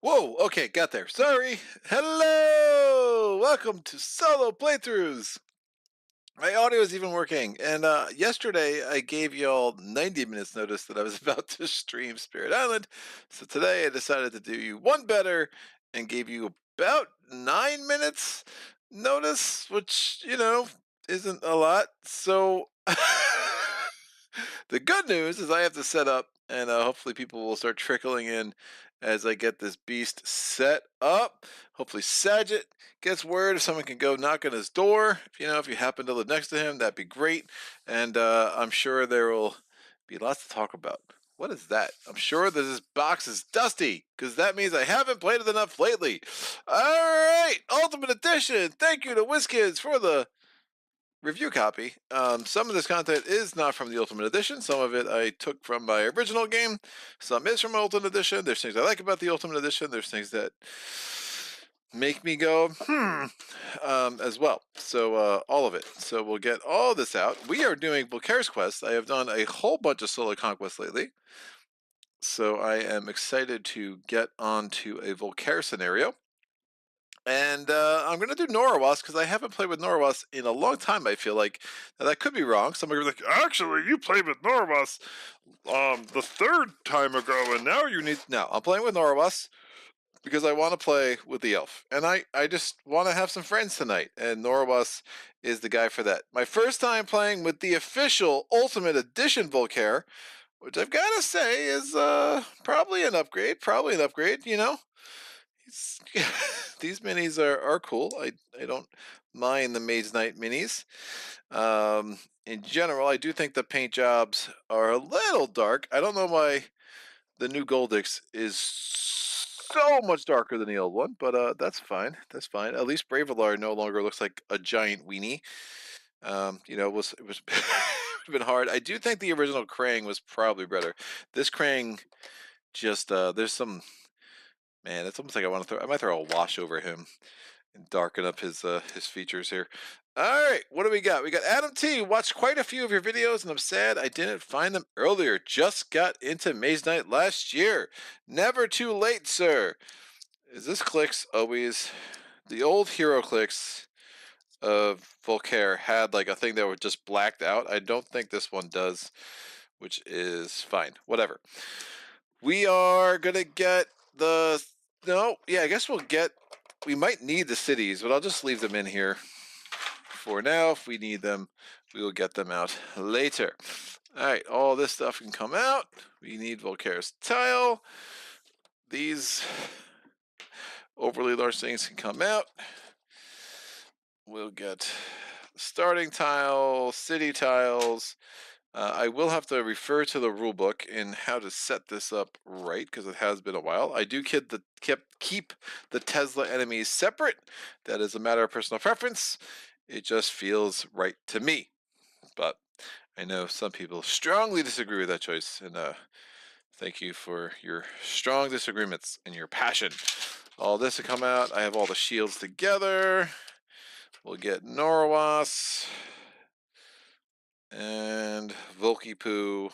Whoa, okay, got there. Sorry. Hello! Welcome to Solo Playthroughs. My audio is even working. And yesterday I gave y'all 90 minutes notice that I was about to stream Spirit Island. So today I decided to do you one better and gave you about 9 minutes notice, which, you know, isn't a lot. So the good news is I have to set up, and hopefully people will start trickling in as I get this beast set up. Hopefully Saget gets word if someone can go knock on his door. If you happen to live next to him, that'd be great. And I'm sure there will be lots to talk about. What is that? I'm sure that this box is dusty, because that means I haven't played it enough lately. All right, Ultimate Edition. Thank you to WizKids for the review copy. Some of this content is not from the Ultimate Edition. Some of it I took from my original game. Some is from Ultimate Edition. There's things I like about the Ultimate Edition. There's things that make me go, as well. So all of it. So we'll get all this out. We are doing Volkare's quest. I have done a whole bunch of solo conquests lately. So I am excited to get onto a Volkare scenario. And I'm going to do Norawas because I haven't played with Norawas in a long time, I feel like. Now, that could be wrong. Somebody will be like, actually, you played with Norawas the third time ago, and now you need... No, I'm playing with Norawas because I want to play with the elf. And I just want to have some friends tonight, and Norawas is the guy for that. My first time playing with the official Ultimate Edition Volkare, which I've got to say is probably an upgrade, These minis are cool. I don't mind the Mage Knight minis. In general, I do think the paint jobs are a little dark. I don't know why the new Goldix is so much darker than the old one, but that's fine. That's fine. At least Volare no longer looks like a giant weenie. It was it would have been hard. I do think the original Krang was probably better. This Krang just there's some... Man, it's almost like I might throw a wash over him and darken up his features here. All right, what do we got? We got Adam T. Watched quite a few of your videos, and I'm sad I didn't find them earlier. Just got into Mage Knight last year. Never too late, sir. Is this clicks always... The old hero clicks of Volkare had like a thing that were just blacked out. I don't think this one does, which is fine. Whatever. We are going to get the... No, yeah, I guess we might need the cities, but I'll just leave them in here for now. If we need them, we will get them out later. All right, all this stuff can come out. We need Volkare's tile. These overly large things can come out. We'll get starting tile, city tiles. I will have to refer to the rulebook in how to set this up right, because it has been a while. I do keep the Tesla enemies separate. That is a matter of personal preference. It just feels right to me. But I know some people strongly disagree with that choice, and thank you for your strong disagreements and your passion. All this will come out. I have all the shields together. We'll get Norawas. And Volkipoo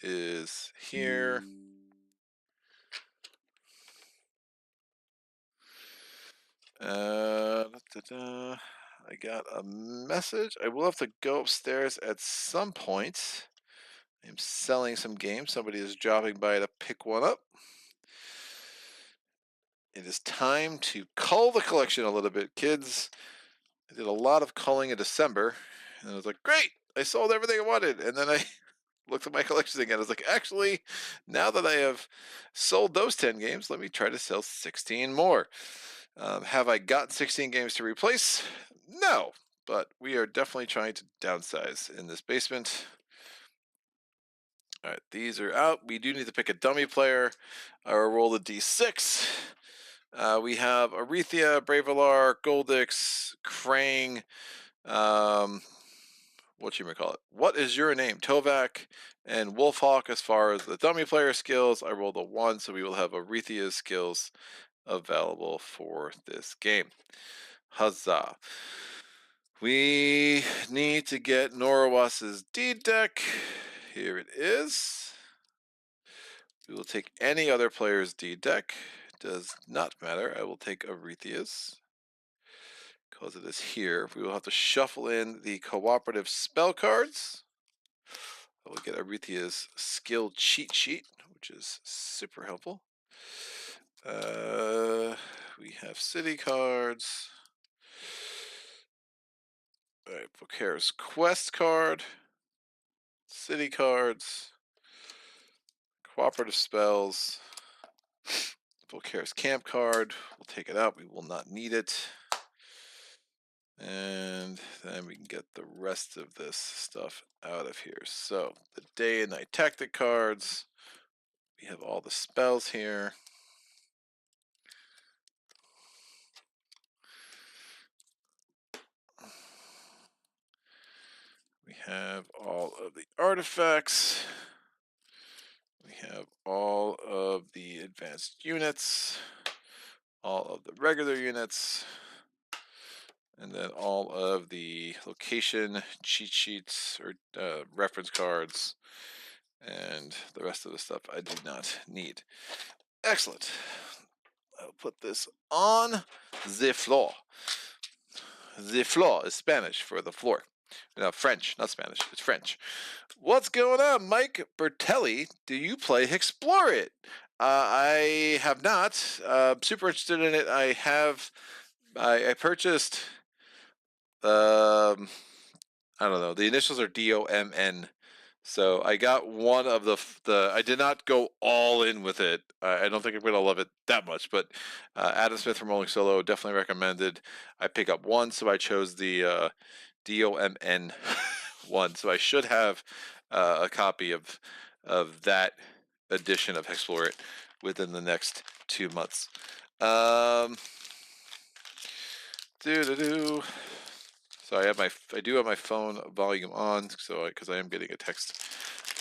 is here. I got a message. I will have to go upstairs at some point. I'm selling some games. Somebody is dropping by to pick one up. It is time to cull the collection a little bit, kids. I did a lot of culling in December, and I was like, great, I sold everything I wanted. And then I looked at my collection again. I was like, actually, now that I have sold those 10 games, let me try to sell 16 more. Have I got 16 games to replace? No, but we are definitely trying to downsize in this basement. All right, these are out. We do need to pick a dummy player or roll the d6. We have Arethia, Bravelar, Goldix, Krang, whatchamacallit. What is your name? Tovak and Wolfhawk. As far as the dummy player skills, I rolled a 1, so we will have Arethia's skills available for this game. Huzzah. We need to get Norawas's D deck. Here it is. We will take any other player's D deck. Does not matter. I will take Arethia's because it is here. We will have to shuffle in the cooperative spell cards. I will get Arethia's skill cheat sheet, which is super helpful. We have city cards. All right, Volkare's quest card, city cards, cooperative spells, Volkare's camp card. We'll take it out. We will not need it. And then we can get the rest of this stuff out of here. So the day and night tactic cards. We have all the spells here. We have all of the artifacts. We have all of the advanced units, all of the regular units, and then all of the location cheat sheets or reference cards, and the rest of the stuff I do not need. Excellent. I'll put this on the floor. The floor is Spanish for the floor. No, French, not Spanish. It's French. What's going on, Mike Bertelli? Do you play Explore It? I have not. Super interested in it. I purchased. I don't know. The initials are DOMN. So I got one of the. I did not go all in with it. I don't think I'm gonna love it that much, but Adam Smith from Rolling Solo definitely recommended I pick up one, so I chose the DOMN one. So I should have a copy of that edition of Explore It within the next 2 months. So I do have my phone volume on, so because I am getting a text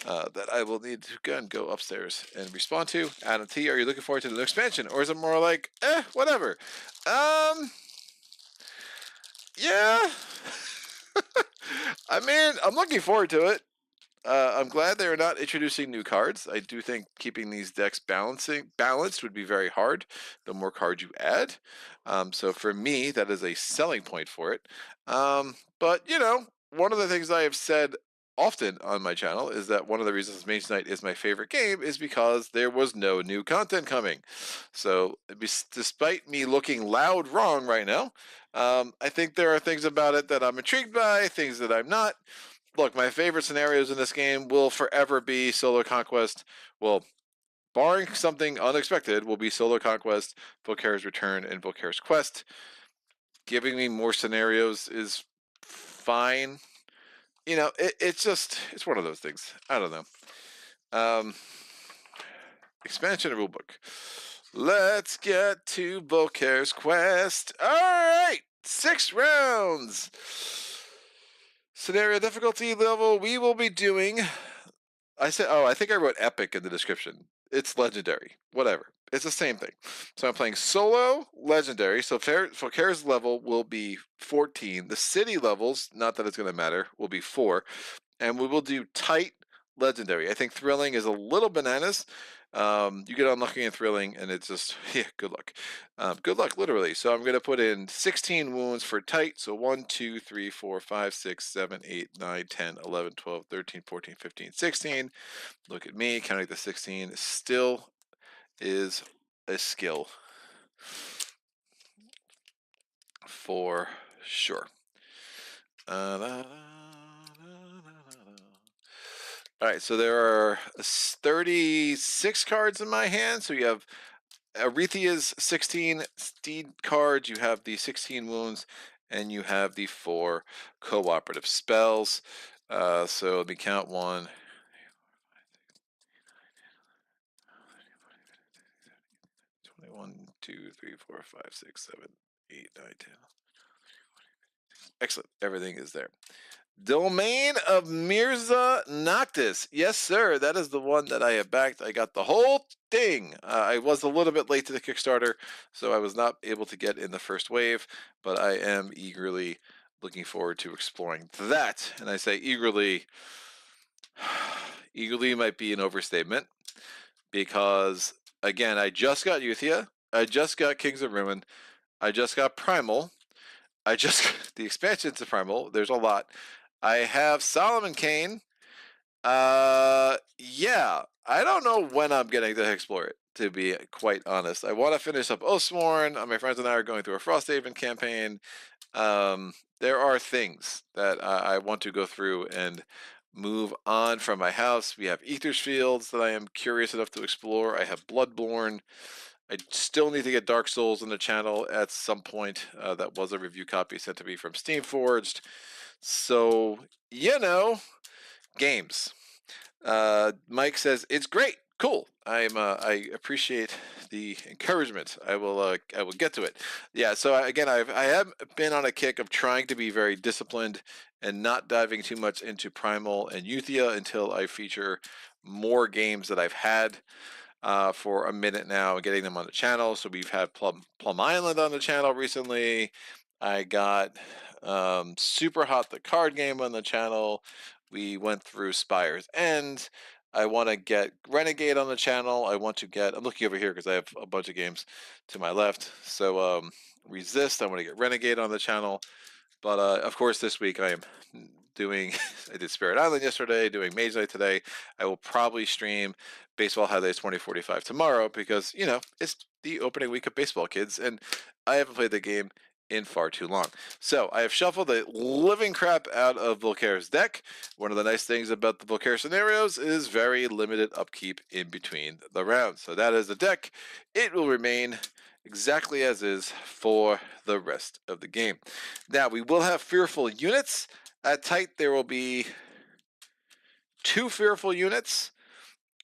that I will need to go upstairs and respond to. Adam T, are you looking forward to the new expansion, or is it more like, whatever? Yeah. I mean, I'm looking forward to it. I'm glad they're not introducing new cards. I do think keeping these decks balanced would be very hard the more cards you add. So for me, that is a selling point for it. But, one of the things I have said often on my channel is that one of the reasons Mage Knight is my favorite game is because there was no new content coming. So despite me looking loud wrong right now, I think there are things about it that I'm intrigued by, things that I'm not. Look, my favorite scenarios in this game will forever be Solo Conquest. Well, barring something unexpected, will be Solo Conquest, Volkare's Return, and Volkare's Quest. Giving me more scenarios is fine. It's one of those things. I don't know. Expansion rulebook. Let's get to Volkare's Quest. All right, 6 rounds. Scenario difficulty level, we will be doing. I think I wrote epic in the description. It's legendary. Whatever. It's the same thing. So I'm playing solo legendary. So Volkare's level will be 14. The city levels, not that it's going to matter, will be 4. And we will do tight legendary. I think thrilling is a little bananas. You get unlucky in thrilling, and it's just, good luck. Good luck, literally. So I'm going to put in 16 wounds for tight. So 1, 2, 3, 4, 5, 6, 7, 8, 9, 10, 11, 12, 13, 14, 15, 16. Look at me, counting the 16 still is a skill. For sure. All right, so there are 36 cards in my hand. So you have Arethia's 16 steed cards, you have the 16 wounds, and you have the 4 cooperative spells. So let me count 1, 2, 3, 4, 5, 6, 7, 8, 9, 10. Excellent. Everything is there. Domain of Mirza Noctis. Yes, sir. That is the one that I have backed. I got the whole thing. I was a little bit late to the Kickstarter, so I was not able to get in the first wave, but I am eagerly looking forward to exploring that. And I say eagerly, eagerly might be an overstatement, because, again, I just got Euthia. I just got Kings of Ruin. I just got Primal. I just the expansion to Primal. There's a lot. I have Solomon Kane. Yeah, I don't know when I'm getting to explore it, to be quite honest. I want to finish up Oathsworn. My friends and I are going through a Frosthaven campaign. There are things that I want to go through and move on from my house. We have Aether's Fields that I am curious enough to explore. I have Bloodborne. I still need to get Dark Souls on the channel at some point. That was a review copy sent to me from Steamforged. So, games. Mike says it's great, cool. I appreciate the encouragement. I will get to it. Yeah. So again, I have been on a kick of trying to be very disciplined and not diving too much into Primal and Euthia until I feature more games that I've had for a minute now, getting them on the channel. So we've had Plum Island on the channel recently. I got Super Hot the card game on the channel. We went through Spire's End. I want to get Renegade on the channel. I'm looking over here because I have a bunch of games to my left. So Resist, I want to get Renegade on the channel. But of course, this week I am doing, I did Spirit Island yesterday, doing Mage Knight today. I will probably stream Baseball Highlights 2045 tomorrow because, it's the opening week of baseball, kids, and I haven't played the game in far too long. So I have shuffled the living crap out of Volkare's deck. One of the nice things about the Volkare scenarios is very limited upkeep in between the rounds. So that is the deck. It will remain exactly as is for the rest of the game. Now, we will have fearful units. At tight, there will be 2 fearful units,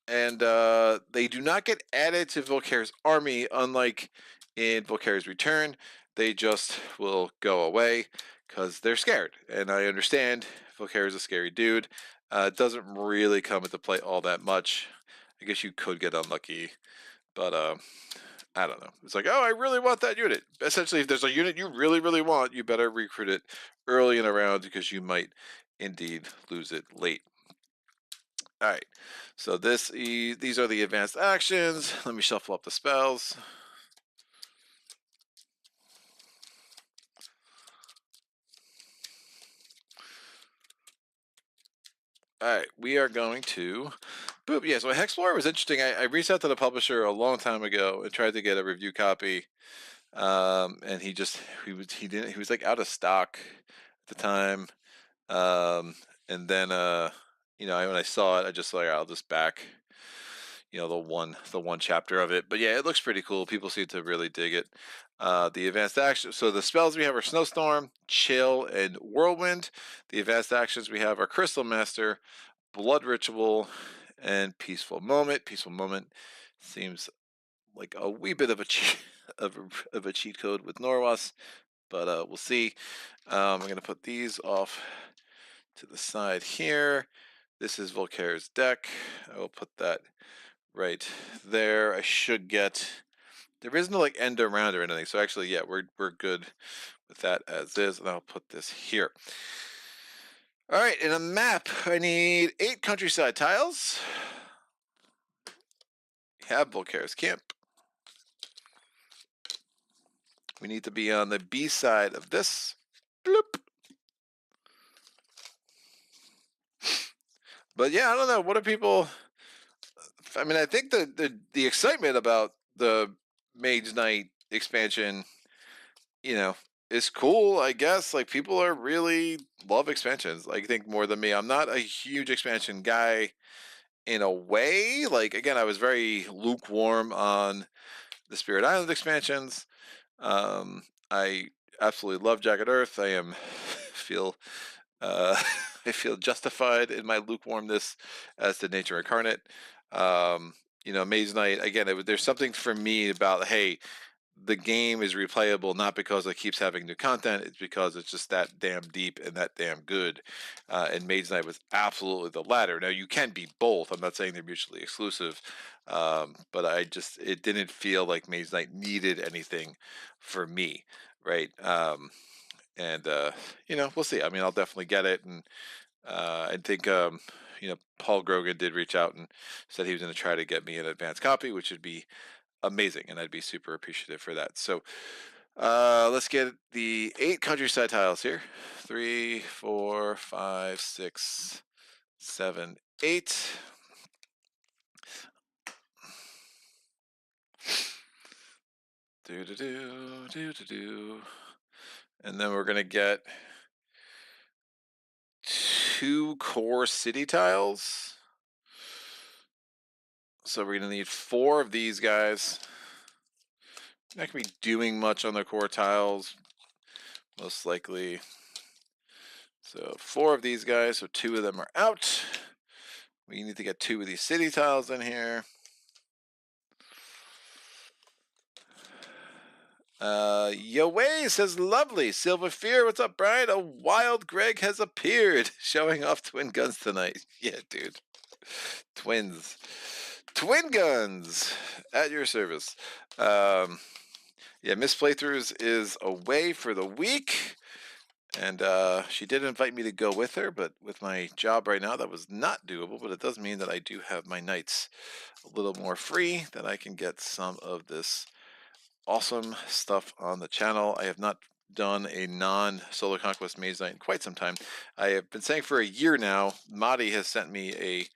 and they do not get added to Volkare's army, unlike in Volkare's Return. They just will go away because they're scared, and I understand Volkare is a scary dude. It doesn't really come into play all that much. I guess you could get unlucky, but I don't know. It's like, oh, I really want that unit. Essentially, if there's a unit you really, really want, you better recruit it early in the round because you might indeed lose it late. All right. So these are the advanced actions. Let me shuffle up the spells. All right, we are going to boop. Yeah, so Hexplorer was interesting. I reached out to the publisher a long time ago and tried to get a review copy. And he was like out of stock at the time. And then when I saw it, I just like, I'll just back the one chapter of it. But yeah, it looks pretty cool. People seem to really dig it. The advanced action, so the spells we have are Snowstorm, Chill, and Whirlwind. The advanced actions we have are Crystal Master, Blood Ritual, and Peaceful Moment. Peaceful Moment seems like a wee bit of a cheat of a cheat code with Norwas, but we'll see. I'm going to put these off to the side here. This is Volkare's deck. I will put that right there. I should get. There is no like end around or anything, so actually, yeah, we're good with that as is, and I'll put this here. All right, in a map, I need 8 countryside tiles. We have Volkare's camp. We need to be on the B side of this. Bloop. But yeah, I don't know. What are people? I mean, I think the excitement about the Mage Knight expansion, is cool. I guess like people are really love expansions. Like, I think more than me. I'm not a huge expansion guy in a way. Like, again, I was very lukewarm on the Spirit Island expansions. I absolutely love Jagged Earth. Feel I feel justified in my lukewarmness as to Nature Incarnate. Mage Knight, again, there's something for me about, hey, the game is replayable, not because it keeps having new content, it's because it's just that damn deep and that damn good. And Mage Knight was absolutely the latter. Now, you can be both. I'm not saying they're mutually exclusive, but it didn't feel like Mage Knight needed anything for me, right? And we'll see. I mean, I'll definitely get it, and I think Paul Grogan did reach out and said he was going to try to get me an advanced copy, which would be amazing, and I'd be super appreciative for that. So let's get the 8 countryside tiles here. 3, 4, 5, 6, 7, 8. Do do do do do do. And then we're gonna get 2 core city tiles. So we're gonna need 4 of these guys. Not gonna be doing much on the core tiles, most likely. So 4 of these guys, so 2 of them are out. We need to get 2 of these city tiles in here. Yoway says lovely. Silver Fear, what's up, Brian? A wild Greg has appeared, showing off twin guns tonight. Yeah, dude. Twins. Twin guns at your service. Yeah, Miss Playthroughs is away for the week. And she did invite me to go with her, but with my job right now, that was not doable. But it does mean that I do have my nights a little more free, that I can get some of this awesome stuff on the channel. I have not done a non-Solar Conquest Mage Knight in quite some time. I have been saying for a year now, Madi has sent me a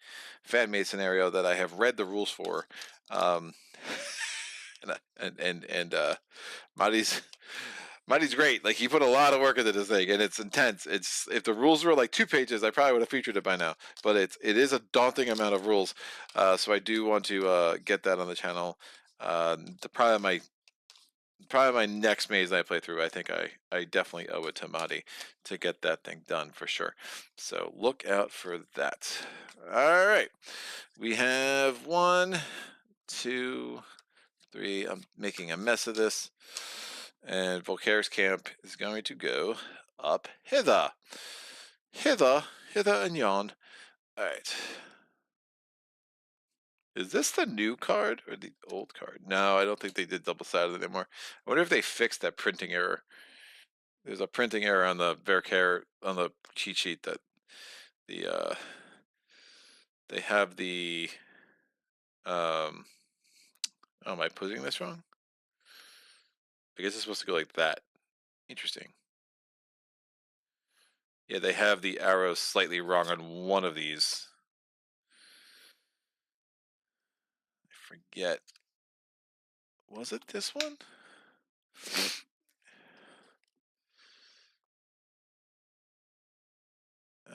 fan made scenario that I have read the rules for. And Madi's great. Like, he put a lot of work into this thing, and it's intense. It's, if the rules were like 2 pages, I probably would have featured it by now. But it is a daunting amount of rules. So I do want to get that on the channel. Probably my next maze I play through, I think I definitely owe it to Madi to get that thing done for sure. So look out for that. All right, we have 1, 2, 3. I'm making a mess of this. And Volkare's camp is going to go up hither. Hither and yon. All right. Is this the new card or the old card? No, I don't think they did double-sided anymore. I wonder if they fixed that printing error. There's a printing error on the Volkare, on the cheat sheet, that they have the oh, am I putting this wrong? I guess it's supposed to go like that. Interesting. Yeah, they have the arrows slightly wrong on one of these. I forget. Was it this one?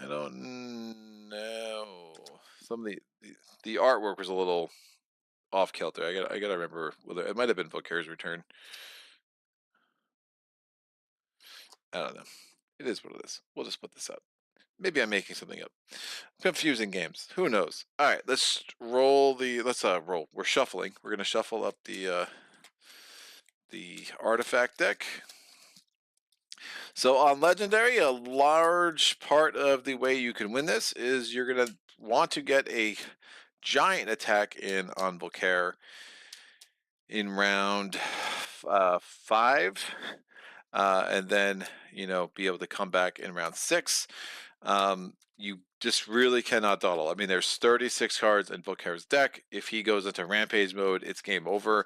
I don't know. Some of the artwork was a little off kilter. I gotta remember whether it might have been Volkare's return. I don't know. It is what it is. We'll just put this up. Maybe I'm making something up. Confusing games. Who knows? All right, let's roll the. Let's roll. We're shuffling. We're gonna shuffle up the artifact deck. So on Legendary, a large part of the way you can win this is you're gonna want to get a giant attack in on Volkare in round 5, and then be able to come back in round 6. You just really cannot dawdle. I mean, there's 36 cards in Volkare's deck. If he goes into rampage mode, it's game over.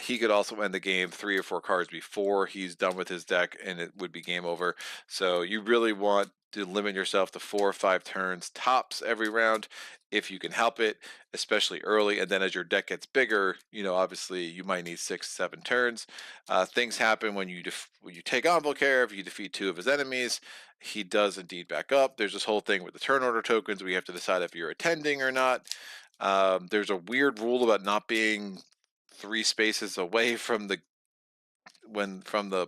He could also end the game 3 or 4 cards before he's done with his deck, and it would be game over. So you really want to limit yourself to 4 or 5 turns tops every round if you can help it, especially early. And then as your deck gets bigger, obviously you might need 6, 7 turns. Things happen when you take on Volkare. If you defeat 2 of his enemies, he does indeed back up. There's this whole thing with the turn order tokens. We have to decide if you're attending or not. There's a weird rule about not being 3 spaces away from the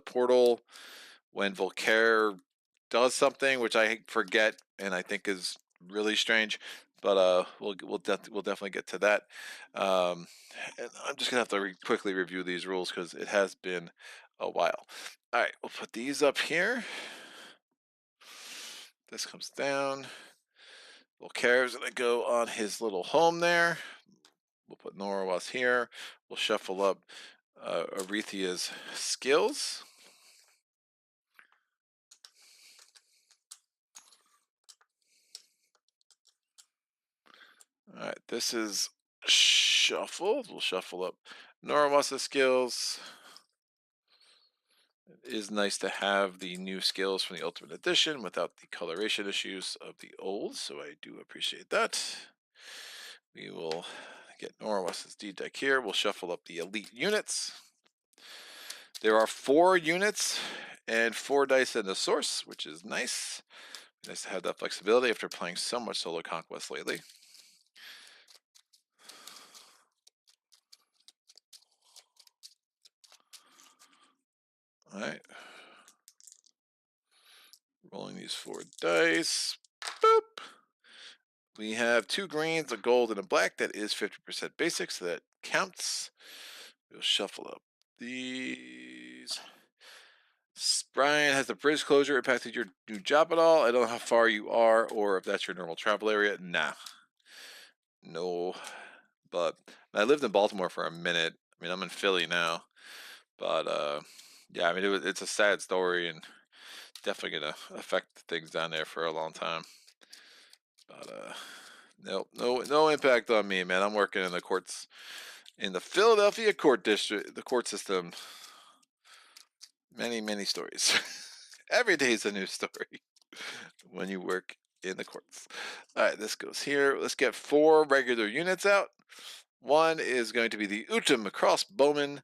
portal when Volkare does something, which I forget and I think is really strange. but we'll definitely get to that. And I'm just gonna have to quickly review these rules because it has been a while. All right, we'll put these up here. This comes down. Volkare is gonna go on his little home there. We'll put Norowas here. We'll shuffle up Arethia's skills. All right, this is shuffled. We'll shuffle up Norowas' skills. It is nice to have the new skills from the Ultimate Edition without the coloration issues of the old, so I do appreciate that. We will get Norowas' D deck here. We'll shuffle up the elite units. There are 4 units and 4 dice in the source, which is nice. Nice to have that flexibility after playing so much solo conquest lately. All right. Rolling these 4 dice. Boop. We have 2 greens, a gold, and a black. That is 50% basic, so that counts. We'll shuffle up these. Brian, has the bridge closure impacted your new job at all? I don't know how far you are or if that's your normal travel area. Nah. No. But I lived in Baltimore for a minute. I mean, I'm in Philly now. But yeah, I mean, it's a sad story and definitely going to affect things down there for a long time. But no impact on me, man. I'm working in the courts in the Philadelphia court district, the court system. Many stories. Every day is a new story when you work in the courts. All right, this goes here. Let's get 4 regular units out. 1 is going to be the Utum Crossbowman.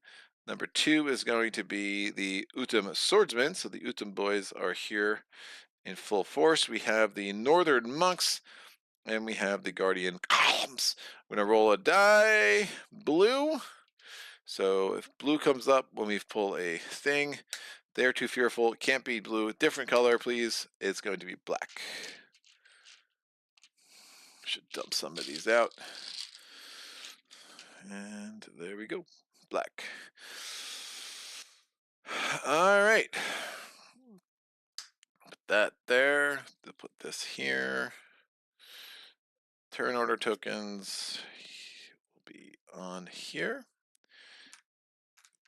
Number 2 is going to be the Utum Swordsman. So the Utum boys are here in full force. We have the Northern Monks, and we have the Guardian Columns. We're going to roll a die. Blue. So if blue comes up when we pull a thing, they're too fearful. It can't be blue. Different color, please. It's going to be black. Should dump some of these out. And there we go. Black. All right. Put that there. To put this here. Turn order tokens will be on here.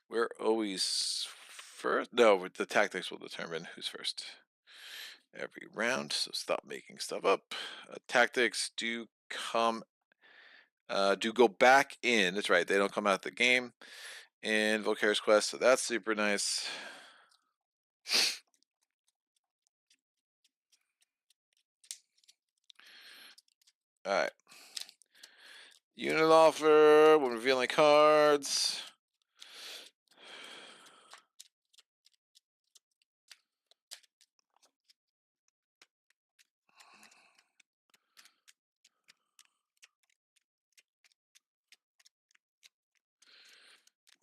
We're always first. No, the tactics will determine who's first every round. So stop making stuff up. Tactics do go back in. That's right. They don't come out of the game in Volkare's Quest. So that's super nice. All right. Unit offer when revealing cards.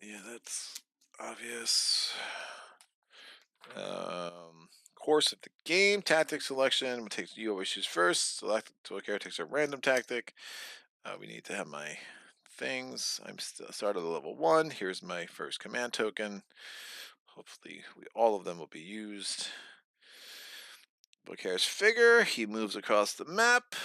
Yeah, that's obvious. Course of the game, tactic selection. You always choose first. Select Volkare takes a random tactic. We need to have my things. I'm still started at level 1. Here's my first command token. Hopefully, all of them will be used. Volkare's figure. He moves across the map.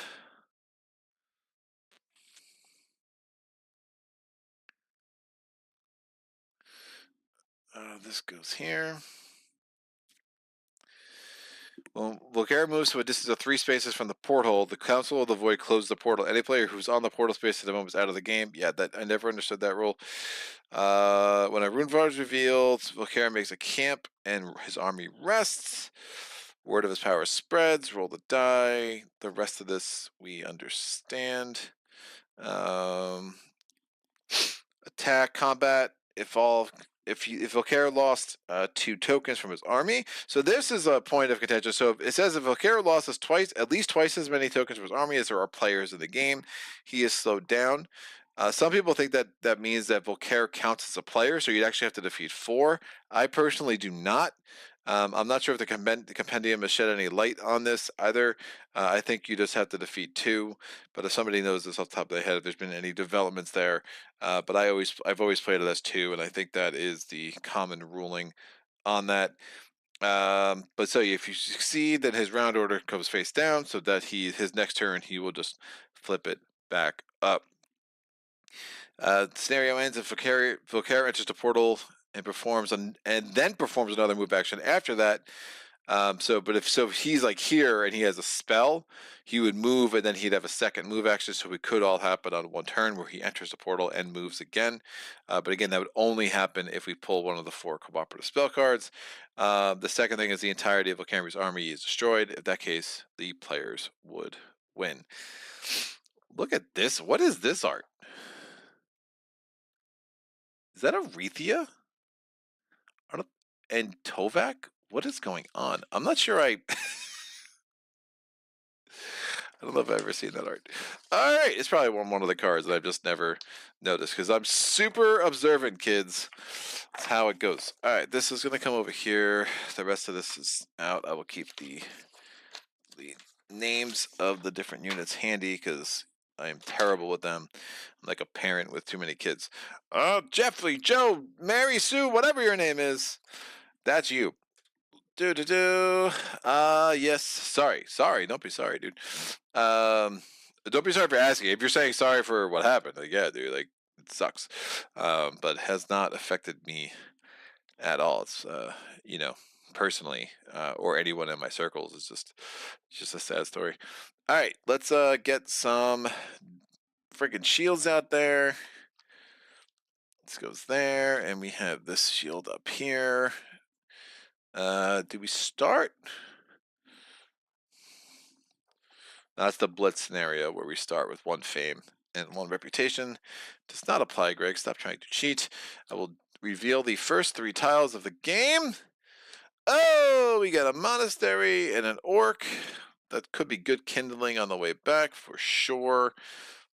This goes here. Well, Volkare moves to a distance of 3 spaces from the portal. The Council of the Void closes the portal. Any player who's on the portal space at the moment is out of the game. Yeah, I never understood that rule. When a rune var is revealed, Volkare makes a camp and his army rests. Word of his power spreads. Roll the die. The rest of this we understand. Attack, combat. If Volkare lost 2 tokens from his army, so this is a point of contention. So it says if Volkare lost at least twice as many tokens from his army as there are players in the game, he is slowed down. Some people think that means that Volkare counts as a player, so you'd actually have to defeat 4. I personally do not. I'm not sure if the compendium has shed any light on this either. I think you just have to defeat 2, but if somebody knows this off the top of their head, if there's been any developments there, but I've always played it as 2, and I think that is the common ruling on that. But so if you succeed, then his round order comes face down, so that his next turn he will just flip it back up. The scenario ends if Volkare enters the portal and then performs another move action after that. But if he's like here and he has a spell, he would move and then he'd have a second move action. So it could all happen on one turn where he enters the portal and moves again. But again, that would only happen if we pull one of the 4 cooperative spell cards. The second thing is the entirety of Volkare's army is destroyed. In that case, the players would win. Look at this. What is this art? Is that Arethea? And Tovak? What is going on? I'm not sure I don't know if I've ever seen that art. All right, it's probably one of the cards that I've just never noticed because I'm super observant, kids. That's how it goes. All right, this is going to come over here. The rest of this is out. I will keep the names of the different units handy because I am terrible with them. I'm like a parent with too many kids. Jeffrey, Joe, Mary, Sue, whatever your name is, that's you. Yes. Sorry. Don't be sorry, dude. Don't be sorry for asking. If you're saying sorry for what happened, like, yeah, dude, like, it sucks. But has not affected me at all. It's, personally, or anyone in my circles. It's just a sad story. All right, let's get some freaking shields out there. This goes there, and we have this shield up here. Do we start? That's the blitz scenario where we start with 1 fame and 1 reputation. Does not apply, Greg. Stop trying to cheat. I will reveal the first 3 tiles of the game. Oh, we got a monastery and an orc. That could be good kindling on the way back for sure.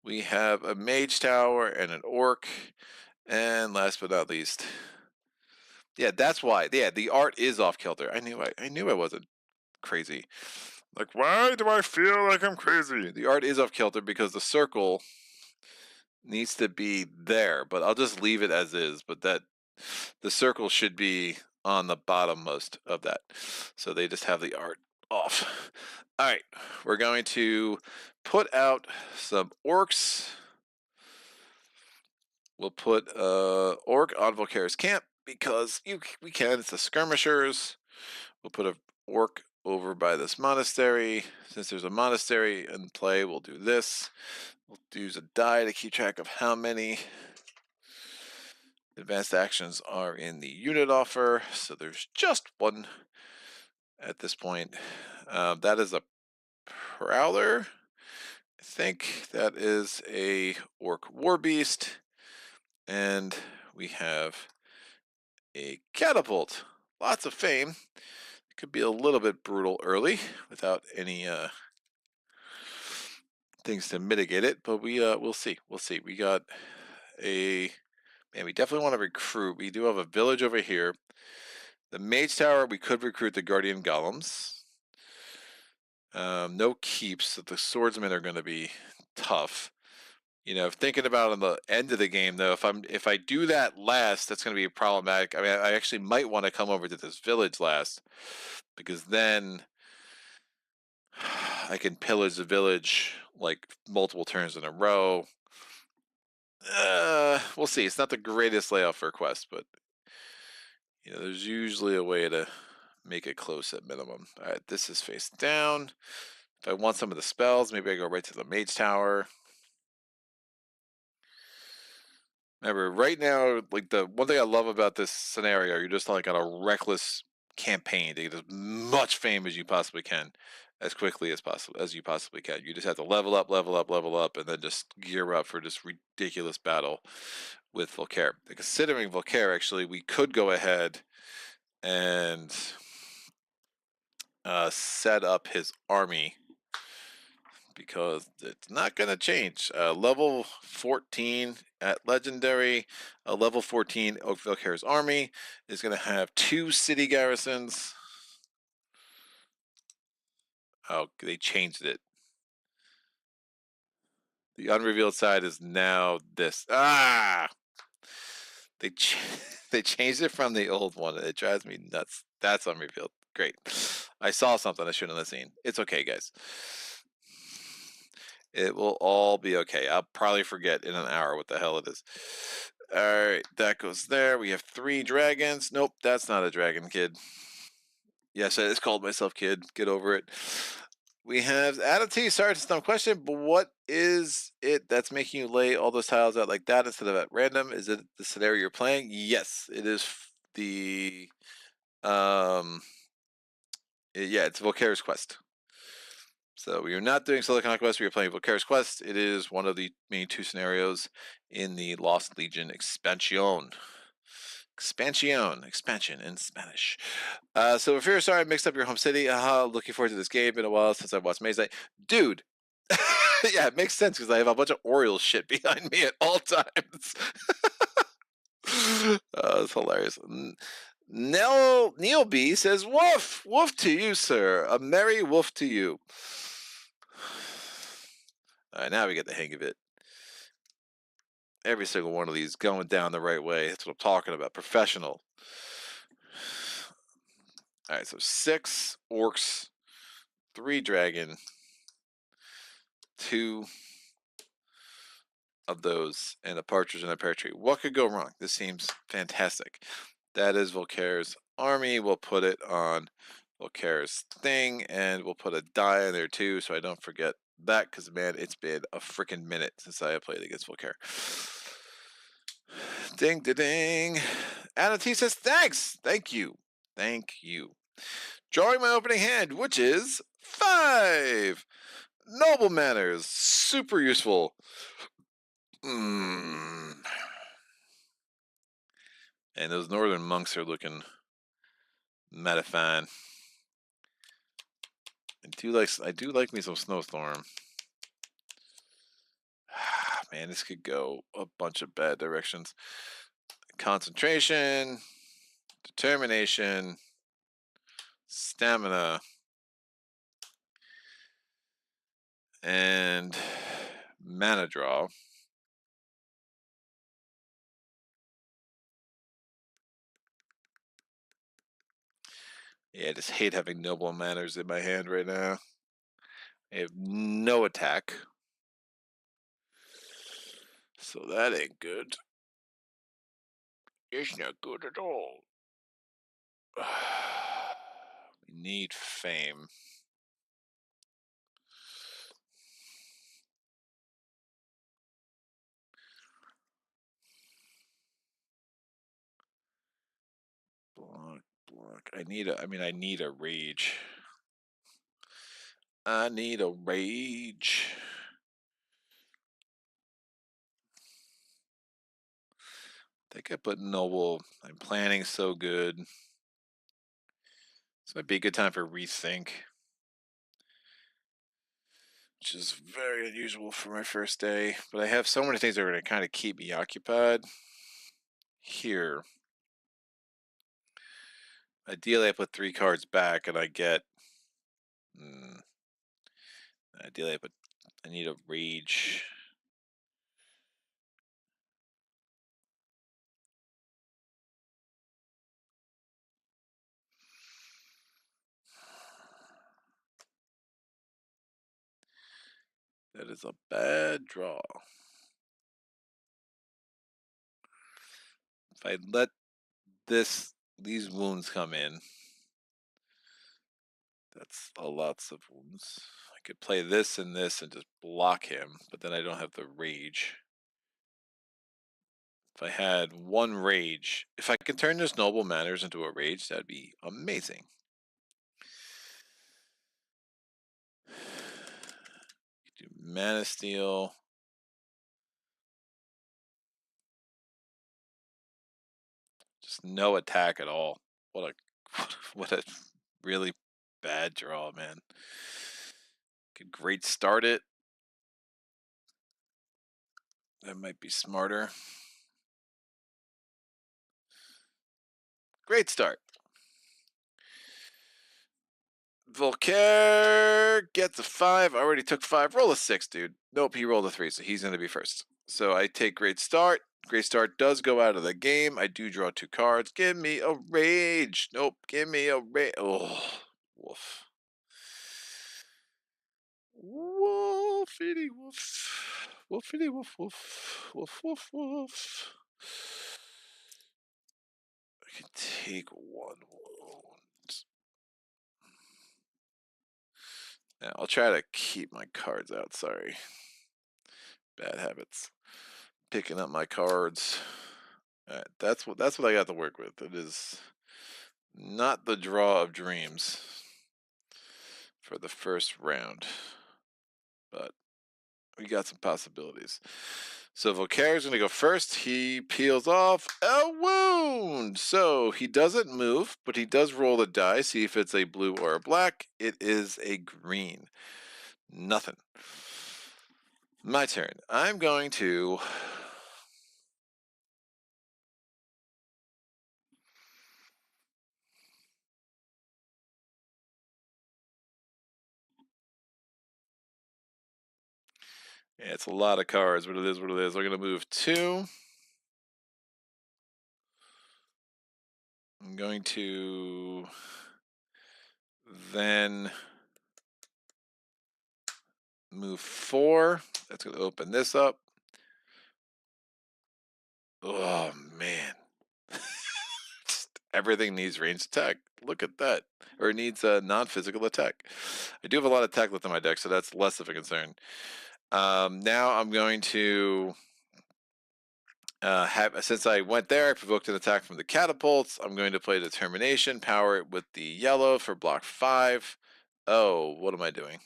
We have a mage tower and an orc. And last but not least, yeah, that's why. Yeah, the art is off kilter. I knew I wasn't crazy. Like, why do I feel like I'm crazy? The art is off kilter because the circle needs to be there, but I'll just leave it as is. But the circle should be on the bottommost of that. So they just have the art off. All right, we're going to put out some orcs. We'll put orc on Volkare's camp because we can. It's the skirmishers. We'll put a orc over by this monastery. Since there's a monastery in play, we'll do this. We'll use a die to keep track of how many advanced actions are in the unit offer. So there's just 1 at this point. That is a prowler. I think that is a orc war beast. And we have a catapult. Lots of fame. It could be a little bit brutal early without any things to mitigate it, but we'll see. We'll see. We got we definitely want to recruit. We do have a village over here. The mage tower, we could recruit the guardian golems. No keeps. So the swordsmen are going to be tough. Thinking about on the end of the game though, if I do that last, that's going to be problematic. I mean, I actually might want to come over to this village last because then I can pillage the village like multiple turns in a row. We'll see. It's not the greatest layout for a quest, but there's usually a way to make it close at minimum. All right, this is face down. If I want some of the spells, maybe I go right to the mage tower. Remember, right now, like the one thing I love about this scenario, you're just like on a reckless campaign to get as much fame as you possibly can, as quickly as you possibly can. You just have to level up, and then just gear up for this ridiculous battle with Volkare. Considering Volkare, actually, we could go ahead and set up his army because it's not going to change. Level 14 at Legendary, level 14 Volkare's army is going to have 2 city garrisons. Oh, they changed it. The unrevealed side is now this. Ah! They they changed it from the old one. It drives me nuts. That's unrevealed. Great. I saw something I shouldn't have seen. It's okay, guys. It will all be okay. I'll probably forget in an hour what the hell it is. All right, that goes there. We have 3 dragons. Nope, that's not a dragon, kid. Yes, I just called myself kid. Get over it. We have Adam T. Sorry, it's a dumb question, but what is it that's making you lay all those tiles out like that instead of at random? Is it the scenario you're playing? Yes, it is the yeah, it's Volkare's Quest. So we are not doing Silicon Quest. We are playing Volkare's Quest. It is one of the main 2 scenarios in the Lost Legion expansion. Expansion in Spanish. So if you're sorry I mixed up your home city, looking forward to this game. Been a while since I've watched Mage Knight. Dude, yeah, it makes sense because I have a bunch of Orioles shit behind me at all times. It's hilarious. Neil B says, "Woof, woof to you, sir. A merry woof to you." All right, now we get the hang of it. Every single one of these going down the right way. That's what I'm talking about. Professional. All right, so 6 orcs, 3 dragon, 2 of those, and a partridge in a pear tree. What could go wrong? This seems fantastic. That is Volkare's army. We'll put it on Volkare's thing, and we'll put a die in there too, so I don't forget that, because, man, it's been a freaking minute since I have played against Volkare. Ding, ding, ding. Anna T says, thanks. Thank you. Thank you. Drawing my opening hand, which is 5. Noble manners. Super useful. And those northern monks are looking meta fine. I do like me some snowstorm. Man, this could go a bunch of bad directions. Concentration, determination, stamina, and mana draw. Yeah, I just hate having noble manners in my hand right now. I have no attack. So that ain't good. It's not good at all. We need fame. Block. I need a rage. I need a rage. I think I put noble. I'm planning so good. This might be a good time for rethink, which is very unusual for my first day. But I have so many things that are going to kind of keep me occupied. Here, ideally, I put 3 cards back, and I get. Ideally, I need a rage. That is a bad draw. If I let these wounds come in, that's a lots of wounds. I could play this and this and just block him, but then I don't have the rage. If I had 1 rage, if I could turn this noble manners into a rage, that'd be amazing. Do mana steal. Just no attack at all. What a really bad draw, man. Could great start it. That might be smarter. Great start. Volkare gets a 5. I already took 5. Roll a 6, dude. Nope, he rolled a 3, so he's going to be first. So I take Great Start. Great Start does go out of the game. I do draw 2 cards. Give me a Rage. Nope, give me a Rage. Oh, woof. Woofity woof. Woofity woof woof. Woof woof woof. I can take 1 wound. Now, I'll try to keep my cards out. Sorry. Bad habits. Picking up my cards. All right, that's what I got to work with. It is not the draw of dreams for the first round, but we got some possibilities. So Volkare is going to go first. He peels off a wound. So he doesn't move, but he does roll the die, see if it's a blue or a black. It is a green. Nothing. My turn. I'm going to... Yeah, it's a lot of cards, but it is what it is. We're going to move 2. I'm going to then move 4. That's going to open this up. Oh, man. Everything needs ranged attack. Look at that. Or it needs a non-physical attack. I do have a lot of attack left in my deck, so that's less of a concern. Now I'm going to since I went there, I provoked an attack from the catapults. I'm going to play Determination, power it with the yellow for block 5. Oh, what am I doing?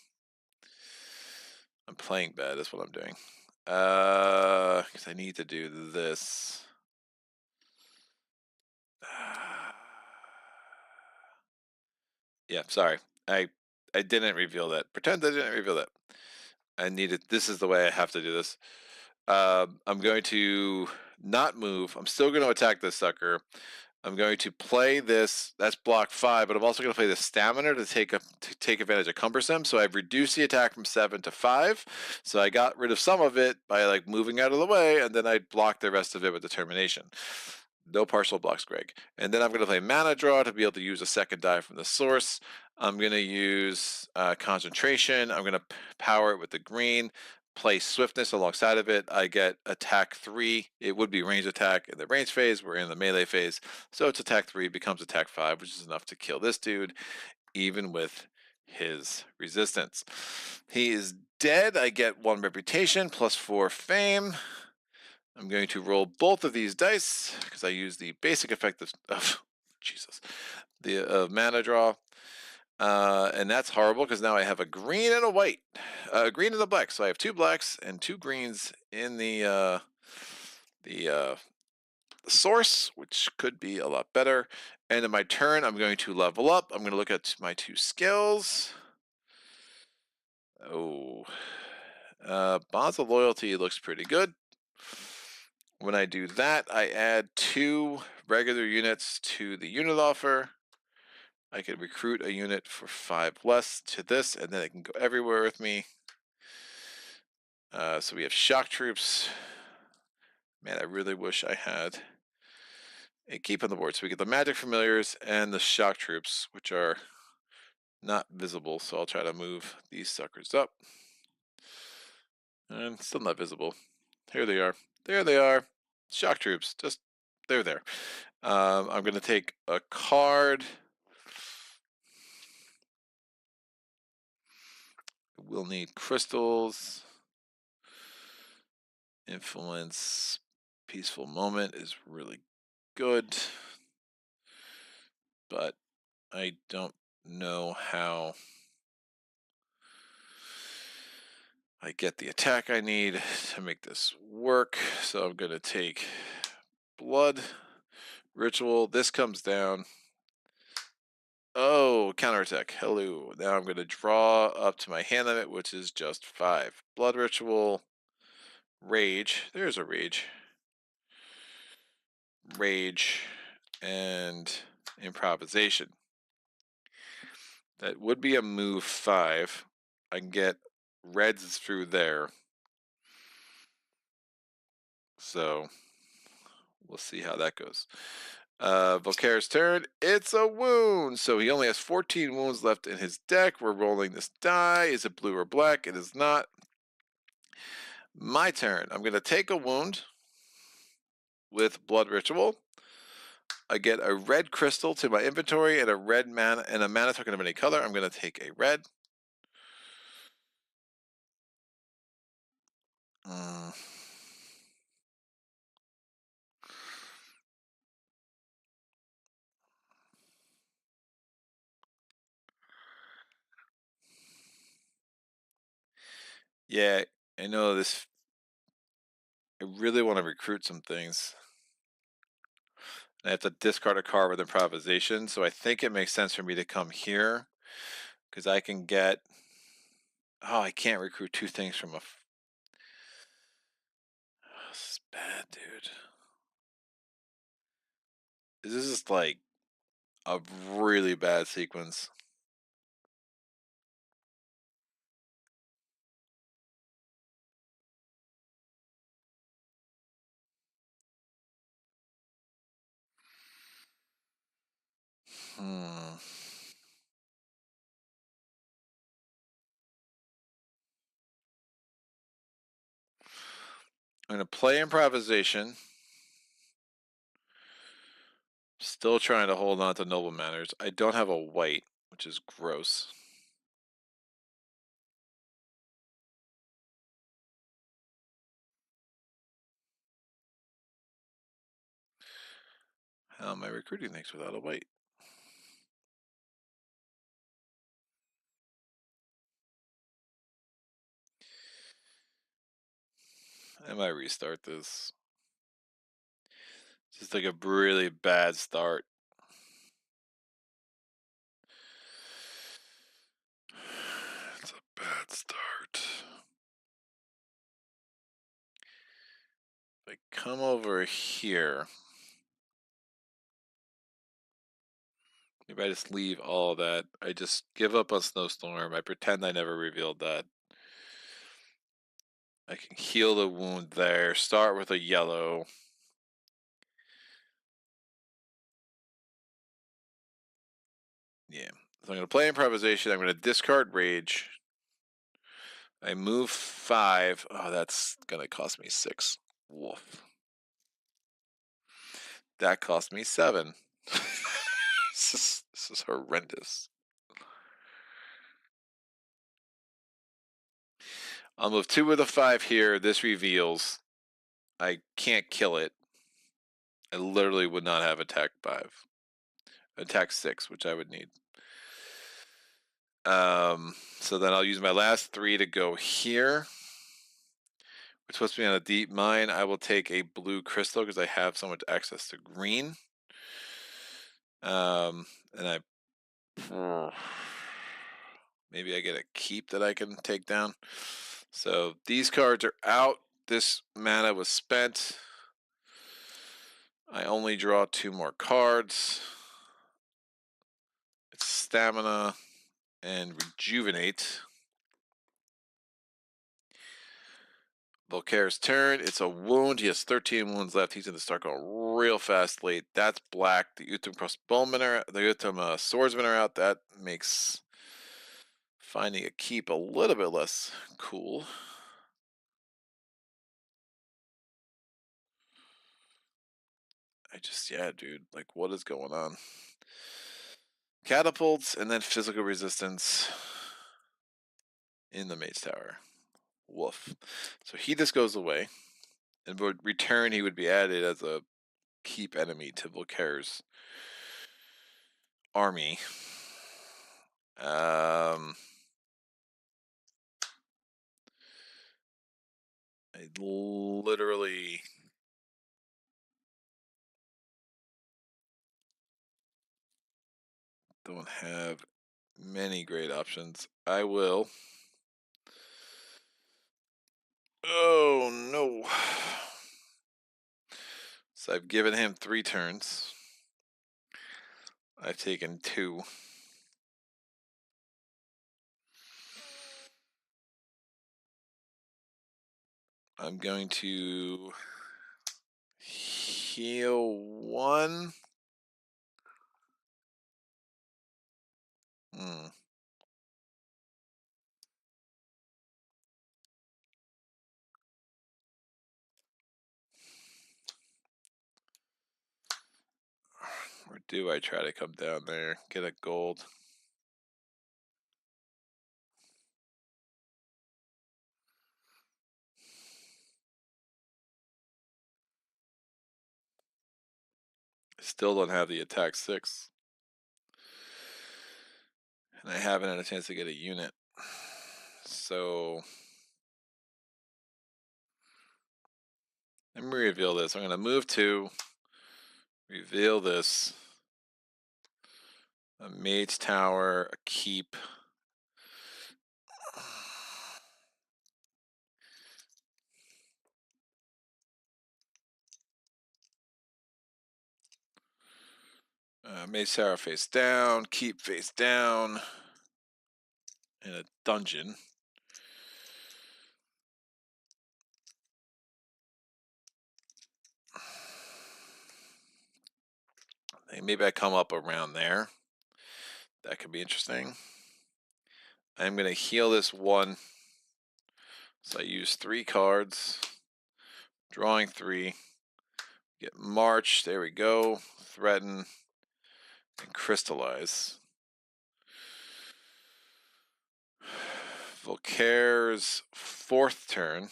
I'm playing bad, that's what I'm doing. Because I need to do this. Yeah, sorry. I didn't reveal that. Pretend I didn't reveal that. I needed. This is the way I have to do this. I'm going to not move. I'm still going to attack this sucker. I'm going to play this. That's block 5, but I'm also going to play the stamina to take advantage of cumbersome. So I've reduced the attack from 7 to 5. So I got rid of some of it by like moving out of the way, and then I blocked the rest of it with determination. No partial blocks, Greg. And then I'm going to play mana draw to be able to use a second die from the source. I'm going to use concentration. I'm going to power it with the green. Play swiftness alongside of it. I get attack 3. It would be range attack in the range phase. We're in the melee phase. So it's attack 3 becomes attack 5, which is enough to kill this dude, even with his resistance. He is dead. I get 1 reputation plus 4 fame. I'm going to roll both of these dice because I use the basic effect of Jesus, the mana draw. And that's horrible because now I have a green and a white, a green and a black. So I have 2 blacks and 2 greens in the source, which could be a lot better. And in my turn, I'm going to level up. I'm going to look at my 2 skills. Oh, Bonds of Loyalty looks pretty good. When I do that, I add 2 regular units to the unit offer. I can recruit a unit for 5 less to this, and then it can go everywhere with me. So we have shock troops. Man, I really wish I had a keep on the board. So we get the magic familiars and the shock troops, which are not visible. So I'll try to move these suckers up. And still not visible. Here they are. There they are. Shock troops. Just, they're there. I'm going to take a card. We'll need crystals. Influence. Peaceful Moment is really good. But I don't know how I get the attack I need to make this work. So I'm going to take Blood Ritual. This comes down. Oh, counterattack. Hello. Now I'm going to draw up to my hand limit, which is just 5. Blood Ritual. Rage. There's a Rage. Rage. And Improvisation. That would be a move 5. I can get reds through there. So we'll see how that goes. Volkare's turn. It's a wound. So he only has 14 wounds left in his deck. We're rolling this die. Is it blue or black? It is not. My turn. I'm going to take a wound with Blood Ritual. I get a red crystal to my inventory and a red mana and a mana token of any color. I'm going to take a red. Yeah, I know this. I really want to recruit some things. I have to discard a card with improvisation, so I think it makes sense for me to come here because I can get. Oh, I can't recruit 2 things from a. Oh, this is bad, dude. This is just like a really bad sequence. Hmm. I'm going to play improvisation. Still trying to hold on to noble manners. I don't have a white, which is gross. How am I recruiting things without a white? I might restart this. Just like a really bad start. It's a bad start. If I come over here, maybe I just leave all that. I just give up on Snowstorm. I pretend I never revealed that. I can heal the wound there. Start with a yellow. Yeah. So I'm going to play improvisation. I'm going to discard rage. I move 5. Oh, that's going to cost me 6. Woof. That cost me 7. This is horrendous. I'll move 2 with a 5 here. This reveals I can't kill it. I literally would not have attack 5. Attack 6, which I would need. So then I'll use my last 3 to go here. We're supposed to be on a deep mine. I will take a blue crystal because I have so much access to green. And I maybe I get a keep that I can take down. So these cards are out. This mana was spent. I only draw 2 more cards. It's stamina and rejuvenate. Volkare's turn. It's a wound. He has 13 wounds left. He's going to start going real fast late. That's black. The Utum crossbowmen are the Utum swordsmen are out. That makes finding a keep a little bit less cool. Yeah, dude. Like, what is going on? Catapults and then physical resistance in the Mage Tower. Woof. So he just goes away. And would return, he would be added as a keep enemy to Volkare's army. I literally don't have many great options. I will. Oh no. So I've given him 3 turns. I've taken 2. I'm going to heal 1. Or do I try to come down there, get a gold? Still don't have the attack 6. And I haven't had a chance to get a unit. So let me reveal this. I'm going to move 2, reveal this. A Mage Tower, a keep. Mage Tower face down, keep face down, in a dungeon. Maybe I come up around there. That could be interesting. I'm going to heal this 1. So I use 3 cards. Drawing 3. Get March. There we go. Threaten. And crystallize. Volkare's 4th turn.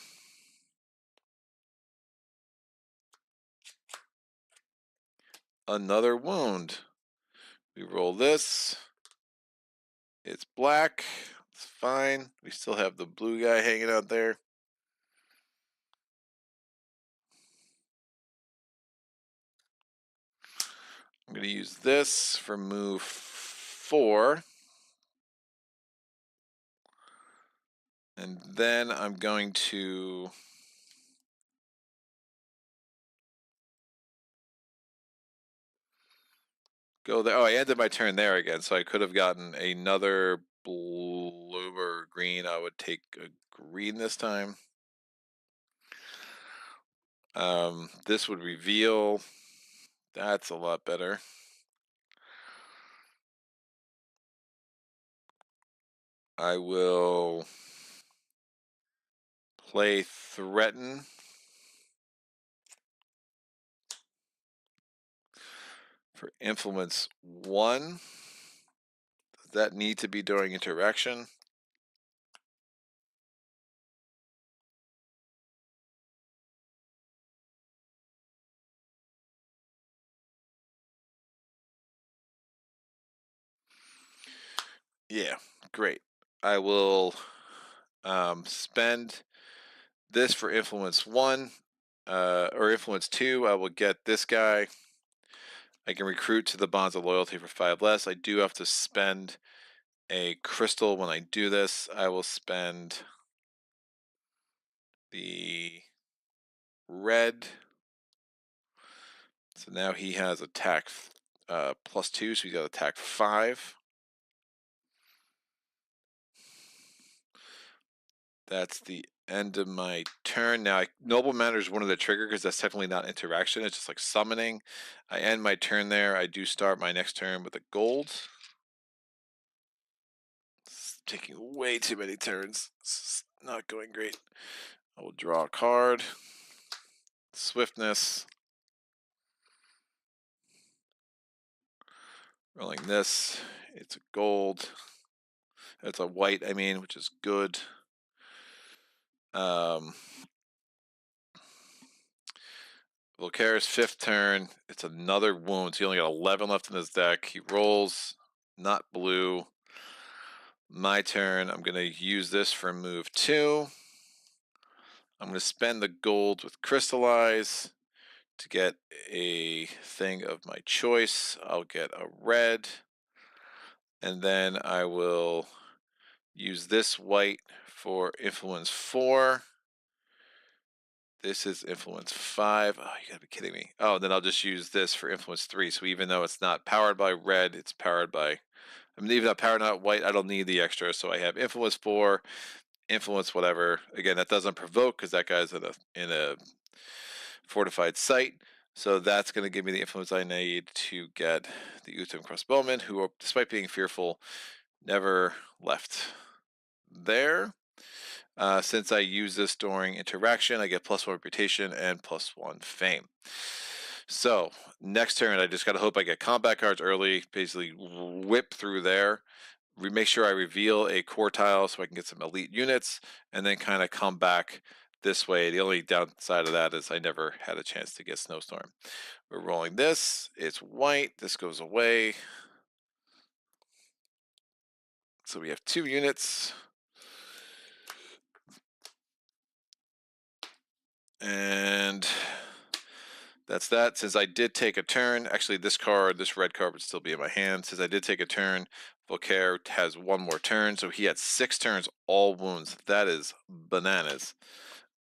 Another wound. We roll this. It's black. It's fine. We still have the blue guy hanging out there. I'm going to use this for move 4. And then I'm going to go there. Oh, I ended my turn there again, so I could have gotten another blue or green. I would take a green this time. This would reveal. That's a lot better. I will play Threaten. For Influence 1. Does that need to be during interaction? Yeah, great. I will spend this for Influence 1, or Influence 2. I will get this guy. I can recruit to the Bonds of Loyalty for 5 less. I do have to spend a crystal when I do this. I will spend the red. So now he has attack +2, so he's got attack 5. That's the end of my turn. Now, Noble Manor is one of the trigger because that's technically not interaction. It's just like summoning. I end my turn there. I do start my next turn with a gold. It's taking way too many turns. It's not going great. I will draw a card. Swiftness. Rolling this. It's a gold. It's a white, I mean, which is good. Volkare's 5th turn. It's another wound. So he only got 11 left in his deck. He rolls, not blue. My turn. I'm going to use this for move 2. I'm going to spend the gold with Crystallize to get a thing of my choice. I'll get a red. And then I will use this white for Influence 4. This is Influence 5. Oh, you gotta be kidding me. Oh, then I'll just use this for Influence 3. So even though it's not powered by red, it's powered by... I mean, even though powered not white, I don't need the extra. So I have Influence 4 influence whatever. Again, that doesn't provoke because that guy's in a fortified site. So that's going to give me the influence I need to get the Utham crossbowmen, who, despite being fearful, never left there. Since I use this during interaction, I get +1 reputation and +1 fame. So next turn, I just got to hope I get combat cards early, basically whip through there, make sure I reveal a core tile so I can get some elite units, and then kind of come back this way. The only downside of that is I never had a chance to get Snowstorm. We're rolling this. It's white. This goes away. So we have 2 units. And that's that. Since I did take a turn, actually this red card would still be in my hand. Since I did take a turn, Volkare has 1 more turn, so he had 6 turns, all wounds. That is bananas.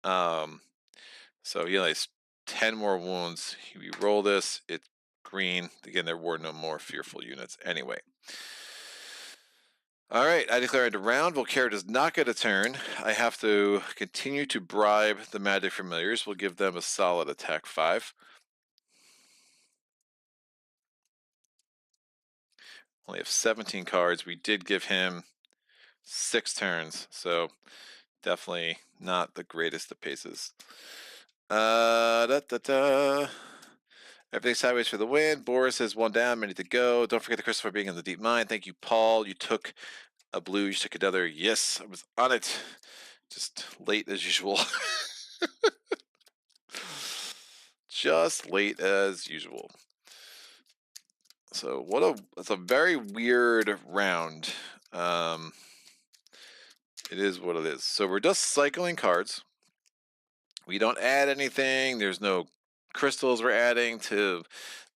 So he only has 10 more wounds. We roll this, it's green. Again, there were no more fearful units anyway. All right, I declare it a round. Volkare does not get a turn. I have to continue to bribe the magic familiars. We'll give them a solid attack 5. Only have 17 cards. We did give him 6 turns, so definitely not the greatest of paces. Everything sideways for the win. Boris has 1 down, ready to go. Don't forget the Christopher being in the deep mine. Thank you, Paul. You took a blue, you took another. Yes, I was on it. Just late as usual. Just late as usual. So it's a very weird round. It is what it is. So we're just cycling cards. We don't add anything. There's no crystals we're adding to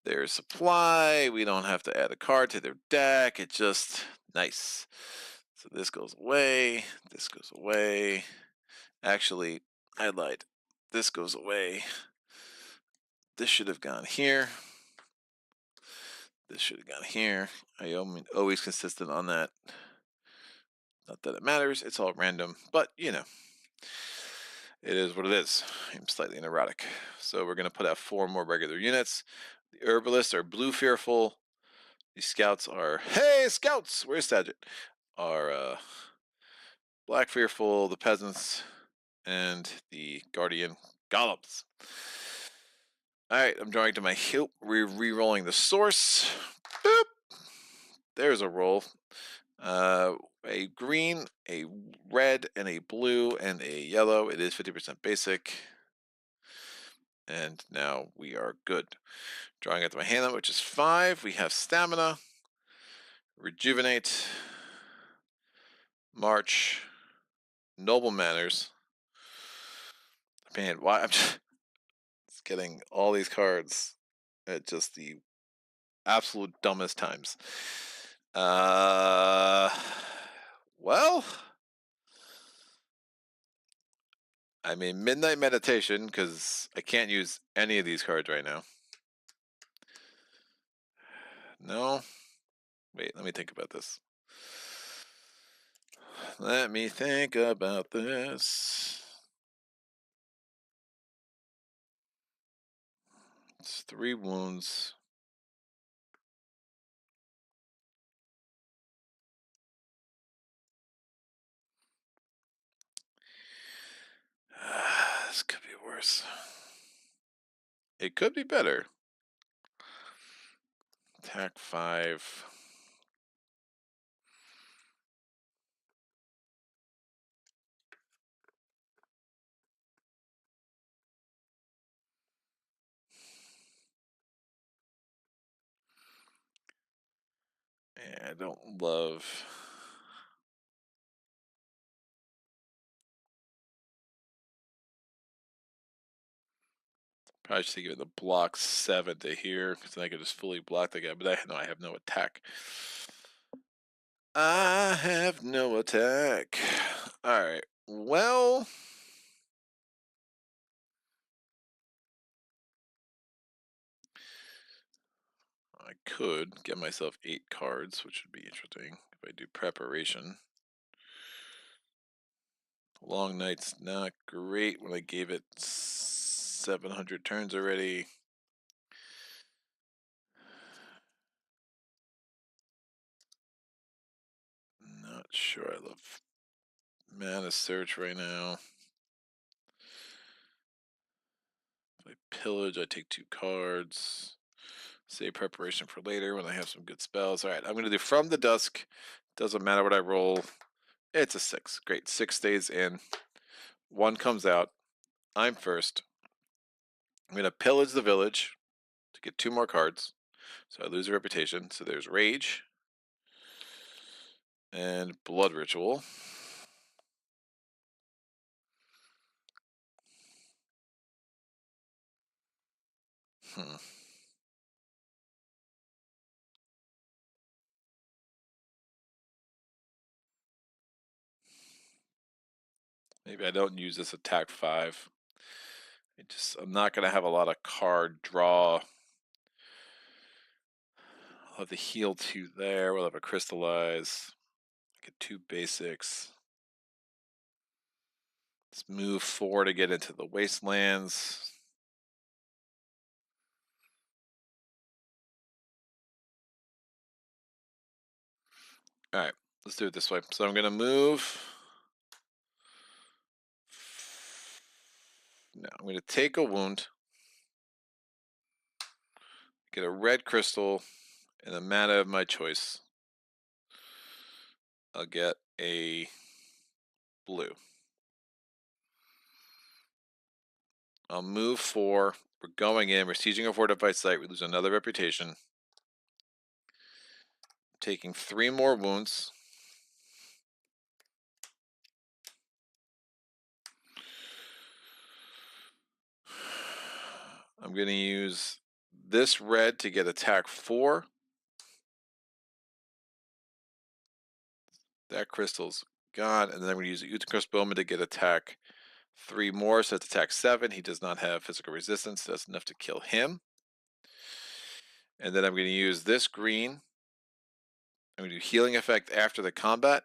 their supply. We don't have to add a card to their deck. It's just nice. So this goes away. This goes away. Actually, I lied. This goes away. This should have gone here. This should have gone here. I am always consistent on that. Not that it matters. It's all random, but you know. It is what it is. I'm slightly neurotic. So we're going to put out 4 more regular units. The Herbalists are blue fearful. The Scouts are, hey, Scouts! Where's Saget? Are black fearful, the Peasants, and the Guardian Golems. Alright, I'm drawing to my hilt. We're re-rolling the source. Boop! There's a roll. A green, a red, and a blue, and a yellow. It is 50% basic. And now we are good. Drawing out my hand, which is 5. We have stamina, rejuvenate, march, noble manners. Man, why I'm just getting all these cards at just the absolute dumbest times. Well, I mean, Midnight Meditation, because I can't use any of these cards right now. No? Wait, let me think about this. Let me think about this. It's 3 wounds. This could be worse. It could be better. Attack 5. Yeah, I don't love. Probably should give it the block 7 to here, because then I could just fully block the guy. But I have no attack. I have no attack. All right. Well, I could get myself 8 cards, which would be interesting if I do preparation. Long Night's not great when I gave it 700 turns already. Not sure I love Mana Search right now. If I pillage, I take 2 cards. Save preparation for later when I have some good spells. All right, I'm going to do From the Dusk. Doesn't matter what I roll. It's a 6. Great. 6 stays in. 1 comes out. I'm first. I'm going to pillage the village to get 2 more cards. So I lose a reputation. So there's Rage and Blood Ritual. Maybe I don't use this attack 5. I'm not going to have a lot of card draw. I'll have the heal 2 there. We'll have a crystallize. Get 2 basics. Let's move 4 to get into the wastelands. All right, let's do it this way. So I'm going to move. Now I'm going to take a wound, get a red crystal, and a mana of my choice. I'll get a blue. I'll move 4. We're going in. We're sieging a fortified site. We lose another reputation. Taking 3 more wounds. I'm going to use this red to get attack 4. That crystal's gone. And then I'm going to use the Uticrust Bowman to get attack 3 more. So that's attack 7. He does not have physical resistance. So that's enough to kill him. And then I'm going to use this green. I'm going to do healing effect after the combat.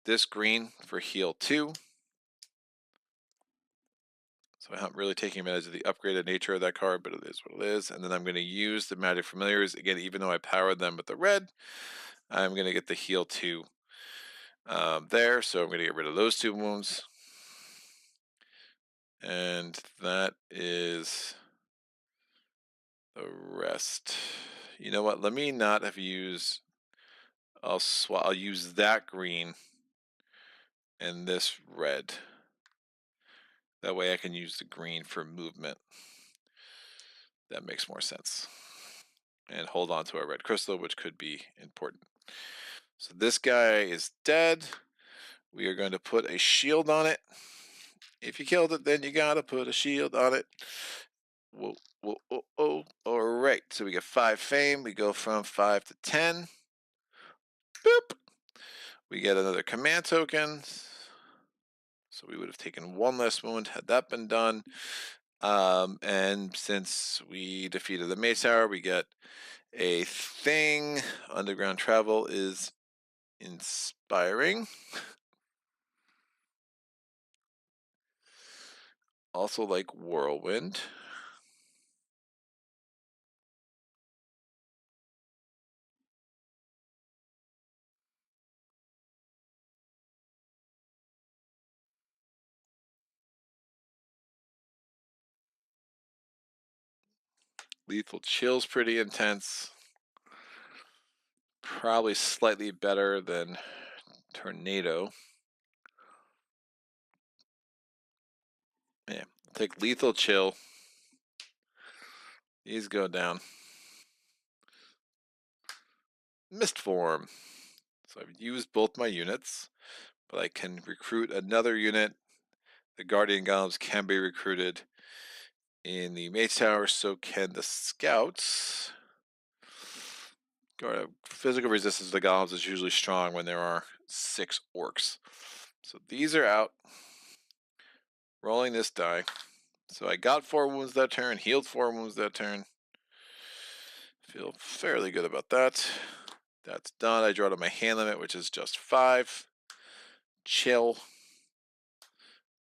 This green for heal 2. So I'm not really taking advantage of the upgraded nature of that card, but it is what it is. And then I'm going to use the Magic Familiars. Again, even though I powered them with the red, I'm going to get the heal 2 there. So I'm going to get rid of those 2 wounds. And that is the rest. You know what? Let me not have used... I'll use that green and this red. That way I can use the green for movement. That makes more sense. And hold on to our red crystal, which could be important. So this guy is dead. We are going to put a shield on it. If you killed it, then you gotta put a shield on it. Whoa, whoa, oh, oh. All right, so we get 5 fame. We go from 5 to 10. Boop. We get another command token. So we would have taken 1 less wound had that been done. And since we defeated the Mage Tower, we get a thing. Underground travel is inspiring. Also like Whirlwind. Lethal Chill's pretty intense. Probably slightly better than Tornado. Yeah, take Lethal Chill. These go down. Mist Form. So I've used both my units, but I can recruit another unit. The Guardian Golems can be recruited in the Mage Tower, so can the Scouts. Physical resistance to the Golems is usually strong when there are 6 orcs. So these are out. Rolling this die. So I got 4 wounds that turn, healed 4 wounds that turn. Feel fairly good about that. That's done. I draw to my hand limit, which is just 5. Chill.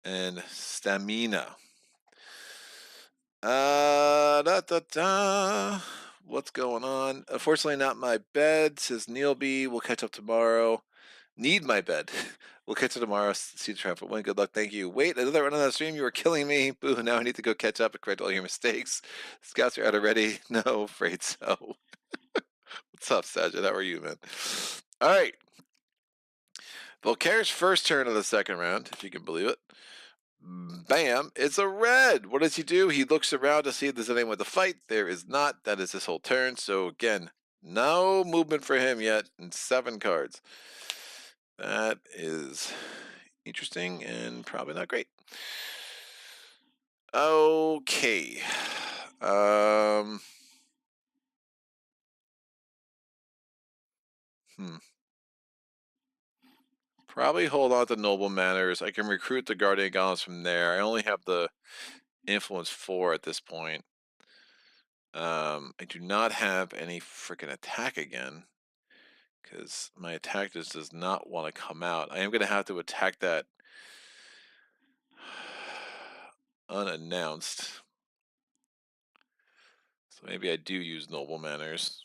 and stamina. What's going on? Unfortunately, not my bed, says Neil B. We'll catch up tomorrow. Need my bed. We'll catch up tomorrow. See the traffic win. Good luck. Thank you. Wait, another run on that stream. You were killing me. Boo. Now I need to go catch up and correct all your mistakes. Scouts are out already. No, afraid so. What's up, Sajid? How are you, man? All right. Volkare's first turn of the second round, if you can believe it. Bam, it's a red. What does he do? He looks around to see if there's anyone to fight. There is not. That is his whole turn. So again, no movement for him yet, and 7 cards. That is interesting and probably not great. Okay. Probably hold on to Noble Manners. I can recruit the Guardian Golems from there. I only have the Influence 4 at this point. I do not have any freaking attack again, because my attack just does not want to come out. I am going to have to attack that unannounced. So maybe I do use Noble Manners.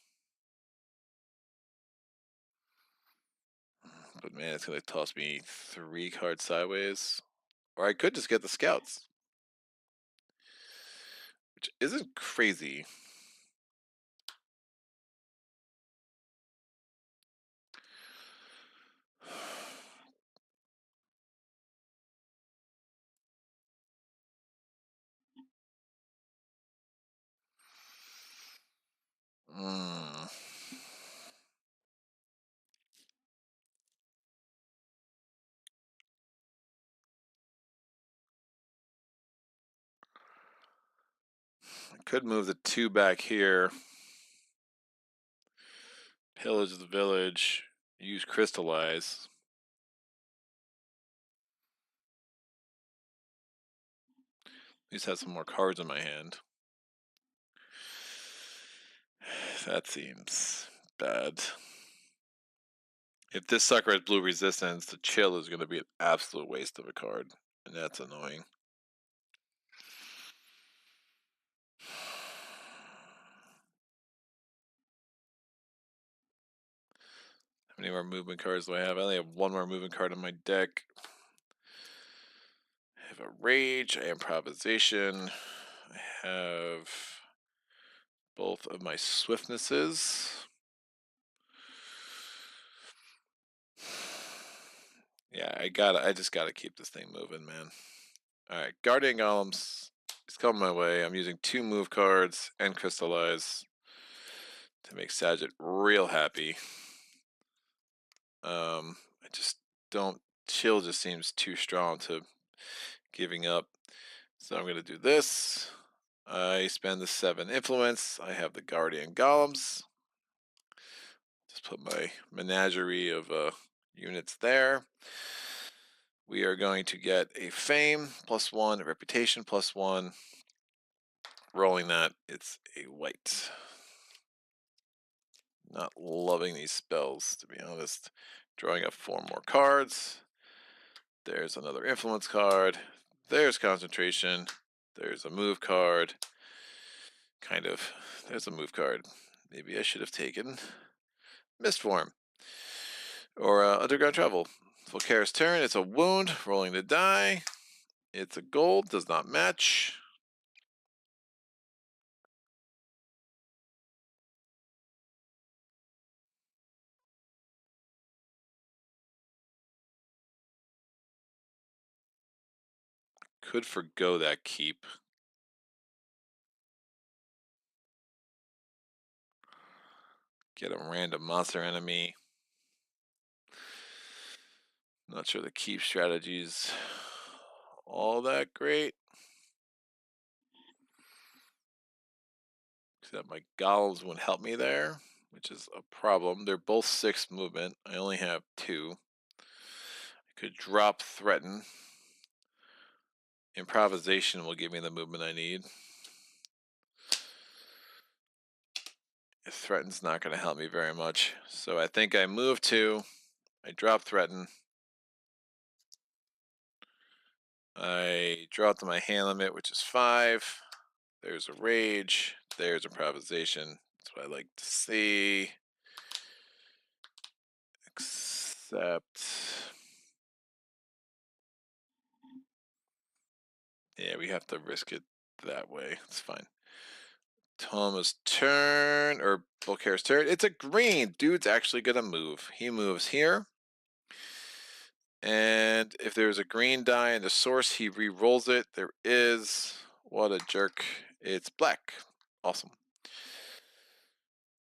But man, it's going to toss me 3 cards sideways. Or I could just get the Scouts, which isn't crazy. I could move the 2 back here. Pillage the village. Use Crystallize. At least have some more cards in my hand. That seems bad. If this sucker has blue resistance, the chill is going to be an absolute waste of a card, and that's annoying. How many more movement cards do I have? I only have 1 more movement card in my deck. I have a Rage, I have Improvisation, I have both of my Swiftnesses. Yeah, I just gotta keep this thing moving, man. Alright, Guardian Golems is coming my way. I'm using 2 move cards and Crystallize to make Sagitt real happy. I just don't, chill just seems too strong to giving up. So I'm going to do this. I spend the 7 influence. I have the Guardian Golems. Just put my menagerie of units there. We are going to get a Fame +1, a Reputation +1. Rolling that, it's a white. Not loving these spells, to be honest. Drawing up 4 more cards. There's another influence card. There's concentration. There's a move card. Kind of. There's a move card. Maybe I should have taken Mistform. Or Underground Travel. Volkare's turn. It's a wound. Rolling the die. It's a gold. Does not match. Could forgo that keep. Get a random monster enemy. Not sure the keep strategy's all that great. Except my golems wouldn't help me there, which is a problem. They're both 6 movement. I only have 2. I could drop Threaten. Improvisation will give me the movement I need. Threaten's not going to help me very much. So I think I move 2. I drop Threaten. I draw to my hand limit, which is 5. There's a rage. There's improvisation. That's what I like to see. Except, yeah, we have to risk it that way. It's fine. Thomas' turn, or Volkare's turn. It's a green. Dude's actually gonna move. He moves here. And if there's a green die in the source, he re-rolls it. There is. What a jerk. It's black. Awesome.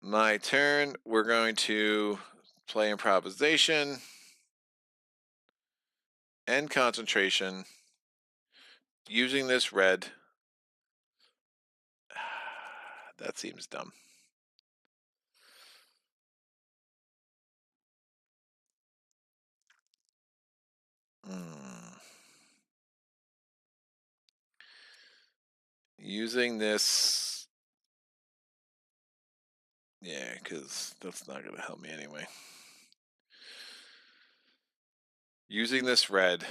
My turn. We're going to play improvisation and concentration using this red. That seems dumb. Using this. Yeah, because that's not going to help me anyway. Using this red. I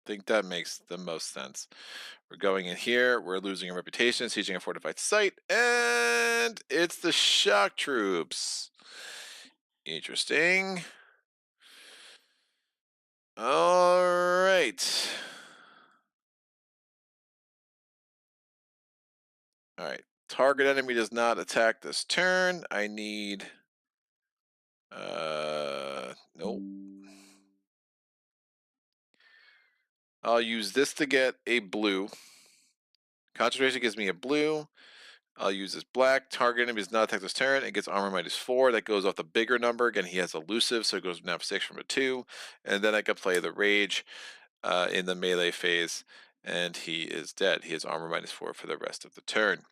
think that makes the most sense. We're going in here. We're losing a reputation, sieging a fortified site, and it's the shock troops. Interesting. All right. All right. Target enemy does not attack this turn. I need. Nope. I'll use this to get a blue. Concentration gives me a blue. I'll use this black. Target enemy does not attack this turn. It gets armor -4. That goes off the bigger number. Again, he has elusive, so it goes now 6 from a 2. And then I can play the rage in the melee phase, and he is dead. He has armor -4 for the rest of the turn.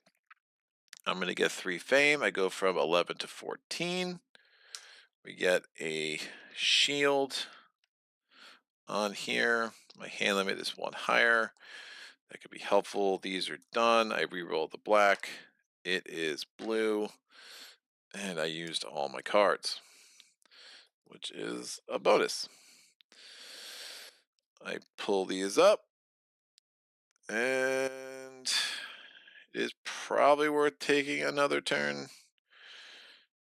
I'm going to get 3 fame. I go from 11 to 14. We get a shield on here. My hand limit is 1 higher. That could be helpful. These are done. I re-roll the black. It is blue. And I used all my cards, which is a bonus. I pull these up. And it is probably worth taking another turn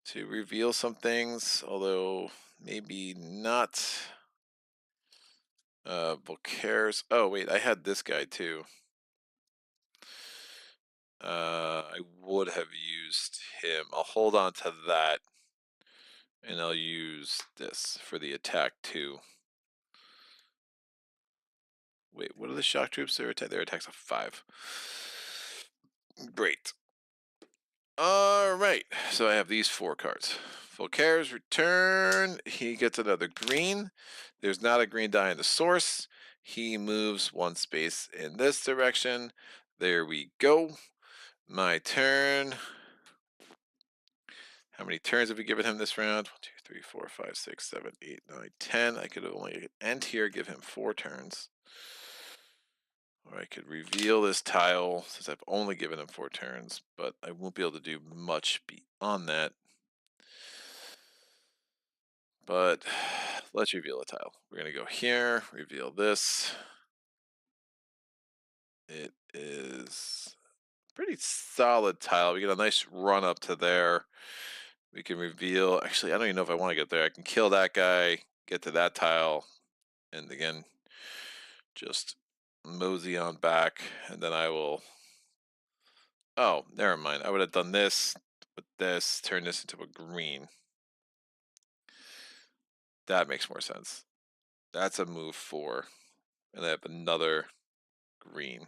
to reveal some things, although maybe not. Volkare's. Oh, wait, I had this guy too. I would have used him. I'll hold on to that, and I'll use this for the attack too. Wait, what are the shock troops? Their attack's a 5. Great. All right, so I have these 4 cards. Volkare's return. He gets another green. There's not a green die in the source. He moves 1 space in this direction. There we go. My turn. How many turns have we given him this round? 1, 2, 3, 4, 5, 6, 7, 8, 9, 10. I could only end here, give him 4 turns. Or I could reveal this tile since I've only given him 4 turns, but I won't be able to do much beyond that. But let's reveal a tile. We're going to go here, reveal this. It is a pretty solid tile. We get a nice run up to there. We can reveal, actually, I don't even know if I want to get there. I can kill that guy, get to that tile, and again, just mosey on back, and then I will. Oh, never mind. I would have done this with this, turn this into a green. That makes more sense. That's a move 4. And I have another green.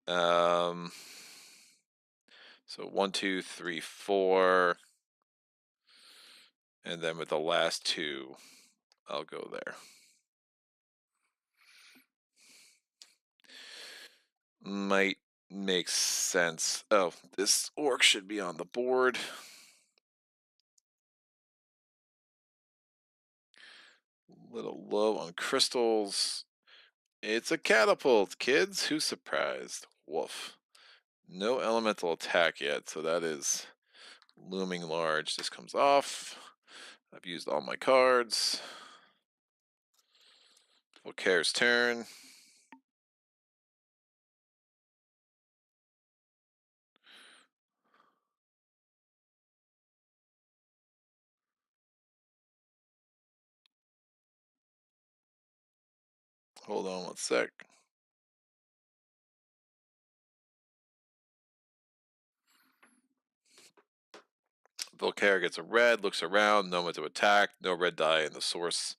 So 1, 2, 3, 4. And then with the last 2, I'll go there. Might make sense. Oh, this orc should be on the board. Little low on crystals. It's a catapult, kids. Who's surprised? Woof. No elemental attack yet, so that is looming large. This comes off. I've used all my cards. Volkare's turn. Hold on one sec. Volkare gets a red, looks around, no one to attack, no red die in the source,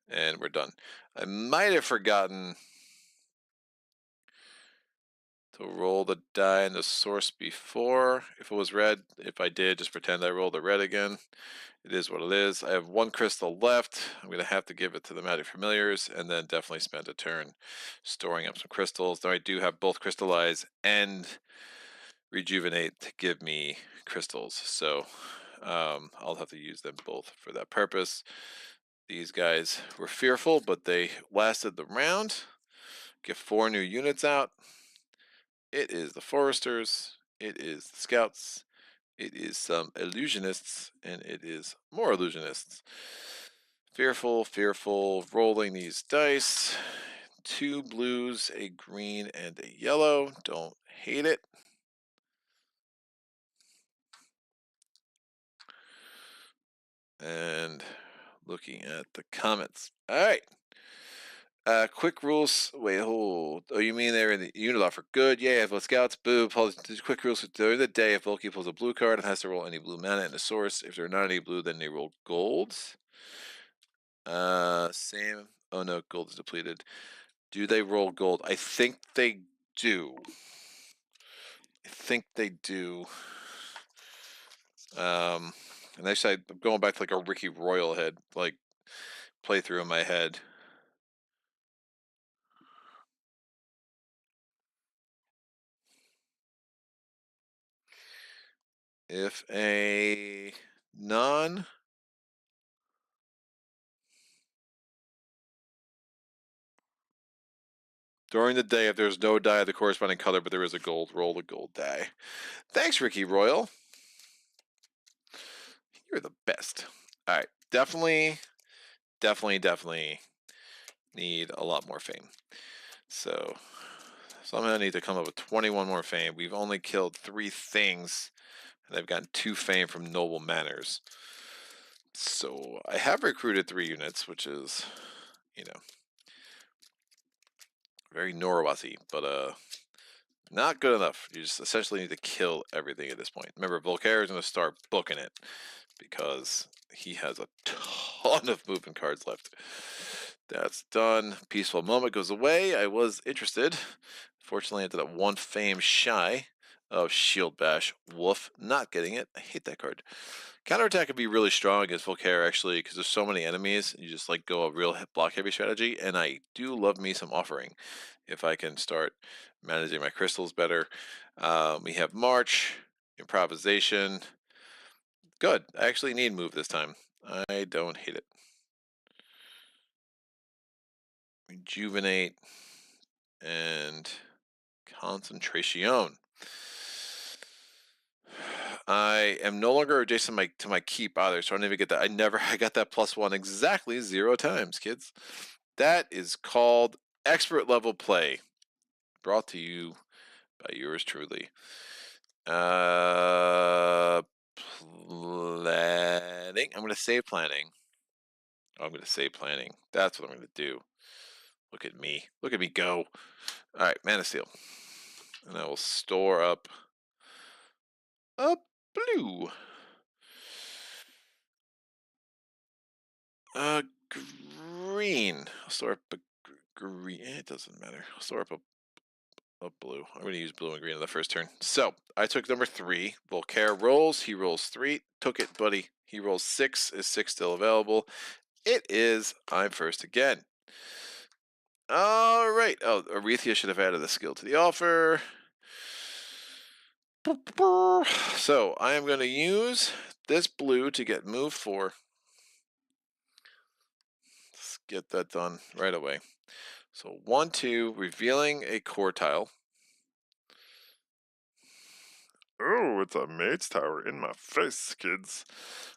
and we're done. I might have forgotten to roll the die in the source before if it was red. If I did, just pretend I rolled a red again. It is what it is. I have one crystal left. I'm going to have to give it to the Magic Familiars and then definitely spend a turn storing up some crystals. Though I do have both Crystallize and Rejuvenate to give me crystals. So I'll have to use them both for that purpose. These guys were fearful, but they lasted the round. Get 4 new units out. It is the Foresters. It is the Scouts. It is some Illusionists. And it is more Illusionists. Fearful, fearful, rolling these dice. 2 blues, a green, and a yellow. Don't hate it. And looking at the comments. All right. Quick rules. Wait, hold. Oh, you mean they're in the unit offer? Good. Yeah, if scouts, boo. Quick rules during the day. If Volky pulls a blue card and has to roll any blue mana in the source, if they're not any blue, then they roll golds. Same. Oh no, gold is depleted. Do they roll gold? I think they do. I think they do. And actually, I'm going back to like a Ricky Royal head, like playthrough in my head. If a non during the day, if there's no die of the corresponding color, but there is a gold, roll the gold die. Thanks, Ricky Royal. You're the best. All right, definitely need a lot more fame. So somehow I need to come up with 21 more fame. We've only killed 3 things, and I've gotten 2 fame from Noble Manners. So I have recruited 3 units, which is, you know, very Norwasi, but not good enough. You just essentially need to kill everything at this point. Remember, Volkare is going to start booking it because he has a ton of movement cards left. That's done. Peaceful Moment goes away. I was interested. Fortunately, I ended up 1 fame shy of Shield Bash. Woof. Not getting it. I hate that card. Counterattack could be really strong against Volkare, actually, because there's so many enemies. You just like go a real block-heavy strategy, and I do love me some Offering if I can start managing my crystals better. We have March, Improvisation. Good. I actually need move this time. I don't hate it. Rejuvenate and Concentration. I am no longer adjacent to my keep either, so I don't even get that. I got that +1 exactly 0 times, kids. That is called expert level play. Brought to you by yours truly. Planning. I'm gonna say planning. I'm gonna say planning. That's what I'm gonna do. Look at me. Look at me go. Alright, Mana Steel. And I will store up a blue. Green. I'll store up a green. It doesn't matter. I'll store up a blue. I'm going to use blue and green in the first turn. So I took number 3. Volkare rolls. He rolls 3. Took it, buddy. He rolls 6. Is 6 still available? It is. I'm first again. All right. Oh, Arethia should have added the skill to the offer. So I am going to use this blue to get move 4. Let's get that done right away. So 1, 2, revealing a core tile. Oh, it's a mage tower in my face, kids.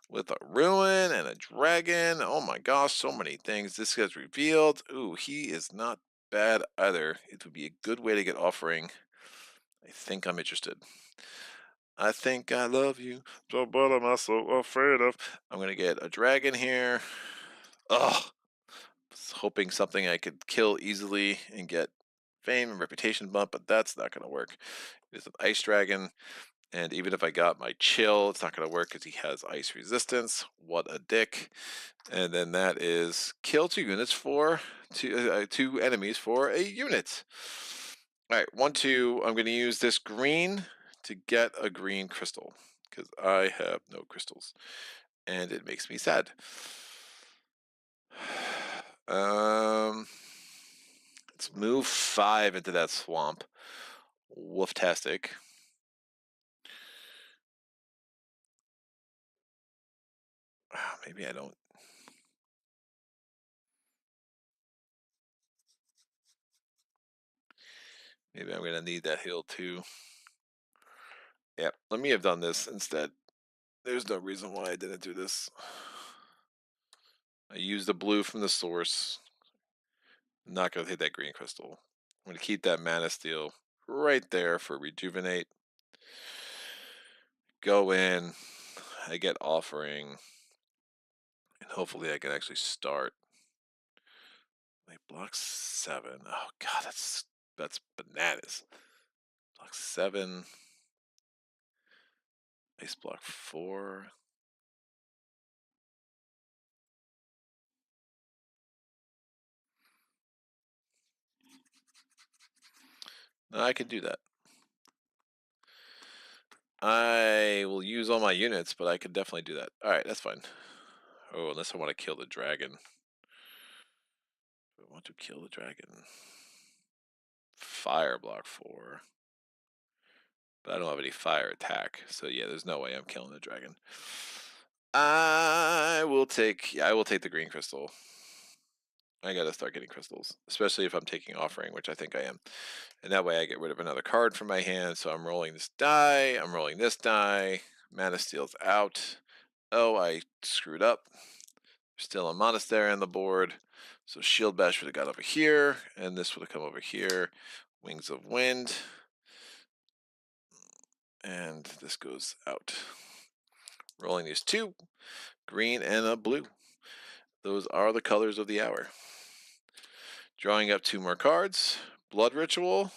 With a ruin and a dragon. Oh my gosh, so many things. This gets revealed. Ooh, he is not bad either. It would be a good way to get offering. I think I'm interested. I think I love you. So what am I so afraid of? I'm gonna get a dragon here. Ugh. Was hoping something I could kill easily and get fame and reputation bump, but that's not gonna work. It's an ice dragon. And even if I got my chill, it's not going to work because he has ice resistance. What a dick. And then that is kill 2 units for two enemies for a unit. All right, 1, 2. I'm going to use this green to get a green crystal because I have no crystals. And it makes me sad. Let's move 5 into that swamp. Wooftastic. Maybe I don't. Maybe I'm gonna need that heal too. Yeah, let me have done this instead. There's no reason why I didn't do this. I used the blue from the source. I'm not gonna take that green crystal. I'm gonna keep that mana steel right there for rejuvenate. Go in. I get offering. And hopefully I can actually start. They block 7. Oh god, that's bananas. Block 7. Ice block 4. No, I can do that. I will use all my units, but I could definitely do that. Alright, that's fine. Oh, unless I want to kill the dragon. I want to kill the dragon. Fire block 4. But I don't have any fire attack. So yeah, there's no way I'm killing the dragon. I will take the green crystal. I gotta start getting crystals. Especially if I'm taking offering, which I think I am. And that way I get rid of another card from my hand. So I'm rolling this die. I'm rolling this die. Mana Steel's out. Oh, I screwed up. Still a Monastery on the board. So Shield Bash would have got over here. And this would have come over here. Wings of Wind. And this goes out. Rolling these 2. Green and a blue. Those are the colors of the hour. Drawing up 2 more cards. Blood Ritual.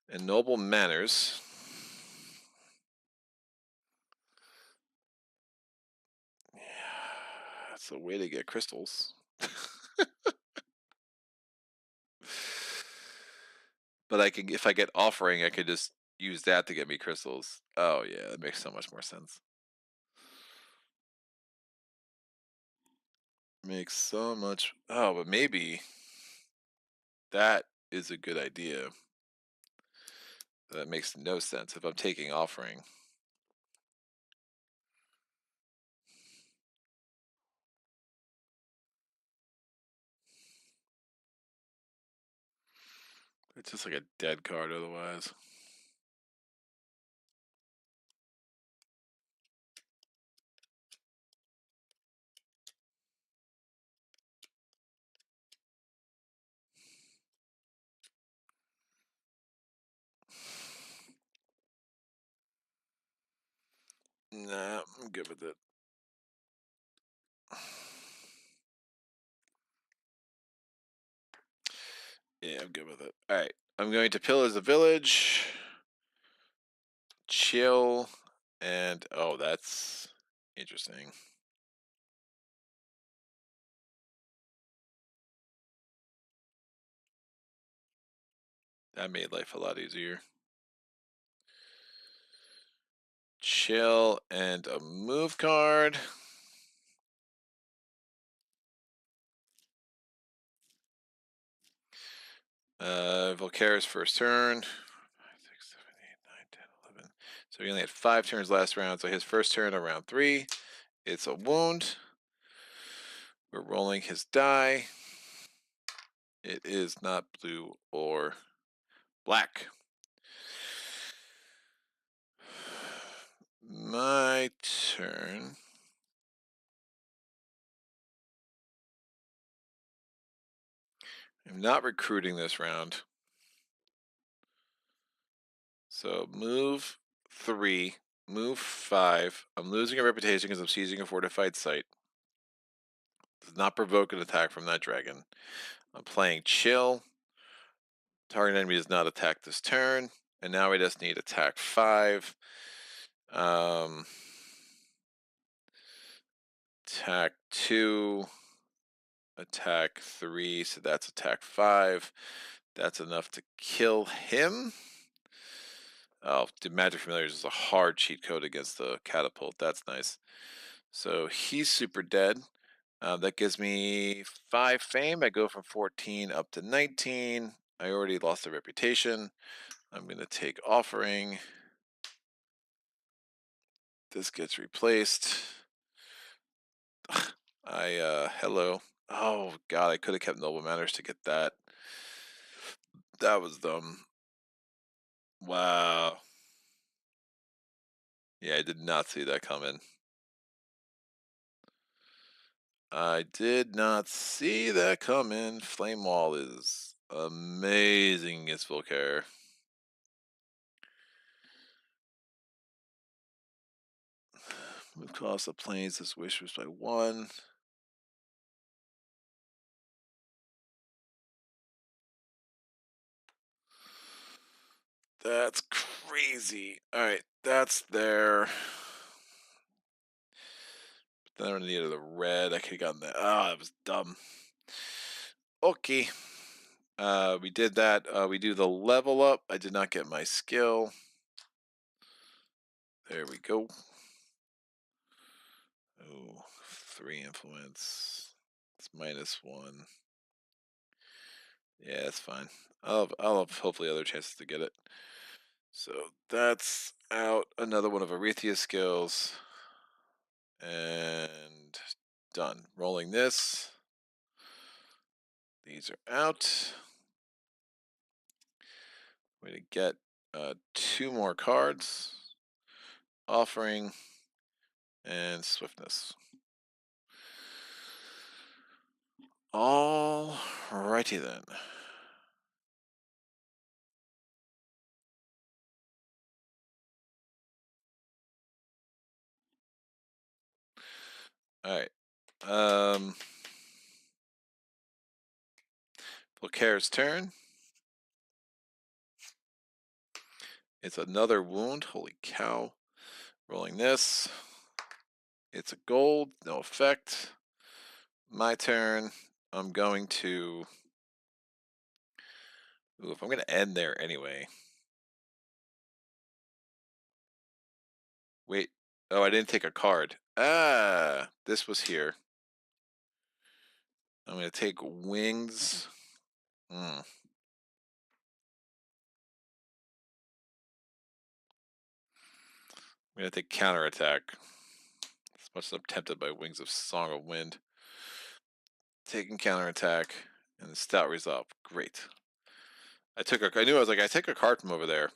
And Noble Manners. Yeah, that's a way to get crystals. But I can, if I get offering, I could just use that to get me crystals. Oh yeah, that makes so much more sense. Makes so much. Oh, but maybe that is a good idea. That makes no sense if I'm taking offering. It's just like a dead card otherwise. Nah, I'm good with it. Yeah, I'm good with it. All right, I'm going to Pillars the Village, chill, and oh, that's interesting. That made life a lot easier. Chill and a move card. Volkare's first turn. 5, 6, 7, 8, 9, 10, 11. So he only had 5 turns last round. So his first turn on round 3. It's a wound. We're rolling his die. It is not blue or black. My turn. I'm not recruiting this round. So move 3, move 5. I'm losing a reputation because I'm seizing a fortified site. Does not provoke an attack from that dragon. I'm playing chill. Target enemy does not attack this turn. And now we just need attack 5. Attack 2. Attack 3. So that's attack 5. That's enough to kill him. Oh, the Magic Familiars is a hard cheat code against the catapult. That's nice. So he's super dead. That gives me 5 fame. I go from 14 up to 19. I already lost a reputation. I'm going to take offering. This gets replaced. Hello. Oh, God, I could have kept Noble Manners to get that. That was dumb. Wow. Yeah, I did not see that coming. I did not see that coming. Flame Wall is amazing against Volkare. Move across the plains. This wish was by 1. That's crazy. Alright, that's there. But then I needed the red. I could have gotten that. Ah, that was dumb. Okay. We did that. We do the level up. I did not get my skill. There we go. Oh, 3 influence. It's -1. Yeah, that's fine. I'll have hopefully other chances to get it. So that's out. Another one of Arethia's skills. And done. Rolling this. These are out. Way to get 2 more cards. Offering and swiftness. All righty then. All right. Volkare's turn. It's another wound. Holy cow. Rolling this. It's a gold. No effect. My turn. I'm going to... Ooh, if I'm going to end there anyway. Wait. Oh, I didn't take a card. Ah, this was here. I'm going to take wings. I'm going to take counterattack. As much as I'm tempted by Wings of Song of Wind. Taking counterattack and the stout resolve. Great. I knew I was like, I take a card from over there.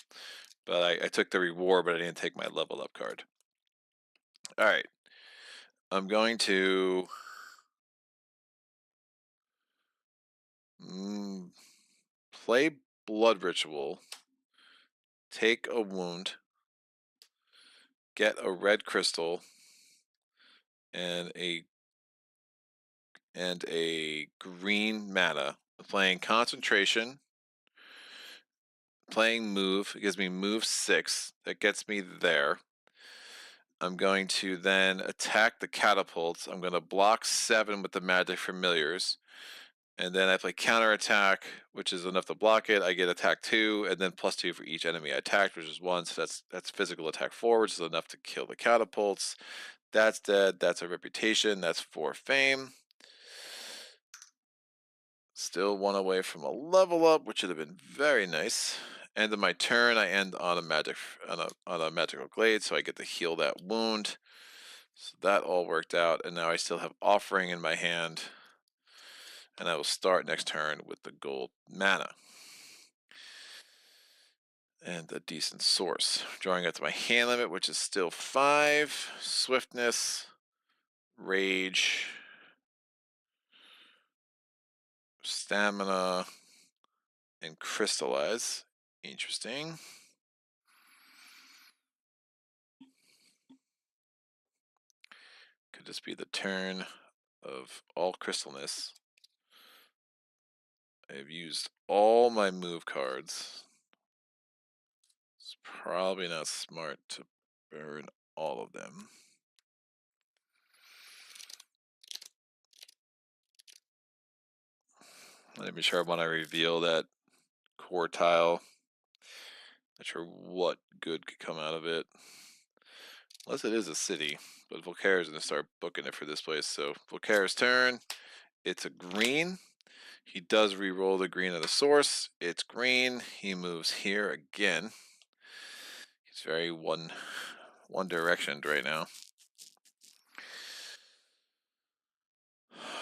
But I took the reward, but I didn't take my level up card. Alright. I'm going to play Blood Ritual, take a wound, get a red crystal, and a green mana. Playing Concentration, playing Move. It gives me move 6. That gets me there. I'm going to then attack the catapults. I'm going to block 7 with the Magic Familiars. And then I play counterattack, which is enough to block it. I get attack 2, and then +2 for each enemy I attacked, which is 1. So that's physical attack 4, which is enough to kill the catapults. That's dead. That's a reputation. That's 4 fame. Still 1 away from a level up, which would have been very nice. End of my turn, I end on a magical glade, so I get to heal that wound. So that all worked out, and now I still have offering in my hand. And I will start next turn with the gold mana. and a decent source. Drawing out to my hand limit, which is still 5. Swiftness, rage, stamina, and crystallize. Interesting. Could this be the turn of all crystalness? I've used all my move cards. It's probably not smart to burn all of them. Not even sure when I reveal that core tile. Not sure what good could come out of it. Unless it is a city. But Volkare is going to start booking it for this place. So Volkare's turn. It's a green. He does re-roll the green of the source. It's green. He moves here again. He's very one directioned right now.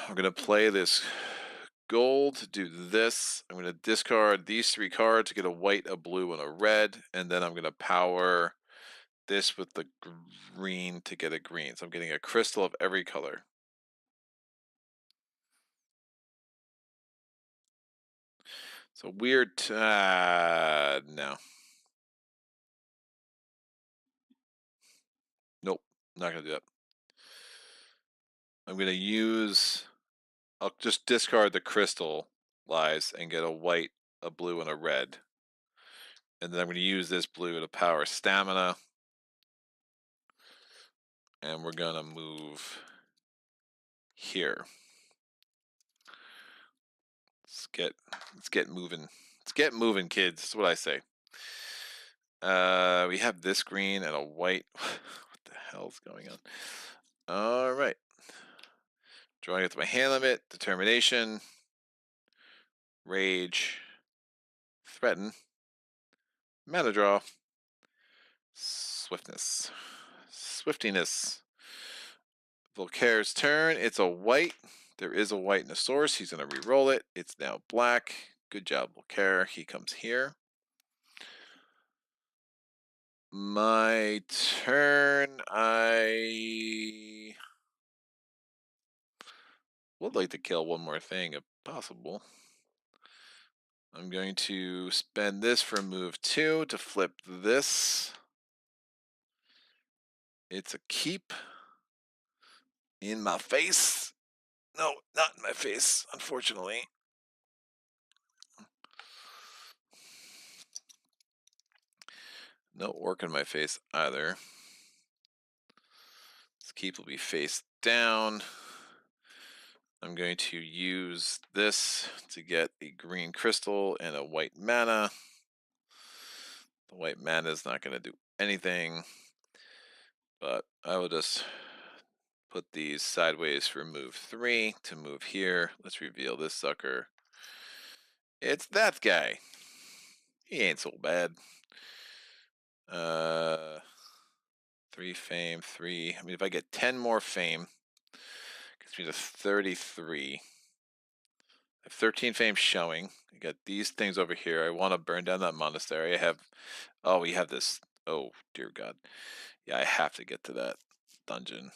I'm going to play this gold to do this. I'm going to discard these 3 cards to get a white, a blue, and a red. And then I'm going to power this with the green to get a green. So I'm getting a crystal of every color. So weird. No. Nope. Not going to do that. I'm going to use. I'll just discard the crystal lies and get a white, a blue, and a red. And then I'm going to use this blue to power stamina. And we're going to move here. Let's get moving. Let's get moving, kids. That's what I say. We have this green and a white. What the hell's going on? All right. Drawing it to my hand limit. Determination. Rage. Threaten. Mana draw. Swiftness. Swiftiness. Volkare's turn. It's a white. There is a white in the source. He's going to re-roll it. It's now black. Good job, Volkare. He comes here. My turn. I would like to kill one more thing if possible. I'm going to spend this for move 2 to flip this. It's a keep. In my face. No, not in my face, unfortunately. No orc in my face either. This keep will be face down. I'm going to use this to get a green crystal and a white mana. The white mana is not going to do anything, but I will just put these sideways for move 3 to move here. Let's reveal this sucker. It's that guy. He ain't so bad. 3 fame, 3. I mean, if I get 10 more fame, gets me to 33. I have 13 fame showing. I got these things over here. I want to burn down that monastery. I have. Oh, we have this. Oh, dear God. Yeah, I have to get to that dungeon.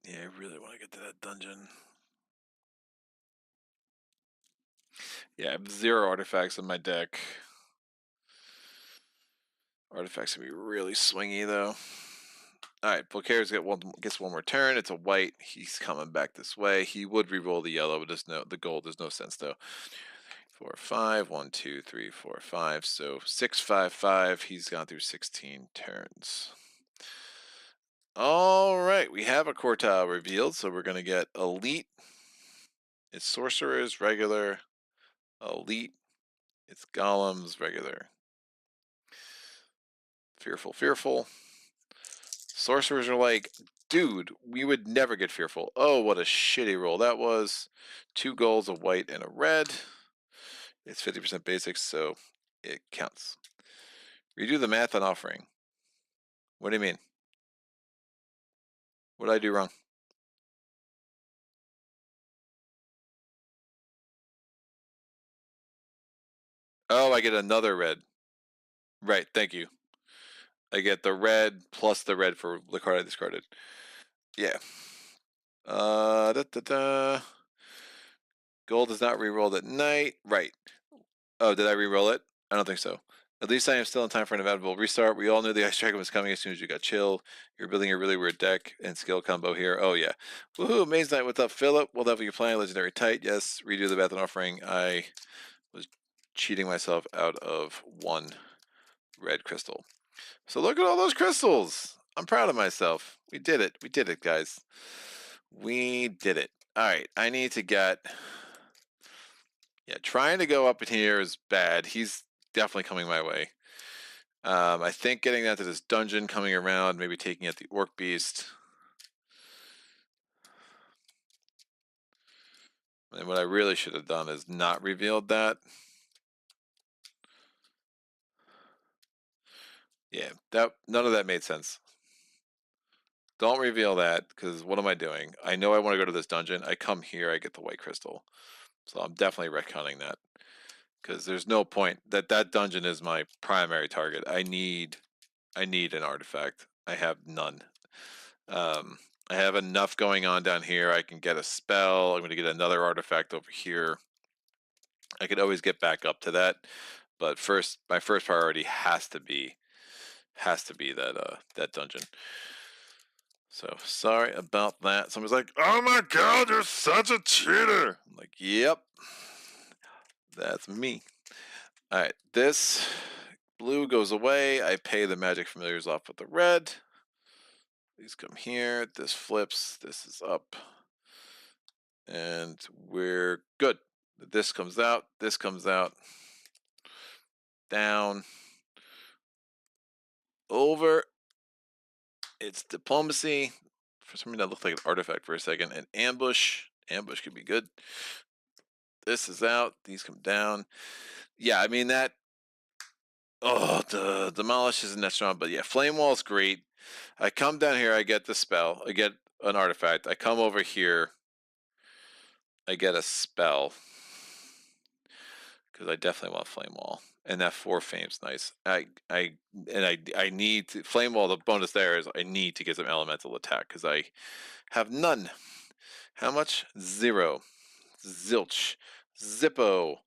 Yeah, I really want to get to that dungeon. Yeah, I have 0 artifacts in my deck. Artifacts can be really swingy, though. All right, Volkare's gets one more turn. It's a white. He's coming back this way. He would re-roll the yellow, but there's no the gold. There's no sense though. 4, 5. 1, 2, 3, 4, 5. So 6, 5, 5. He's gone through 16 turns. All right, we have a core tile revealed, so we're gonna get elite. It's sorcerers regular. Elite. It's golems regular. Fearful, fearful. Sorcerers are like dude, we would never get fearful. Oh, what a shitty roll that was. 2 golds, a white, and a red. It's 50% basics, so it counts. Redo the math on offering. What do you mean? What did I do wrong? Oh, I get another red. Right, thank you. I get the red plus the red for the card I discarded. Yeah. Gold is not re-rolled at night. Right. Oh, did I re-roll it? I don't think so. At least I am still in time for an inevitable restart. We all knew the Ice Dragon was coming as soon as you got chill. You're building a really weird deck and skill combo here. Oh, yeah. Woohoo, Mage Knight, what's up, Philip? What level you playing? Legendary Tight. Yes, redo the Bath and Offering. I was cheating myself out of 1 red crystal. So look at all those crystals. I'm proud of myself. We did it. We did it, guys. We did it. All right, I need to get... Yeah, trying to go up in here is bad. He's definitely coming my way. I think getting that to this dungeon, coming around, maybe taking out the Orc Beast. And what I really should have done is not revealed that. Yeah, none of that made sense. Don't reveal that, because what am I doing? I know I want to go to this dungeon. I come here, I get the white crystal. So I'm definitely retconning that. Because there's no point. That dungeon is my primary target. I need an artifact. I have none. I have enough going on down here. I can get a spell. I'm going to get another artifact over here. I could always get back up to that, but first, my first priority has to be that dungeon. So sorry about that. Someone's like, "Oh my god, you're such a cheater!" I'm like, "Yep, that's me." All right, this blue goes away. I pay the magic familiars off with the red. These come here. This flips. This is up. And we're good. This comes out. This comes out. Down. Over. It's diplomacy. For some reason, that looked like an artifact for a second. And ambush. Ambush could be good. This is out. These come down. Yeah, I mean that. Oh, the demolish isn't that strong, but yeah, flame wall is great. I come down here, I get the spell, I get an artifact. I come over here, I get a spell because I definitely want flame wall, and that 4 fame's nice. I need to flame wall. The bonus there is I need to get some elemental attack because I have none. How much? 0. Zilch. Zippo.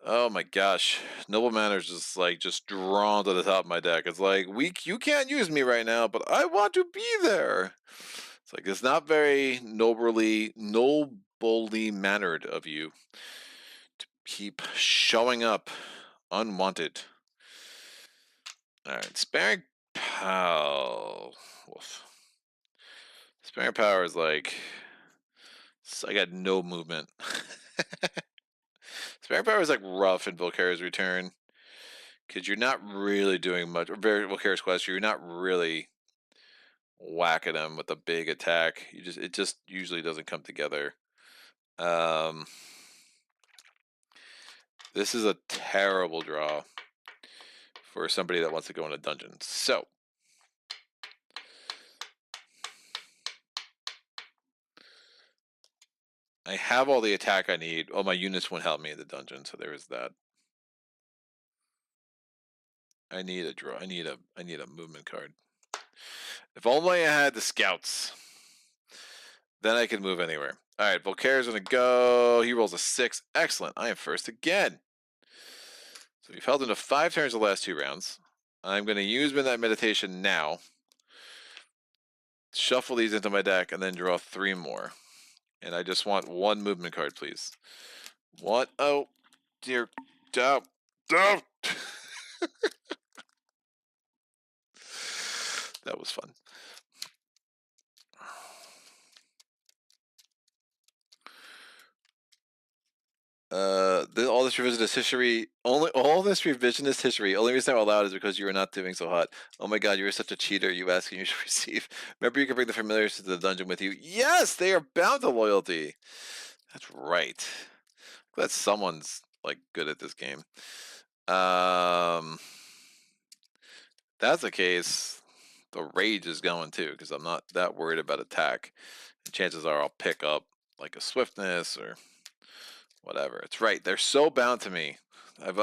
Oh my gosh, Noble Manor's just drawn to the top of my deck. It's like, you can't use me right now, but I want to be there. It's like, it's not very nobly mannered of you to keep showing up unwanted. All right, Sparing Power. Woof. Sparing Power is like, I got no movement. Sparing Power is like rough in Volkare's return. Because you're not really doing much. Or very Volkare's quest, you're not really whacking them with a big attack. It just usually doesn't come together. This is a terrible draw for somebody that wants to go in a dungeon. So I have all the attack I need. Oh, my units won't help me in the dungeon, so there is that. I need a draw. I need a movement card. If only I had the scouts. Then I could move anywhere. All right, Volkare's gonna go. He rolls a 6. Excellent. I am first again. So we've held into 5 turns the last 2 rounds. I'm going to use Midnight Meditation now. Shuffle these into my deck and then draw 3 more. And I just want 1 movement card, please. What? Oh, dear. Don't. That was fun. all this revisionist history, all this revisionist history. Only reason I'm allowed is because you were not doing so hot. Oh my god, you were such a cheater. You ask and you should receive. Remember, you can bring the familiars to the dungeon with you. Yes, they are bound to loyalty. That's right. Glad someone's like good at this game. That's the case. The rage is going too, because I'm not that worried about attack. And chances are I'll pick up like a swiftness or whatever. It's right. They're so bound to me. I've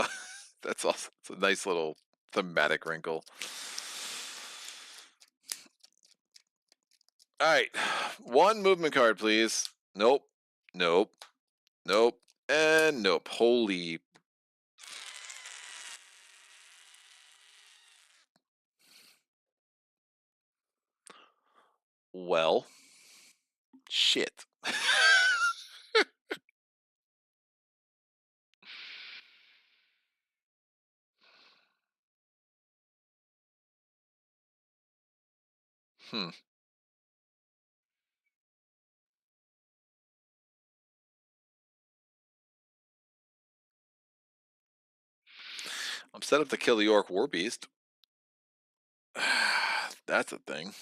that's also it's a nice little thematic wrinkle. All right, one movement card, please. Nope, nope, nope, and nope. Holy. Well, shit. Hmm. I'm set up to kill the Orc War Beast. That's a thing.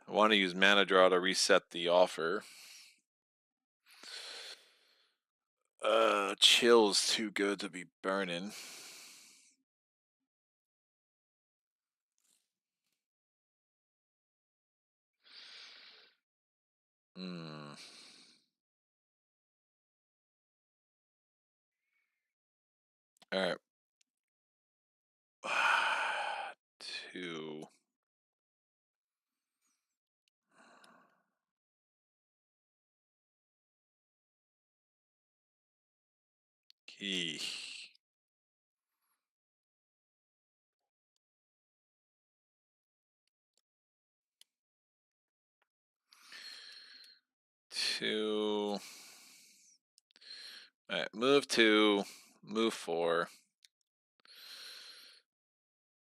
I want to use mana draw to reset the offer. Chill's too good to be burning. Hmm. All right. Two. Key. Two. All right, move two, move four.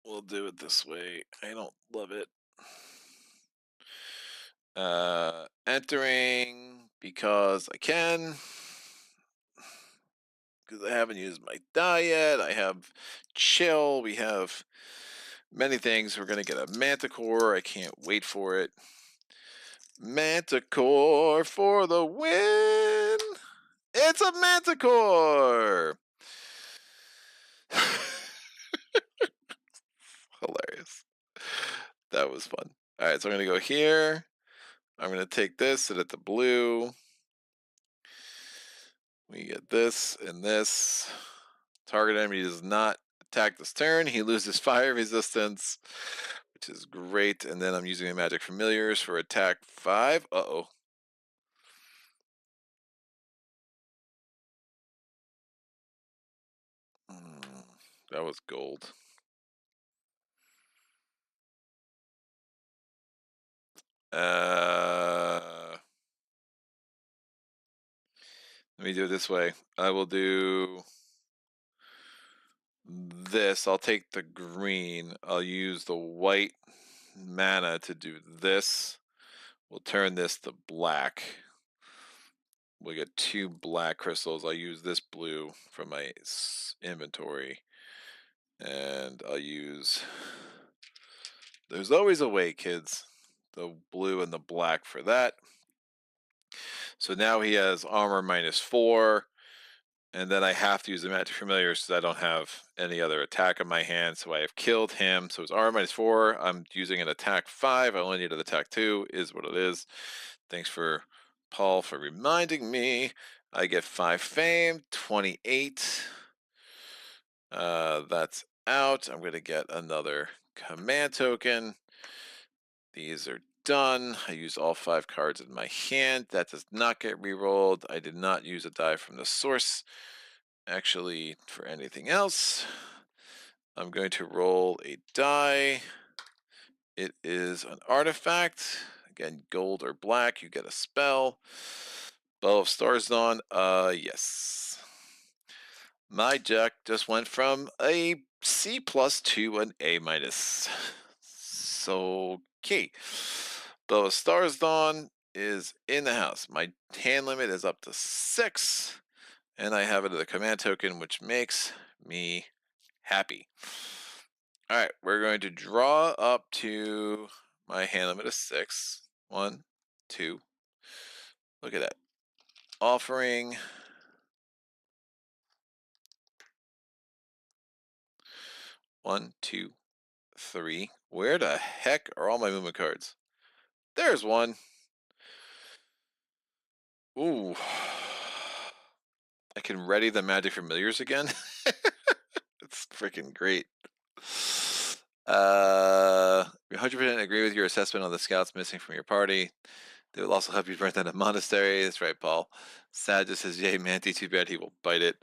We'll do it this way. I don't love it. Entering because I can. Because I haven't used my die yet. I have chill. We have many things. We're going to get a Manticore. I can't wait for it. Manticore for the win. It's a Manticore. Hilarious. That was fun. All right, so I'm going to go here. I'm going to take this, sit at the blue. We get this and this. Target enemy does not attack this turn. He loses fire resistance, which is great. And then I'm using my magic familiars for attack 5. Uh-oh. That was gold. Let me do it this way. I will do this. I'll take the green. I'll use the white mana to do this. We'll turn this to black. We get 2 black crystals. I'll use this blue from my inventory. And I'll use... There's always a way, kids. The blue and the black for that. So now he has armor -4. And then I have to use the magic familiars because I don't have any other attack in my hand. So I have killed him. So it's armor -4. I'm using an attack 5. I only need an attack 2. Is what it is. Thanks for Paul for reminding me. I get 5 fame, 28. That's out. I'm going to get another command token. These are done. I used all 5 cards in my hand. That does not get rerolled. I did not use a die from the source actually for anything else. I'm going to roll a die. It is an artifact. Again, gold or black, you get a spell. Bow of Stars on. Yes. My deck just went from a C+ to an A-. So, okay. The Stars Dawn is in the house. My hand limit is up to 6, and I have it as a command token, which makes me happy. All right, we're going to draw up to my hand limit of 6. 1, 2. Look at that. Offering. 1, 2, 3. Where the heck are all my movement cards? There's one. Ooh. I can ready the Magic Familiars again. It's freaking great. 100% agree with your assessment on the scouts missing from your party. They will also help you prevent that monastery. That's right, Paul. Sad just says, yay, Manti, too bad he will bite it.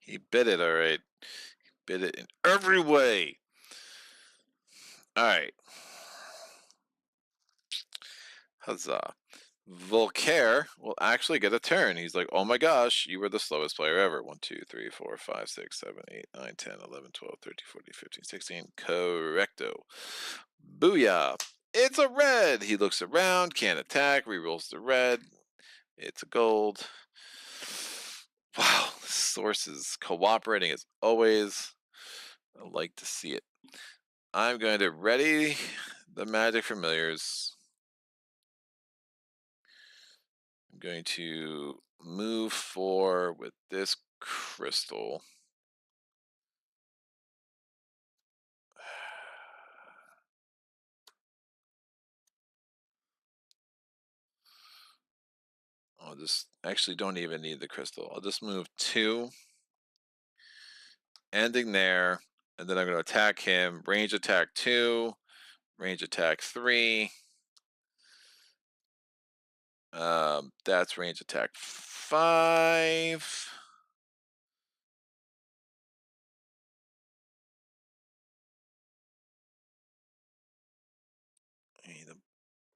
He bit it, all right. He bit it in every way. All right. Huzzah. Volkare will actually get a turn. He's like, oh my gosh, you were the slowest player ever. 1, 2, 3, 4, 5, 6, 7, 8, 9, 10, 11, 12, 13, 14, 15, 16. Correcto. Booyah. It's a red. He looks around, can't attack, rerolls the red. It's a gold. Wow, the source is cooperating as always. I like to see it. I'm going to ready the Magic Familiars. I'm going to move forward with this crystal. I'll just actually don't even need the crystal. I'll just move 2, ending there, and then I'm going to attack him. Range attack 2, range attack 3. That's range attack 5. I mean, the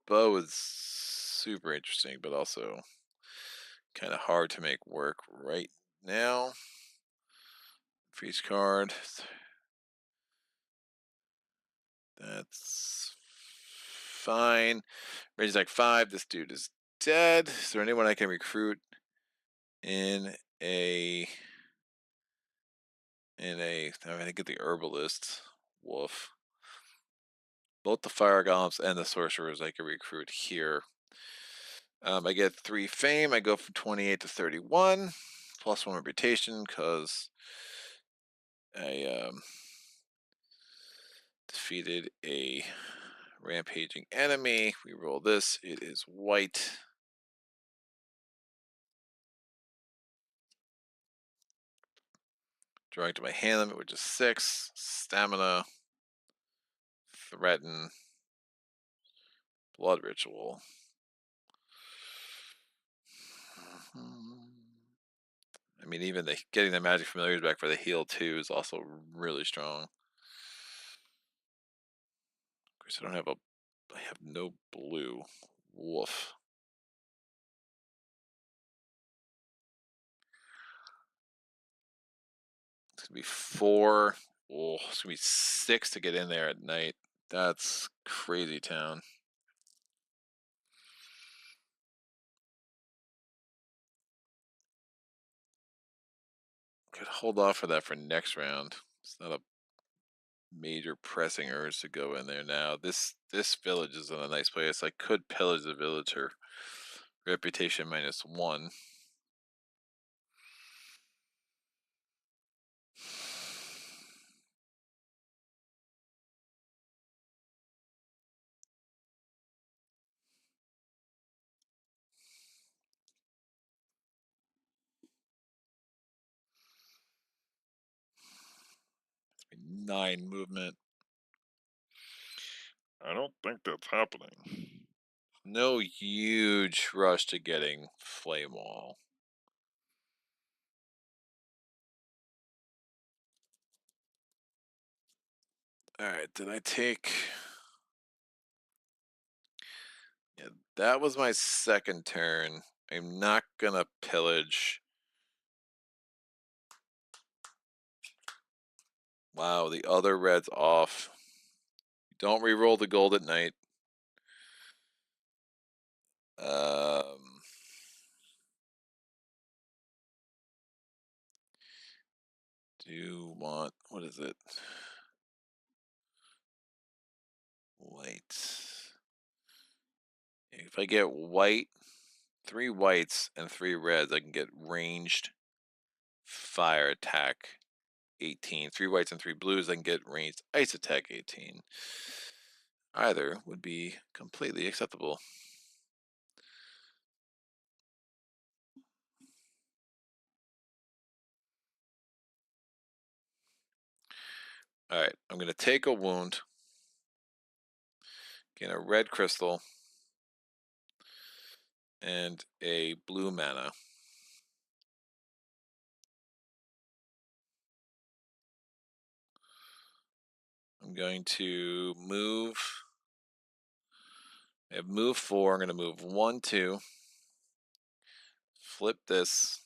bow is super interesting, but also kind of hard to make work right now. Freeze card. That's fine. Range attack 5. This dude is dead. Is there anyone I can recruit in a I mean, I get the herbalist. Woof. Both the fire golems and the sorcerers I can recruit here. I get 3 fame. I go from 28 to 31, plus 1 reputation because I defeated a rampaging enemy. We roll this. It is white. Drawing to my hand limit, which is 6. Stamina. Threaten. Blood ritual. I mean, even getting the magic familiars back for the heal too is also really strong. Of course, I have no blue. Woof. It's gonna be 4. Oh, it's gonna be 6 to get in there at night. That's crazy town. Could hold off for that for next round. It's not a major pressing urge to go in there now. This village is in a nice place. I could pillage the villager. Reputation -1. It's 9 movement. I don't think that's happening. No huge rush to getting Flame Wall. Alright, did I take... Yeah, that was my second turn. I'm not gonna pillage. Wow, the other red's off. Don't re-roll the gold at night. Do you want, what is it? White. If I get white, 3 whites and 3 reds, I can get ranged fire attack 18. 3 whites and 3 blues, I can get ranged ice attack 18. Either would be completely acceptable. All right, I'm going to take a wound, get a red crystal, and a blue mana. I'm going to move. I have move 4. I'm going to move 1, 2. Flip this.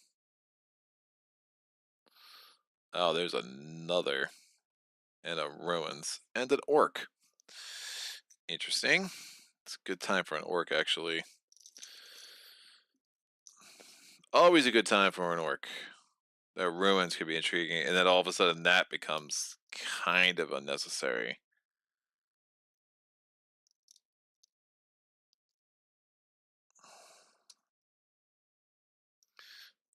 Oh, there's another. And a ruins. And an orc. Interesting. It's a good time for an orc, actually. Always a good time for an orc. The ruins could be intriguing, and then all of a sudden that becomes kind of unnecessary.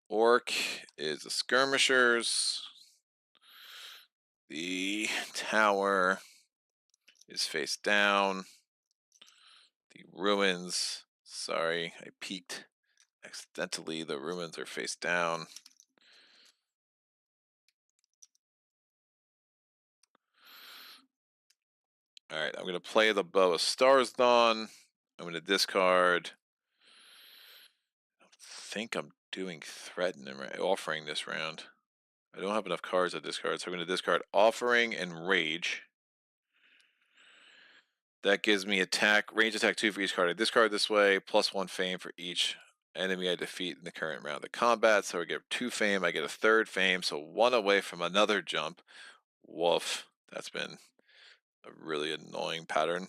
Orc is the skirmishers. The tower is face down. The ruins, sorry, I peeked accidentally. The ruins are face down. All right, I'm going to play the Bow of Stars Dawn. I'm going to discard. I don't think I'm doing Threaten and Offering this round. I don't have enough cards to discard, so I'm going to discard Offering and Rage. That gives me range attack 2 for each card I discard this way, +1 fame for each enemy I defeat in the current round of combat. So I get 2 fame, I get a 3rd fame, so 1 away from another jump. Woof. That's been a really annoying pattern.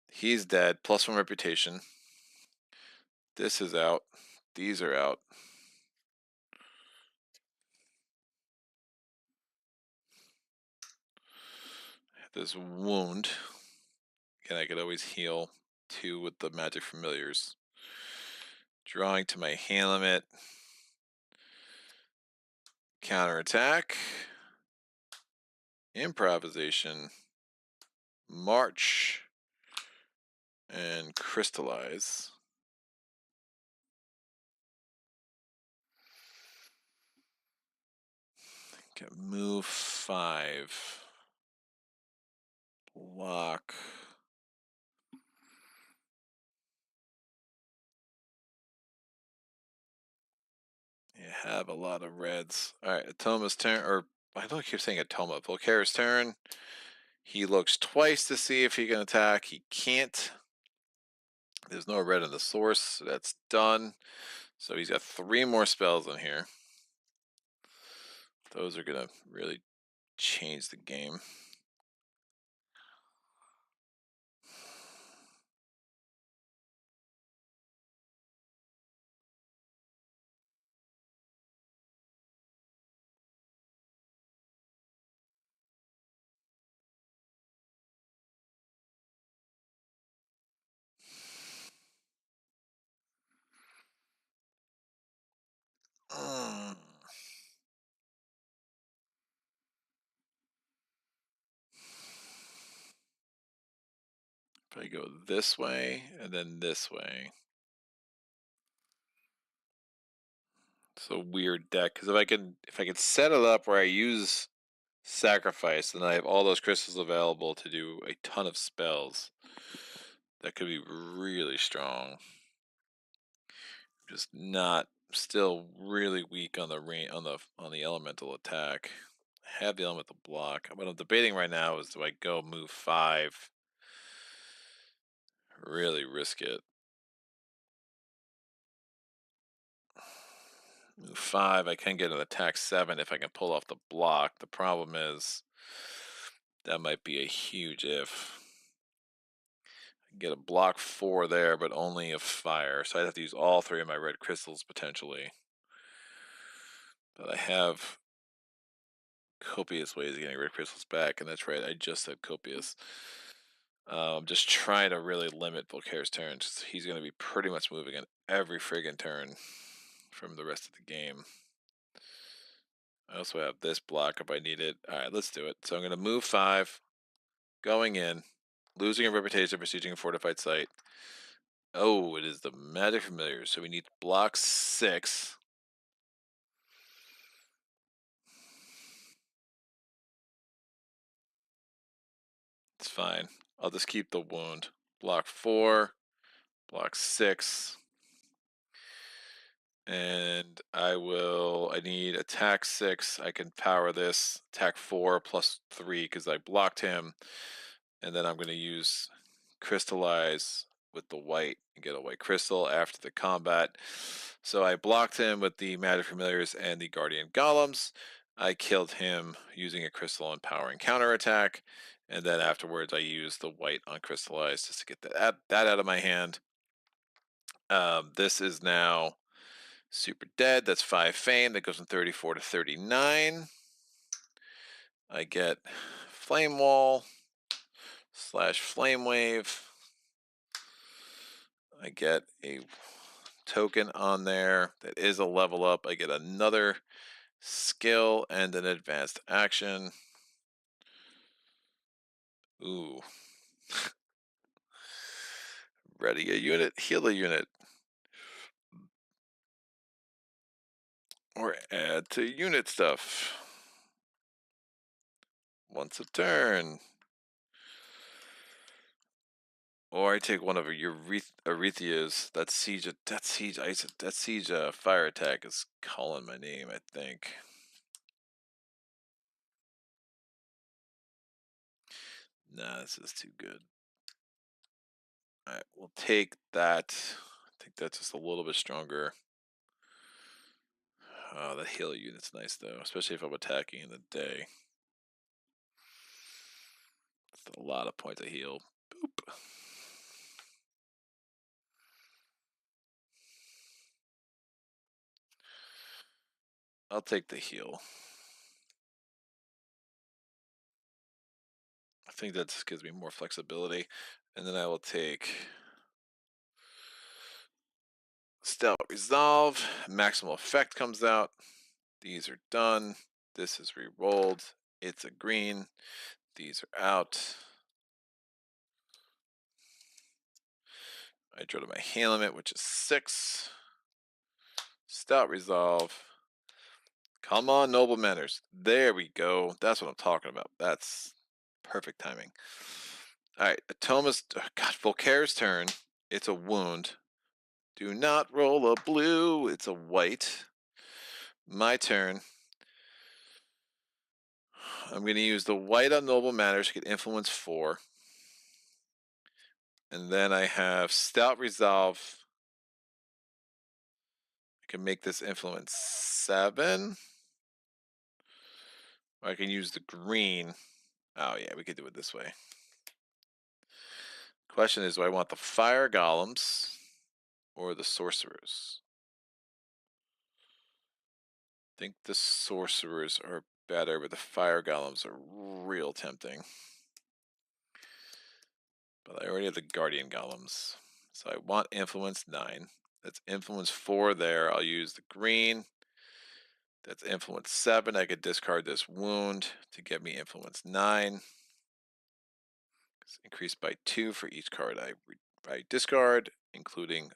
He's dead, +1 reputation. This is out. These are out. This wound. Again, I could always heal 2 with the magic familiars. Drawing to my hand limit. Counterattack. Improvisation. March. And crystallize. Okay, move 5. Block. You have a lot of reds. Alright, Atoma's turn, or I don't keep saying Atoma. Volkare's turn. He looks twice to see if he can attack. He can't. There's no red in the source, so that's done. So he's got 3 more spells in here. Those are gonna really change the game. Mm. If I go this way and then this way. It's a weird deck because if I could set it up where I use sacrifice, then I have all those crystals available to do a ton of spells. That could be really strong. Just not still really weak on the elemental attack. I have the elemental block. What I'm debating right now is do I go move 5? Really risk it. Move 5, I can get an attack 7 if I can pull off the block. The problem is That might be a huge if. I can get a block 4 there, but only a fire. So I'd have to use all 3 of my red crystals potentially. But I have copious ways of getting red crystals back, and that's right, I just said copious. Just trying to really limit Volkare's turns. He's going to be pretty much moving in every friggin' turn from the rest of the game. I also have this block if I need it. Alright, let's do it. So I'm going to move 5, going in, losing a reputation for sieging a fortified site. Oh, it is the magic familiar, so we need block 6. It's fine. I'll just keep the wound. Block 4, block 6. And I need attack 6. I can power this. Attack 4 plus 3 because I blocked him. And then I'm going to use Crystallize with the white and get a white crystal after the combat. So I blocked him with the Magic Familiars and the Guardian Golems. I killed him using a crystal and power and counterattack. And then afterwards I used the white on Crystallize just to get that out of my hand. This is now Super Dead. That's 5 fame. That goes from 34 to 39. I get Flame Wall / Flame Wave. I get a token on there that is a level up. I get another skill and an advanced action. Ooh. Ready a unit, heal a unit. Or add to unit stuff. Once a turn. Or I take one of your Arethia's. That siege fire attack is calling my name, I think. Nah, this is too good. Alright, we'll take that. I think that's just a little bit stronger. Oh, the heal unit's nice though, especially if I'm attacking in the day. It's a lot of points of heal. Boop. I'll take the heal. I think that just gives me more flexibility. And then I will take Stout Resolve. Maximal effect comes out. These are done. This is re-rolled. It's a green. These are out. I draw to my hand limit, which is 6. Stout Resolve. Come on, Noble Manners. There we go. That's what I'm talking about. That's perfect timing. Alright, Atoma's... God, Volkare's turn. It's a wound. Do not roll a blue. It's a white. My turn. I'm going to use the white on Noble Manners to get Influence 4. And then I have Stout Resolve. I can make this Influence 7. Or I can use the green. Oh yeah, we could do it this way. Question is, do I want the Fire Golems or the Sorcerers? I think the Sorcerers are better, but the Fire Golems are real tempting. But I already have the Guardian Golems. So I want Influence 9. That's Influence 4 there. I'll use the green. That's Influence 7. I could discard this wound to get me Influence 9. It's increased by 2 for each card I discard, including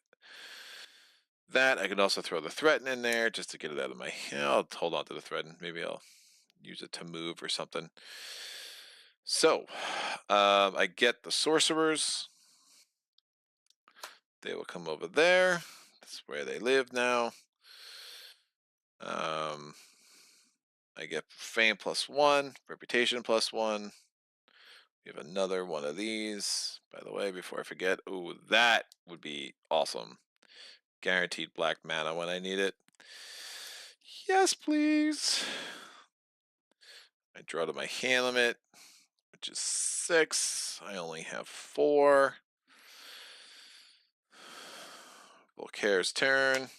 that. I could also throw the Threaten in there just to get it out of my hand. I'll hold on to the Threaten. Maybe I'll use it to move or something. So, I get the Sorcerers. They will come over there. That's where they live now. I get Fame +1, Reputation +1. We have another one of these. By the way, before I forget, ooh, that would be awesome. Guaranteed black mana when I need it. Yes, please. I draw to my hand limit, which is 6. I only have 4. Volkare's turn.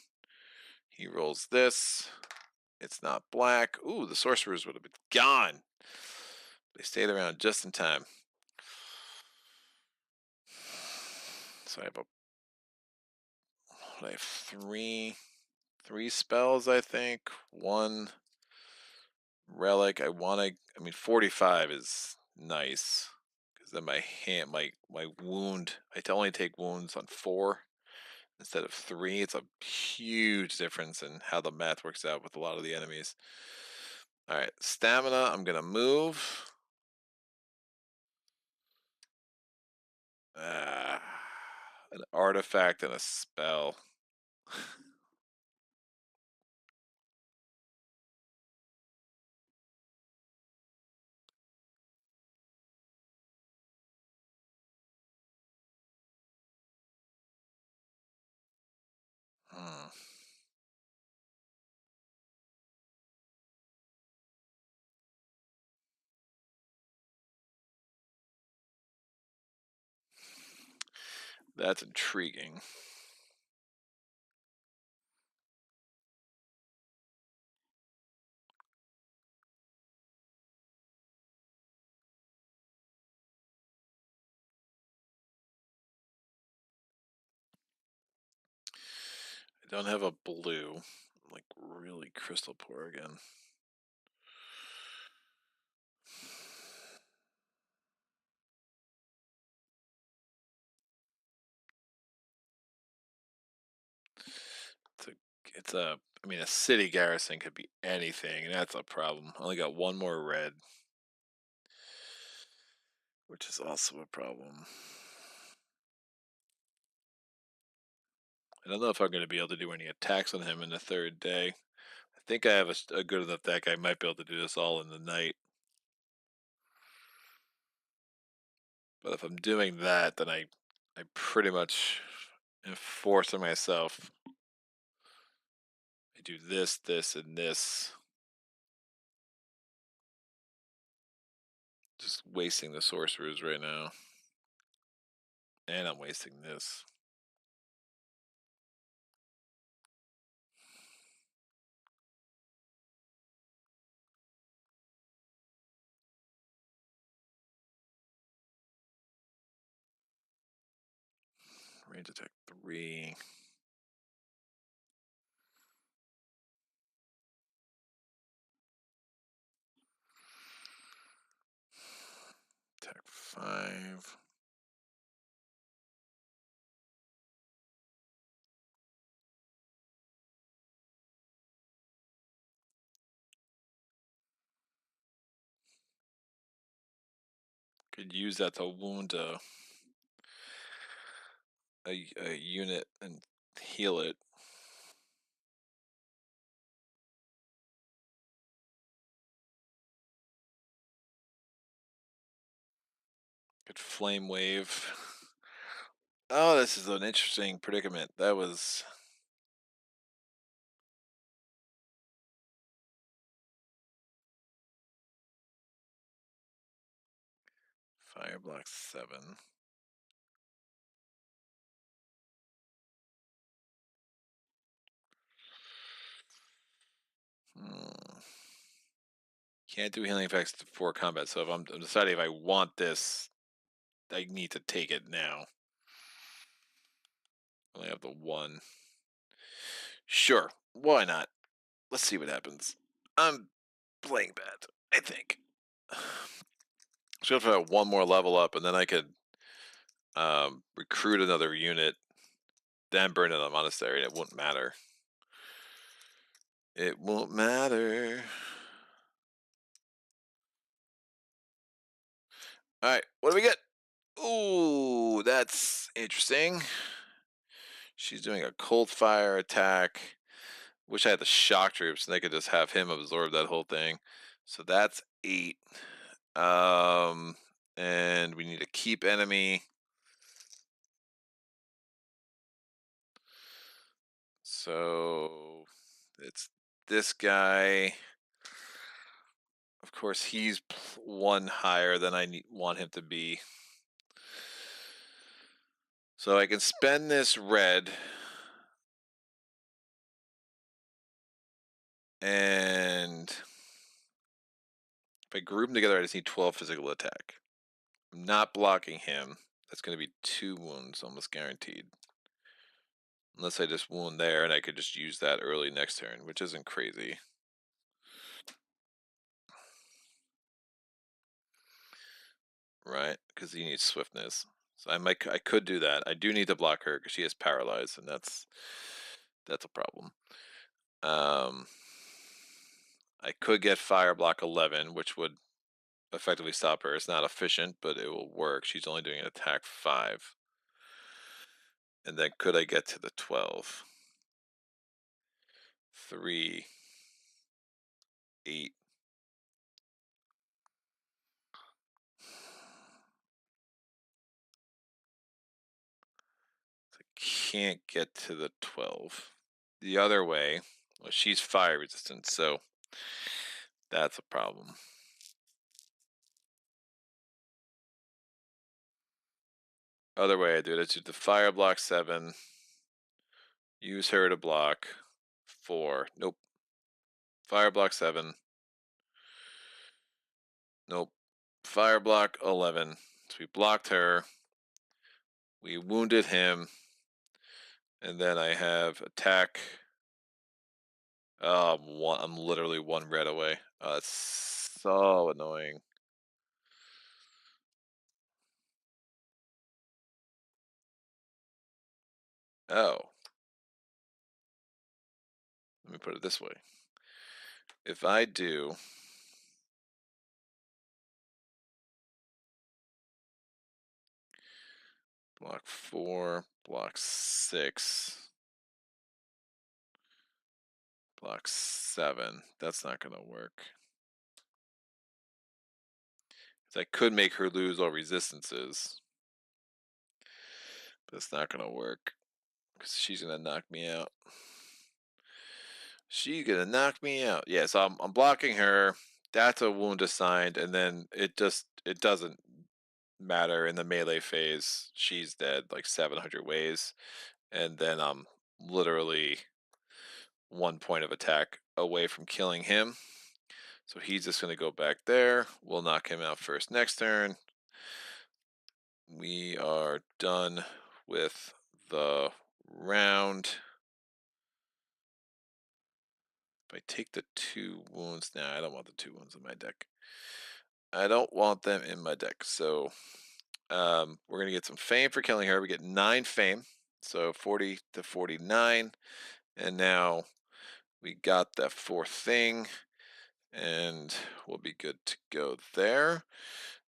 He rolls this. It's not black. Ooh, the sorcerers would have been gone. They stayed around just in time. So I have three spells, I think. 1 relic. I mean, 45 is nice. Because then my wound, I only take wounds on 4 instead of 3. It's a huge difference in how the math works out with a lot of the enemies. All right, stamina, I'm going to move. An artifact and a spell. Hmm. That's intriguing. I don't have a blue. I'm like really crystal poor again. I mean, a city garrison could be anything, and that's a problem. I only got 1 more red, which is also a problem. I don't know if I'm going to be able to do any attacks on him in the 3rd day. I think I have a good enough deck. I might be able to do this all in the night. But if I'm doing that, then I pretty much am forcing myself. I do this, this, and this. Just wasting the sorcerers right now. And I'm wasting this. Range attack 3. Attack 5. Could use that to wound a unit and heal it. Could flame wave. Oh, this is an interesting predicament. That was fire block 7. Can't do healing effects before combat. So if I'm deciding if I want this, I need to take it now. I only have the 1. Sure, why not? Let's see what happens. I'm playing bad, I think. So if I have 1 more level up, and then I could recruit another unit, then burn in a monastery, and it won't matter. It won't matter. All right, what do we get? Ooh, that's interesting. She's doing a cold fire attack. Wish I had the shock troops and they could just have him absorb that whole thing. So that's 8. Um, and we need to keep enemy. So it's this guy. Of course, he's one higher than I want him to be. So I can spend this red. And if I group them together, I just need 12 physical attack. I'm not blocking him. That's going to be 2 wounds, almost guaranteed. Unless I just wound there, and I could just use that early next turn, which isn't crazy. Right? Because he needs swiftness. So I could do that. I do need to block her because she is paralyzed, and that's a problem. I could get fire block 11, which would effectively stop her. It's not efficient, but it will work. She's only doing an attack 5. And then could I get to the 12? 3, 8. I can't get to the 12. The other way, well, she's fire resistant, so that's a problem. Other way I do it is do the fire block 7, use her to block 4. Nope. Fire block 7. Nope. Fire block 11. So we blocked her. We wounded him. And then I have attack. I'm literally 1 red away. It's so annoying. Oh. Let me put it this way. If I do block 4, block 6, block 7, that's not going to work. I could make her lose all resistances, but it's not going to work because she's going to knock me out. She's going to knock me out. Yeah, so I'm blocking her. That's a wound assigned, and then it doesn't matter in the melee phase. She's dead like 700 ways, and then I'm literally 1 point of attack away from killing him. So he's just going to go back there. We'll knock him out first next turn. We are done with the round. If I take the 2 wounds now, I don't want the 2 wounds in my deck. I don't want them in my deck. So we're going to get some fame for killing her. We get 9 fame. So 40 to 49. And now we got that 4th thing. And we'll be good to go there.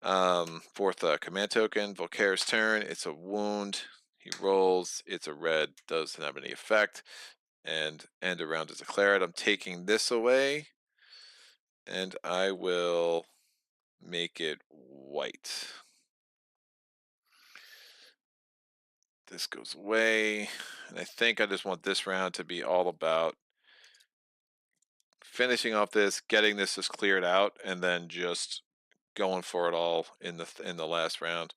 4th command token, Volkare's turn. It's a wound. He rolls. It's a red. Doesn't have any effect. And end of round is declared. I'm taking this away. And I will make it white. This goes away. And I think I just want this round to be all about finishing off this, getting this just cleared out, and then just going for it all in the last round.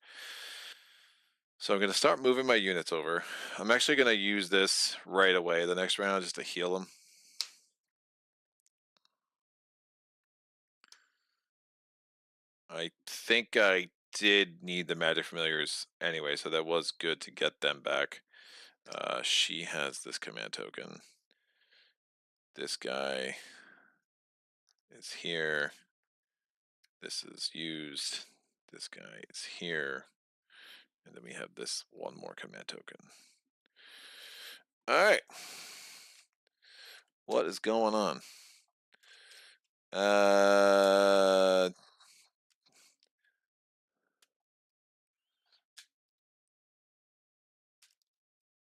So I'm going to start moving my units over. I'm actually going to use this right away the next round just to heal them. I think I did need the magic familiars anyway, so that was good to get them back. She has this command token. This guy is here. This is used. This guy is here. And then we have this 1 more command token. All right. What is going on?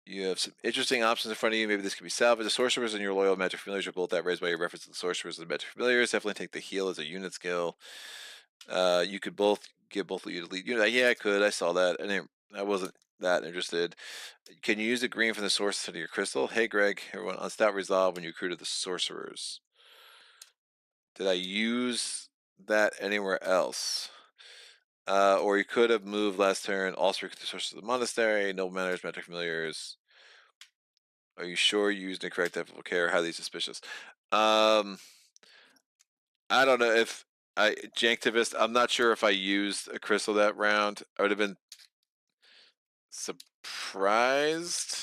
You have some interesting options in front of you. Maybe this could be salvaged. The sorcerers and your loyal magic familiars are both raised by your reference to the sorcerers and the magic familiars. Definitely take the heal as a unit skill. You could both give both of you to lead unit. Yeah, I could. I saw that. I wasn't that interested. Can you use the green from the source to your crystal? Hey, Greg. Everyone, on stat resolve when you recruited the sorcerers. Did I use that anywhere else. Or you could have moved last turn, also recruit the sources of the monastery, noble manners, magic familiars. Are you sure you used the correct type of Volkare? Highly suspicious. I don't know if Janktivist, I'm not sure if I used a crystal that round. I would have been surprised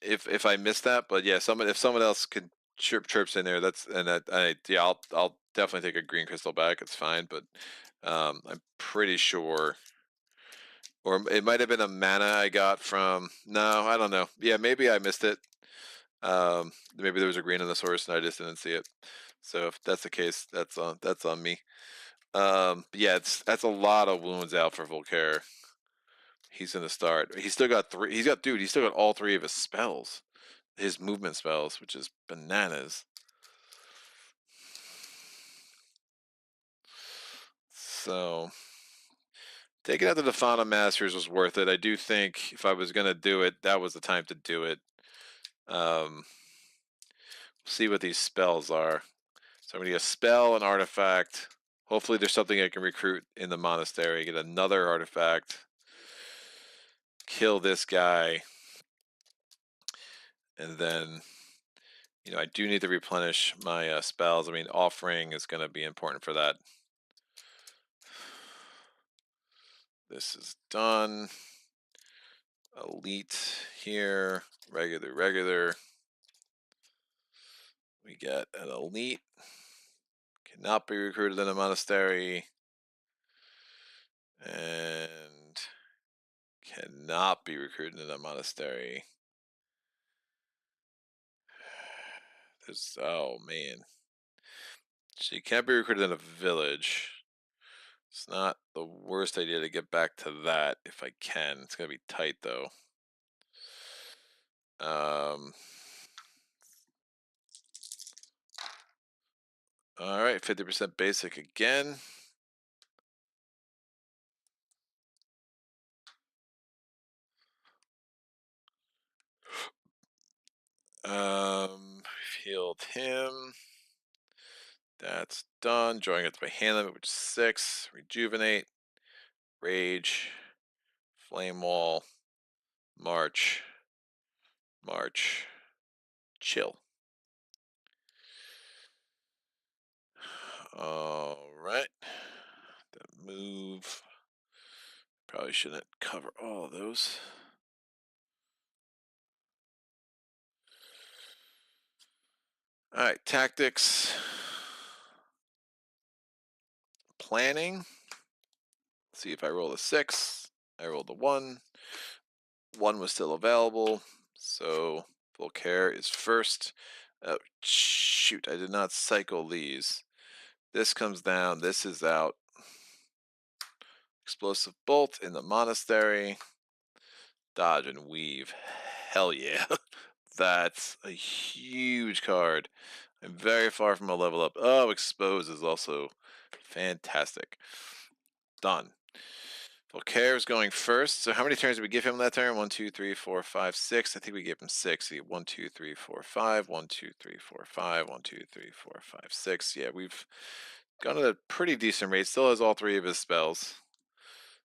if I missed that, but yeah, if someone else could chirps in there, yeah, I'll definitely take a green crystal back. It's fine, but I'm pretty sure, or it might have been a mana I got from. No, I don't know. Yeah, maybe I missed it. Maybe there was a green in the source and I just didn't see it. So if that's the case, that's on me. But yeah, that's a lot of wounds out for Volkare. He's gonna start. He's still got three. He's still got all three of his spells, his movement spells, which is bananas. So taking out the Defana Masters was worth it. I do think if I was gonna do it, that was the time to do it. See what these spells are. So I'm gonna get a spell, an artifact. Hopefully there's something I can recruit in the monastery. Get another artifact. Kill this guy. And then, I do need to replenish my spells. I mean, offering is going to be important for that. This is done. Elite here. Regular. We get an elite. Cannot be recruited in a monastery. And cannot be recruited in a monastery. Oh man. She can't be recruited in a village. It's not the worst idea to get back to that if I can. It's going to be tight though. All right, 50% basic again. Healed him. That's done. Drawing it to my hand limit, which is 6. Rejuvenate. Rage. Flame Wall. March. Chill. All right. The move. Probably shouldn't cover all of those. All right, tactics. Planning. See if I roll a 6. I rolled a 1. 1 was still available, so Volkare is first. Oh, shoot, I did not cycle these. This comes down, this is out. Explosive Bolt in the Monastery. Dodge and Weave. Hell yeah. That's a huge card. I'm very far from a level up. Oh, Expose is also fantastic. Done. Volkare is going first. So how many turns did we give him that turn? 1, 2, 3, 4, 5, 6. I think we gave him 6. 1, 2, 3, 4, 5. 1, 2, 3, 4, 5. 1, 2, 3, 4, 5, 6. Yeah, we've gone at a pretty decent rate. Still has all 3 of his spells.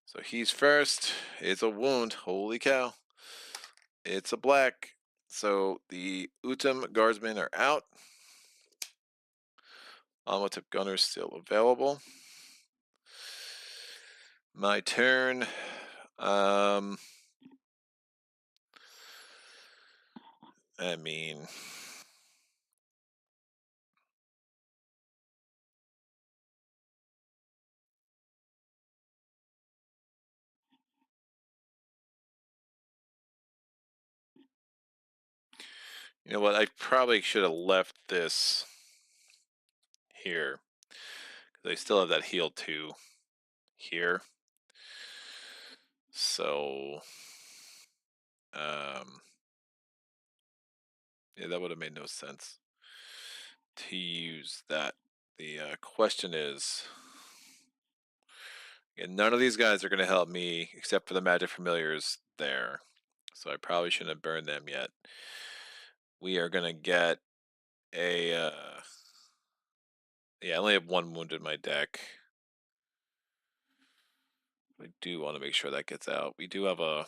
So he's first. It's a wound. Holy cow. It's a black. So the Utem Guardsmen are out. Almotip Gunner's still available. My turn. I mean, you know what? I probably should have left this here because I still have that heal 2 here. So, yeah, that would have made no sense to use that. The question is, and none of these guys are going to help me except for the magic familiars there. So I probably shouldn't have burned them yet. We are going to get a Yeah, I only have 1 wound in my deck. I do want to make sure that gets out. We do have a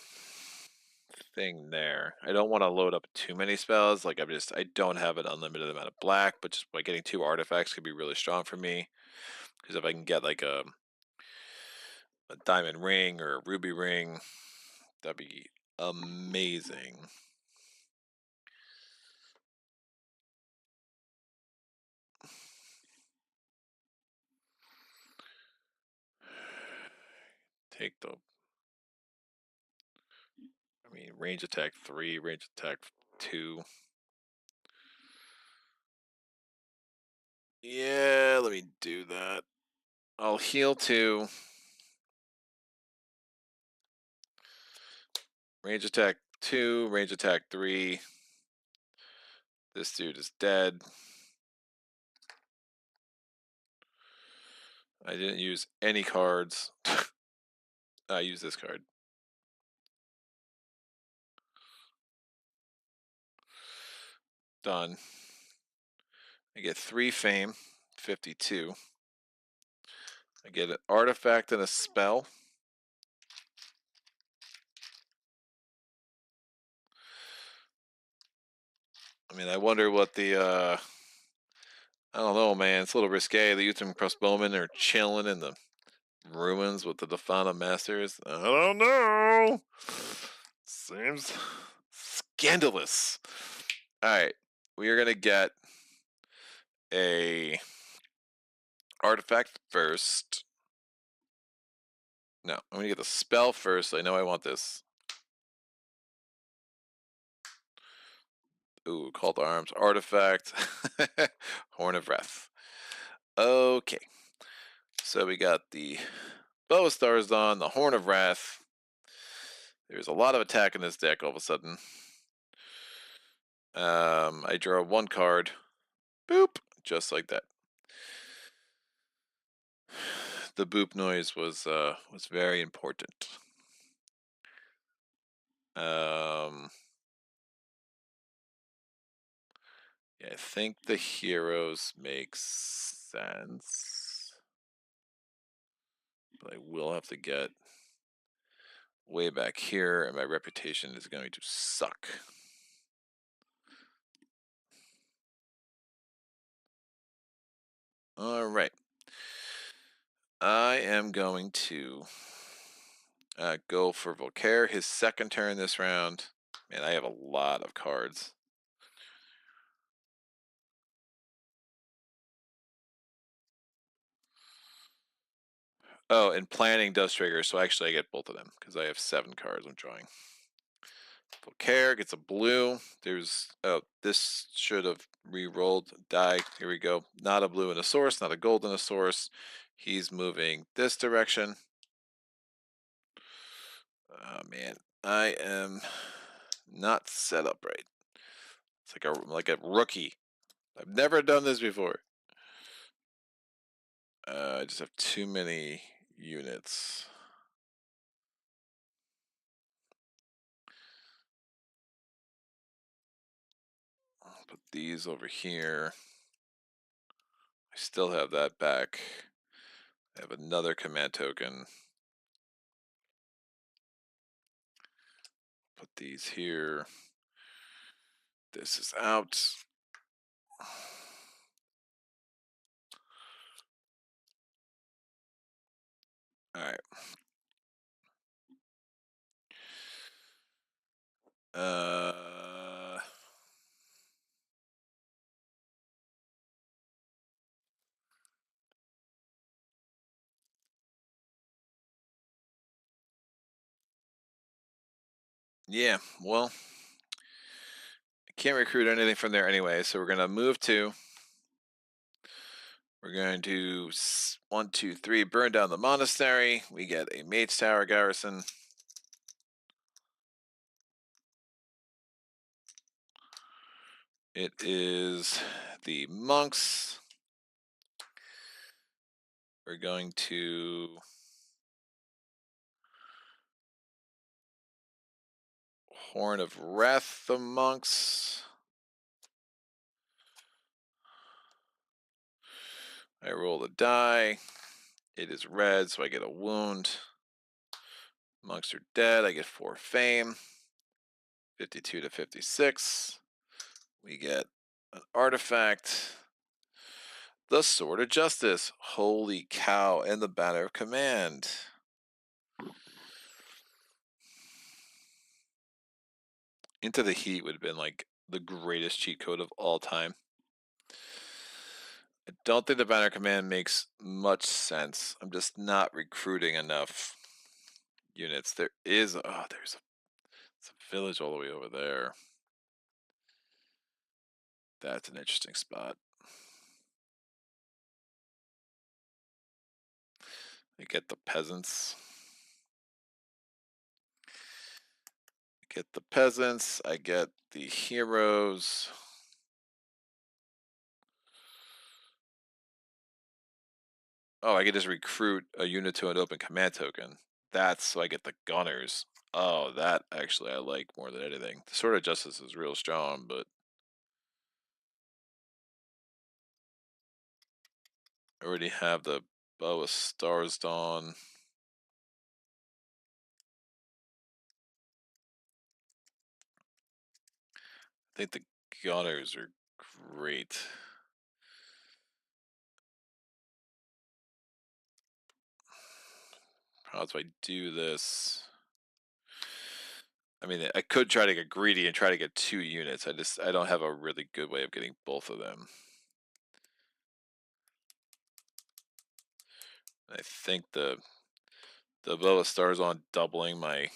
thing there. I don't want to load up too many spells. Like I don't have an unlimited amount of black, but just by getting 2 artifacts could be really strong for me. Because if I can get like a diamond ring or a ruby ring, that'd be amazing. Take the, I mean, range attack 3, range attack 2. Yeah, let me do that. I'll heal 2. Range attack 2, range attack 3. This dude is dead. I didn't use any cards. I used this card. Done. I get 3 fame, 52. I get an artifact and a spell. I mean, I wonder what the, I don't know, man. It's a little risque. The Utham crossbowmen are chilling in the ruins with the Defana Masters. I don't know. Seems scandalous. All right. We are going to get a artifact first. No, I'm going to get the spell first. I know I want this. Ooh, Call to Arms, Artifact, Horn of Wrath. Okay. So we got the Bow of Stars on, the Horn of Wrath. There's a lot of attack in this deck all of a sudden. I draw 1 card. Boop. Just like that. The boop noise was very important. Yeah, I think the heroes make sense. But I will have to get way back here, and my reputation is going to suck. All right. I am going to go for Volkare, his 2nd turn this round. Man, I have a lot of cards. Oh, and planning does trigger, so actually I get both of them because I have 7 cards I'm drawing. Volkare gets a blue. There's, oh, this should have re-rolled. Die. Here we go. Not a blue in a source, not a gold in a source. He's moving this direction. Oh man, I am not set up right. It's like a rookie. I've never done this before. I just have too many units. I'll put these over here. I still have that back. I have another command token. Put these here. This is out. All right. Yeah, well, I can't recruit anything from there anyway, so we're going to move to. We're going to 1, 2, 3 burn down the monastery. We get a Mage Tower garrison. It is the monks. We're going to Horn of Wrath the monks. I roll the die. It is red, so I get a wound. Monks are dead. I get 4 fame. 52 to 56. We get an artifact. The Sword of Justice. Holy cow. And the Banner of Command. Into the Heat would have been like the greatest cheat code of all time. I don't think the Banner of Command makes much sense. I'm just not recruiting enough units. There is, oh, there's a village all the way over there. That's an interesting spot. I get the peasants. I get the peasants. I get the heroes. Oh, I can just recruit a unit to an open command token. That's so I get the gunners. Oh, that actually I like more than anything. The Sword of Justice is real strong, but I already have the Bow of Stars Dawn. I think the gunners are great. How do I do this? I mean, I could try to get greedy and try to get 2 units. I don't have a really good way of getting both of them. I think the Bow of Stars on doubling my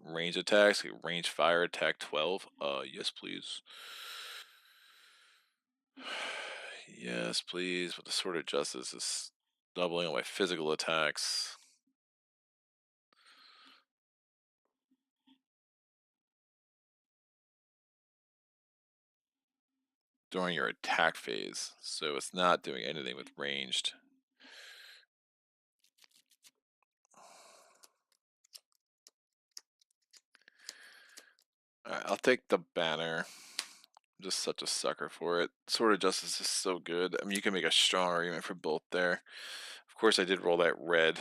range attacks, range fire attack 12. Yes, please. Yes, please. But the Sword of Justice is doubling on my physical attacks. During your attack phase, so it's not doing anything with ranged. Alright, I'll take the banner. I'm just such a sucker for it. Sword of Justice is so good. I mean, you can make a strong argument for both there. Of course, I did roll that red.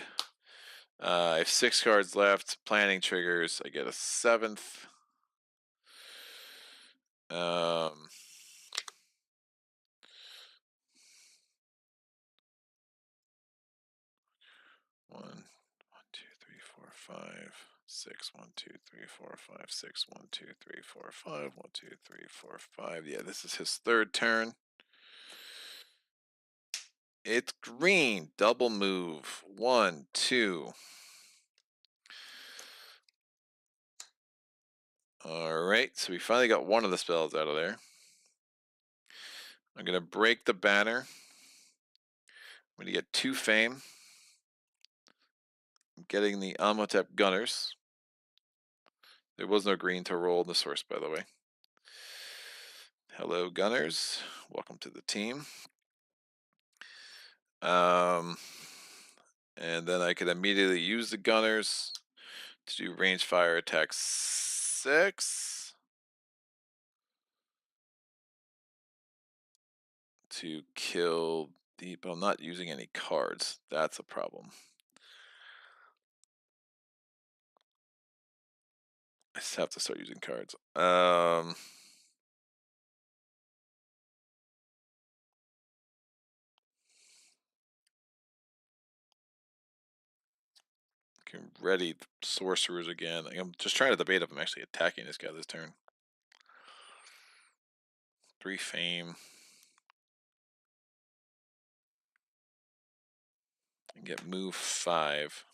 I have 6 cards left. Planning triggers. I get a 7th. One, two, three, four, five, six. 1, 2, 3, 4, 5, 6. 1, 2, 3, 4, 5. 1, 2, 3, 4, 5. Yeah, this is his 3rd turn. It's green. Double move. 1, 2. Alright, so we finally got one of the spells out of there. I'm going to break the banner. I'm going to get 2 fame. I'm getting the Amotep Gunners. There was no green to roll in the source, by the way. Hello, Gunners. Welcome to the team. And then I could immediately use the Gunners to do range fire attack 6 to kill the. But I'm not using any cards. That's a problem. I just have to start using cards. Can ready sorcerers again. I'm just trying to debate if I'm actually attacking this guy this turn. 3 fame. And get move 5.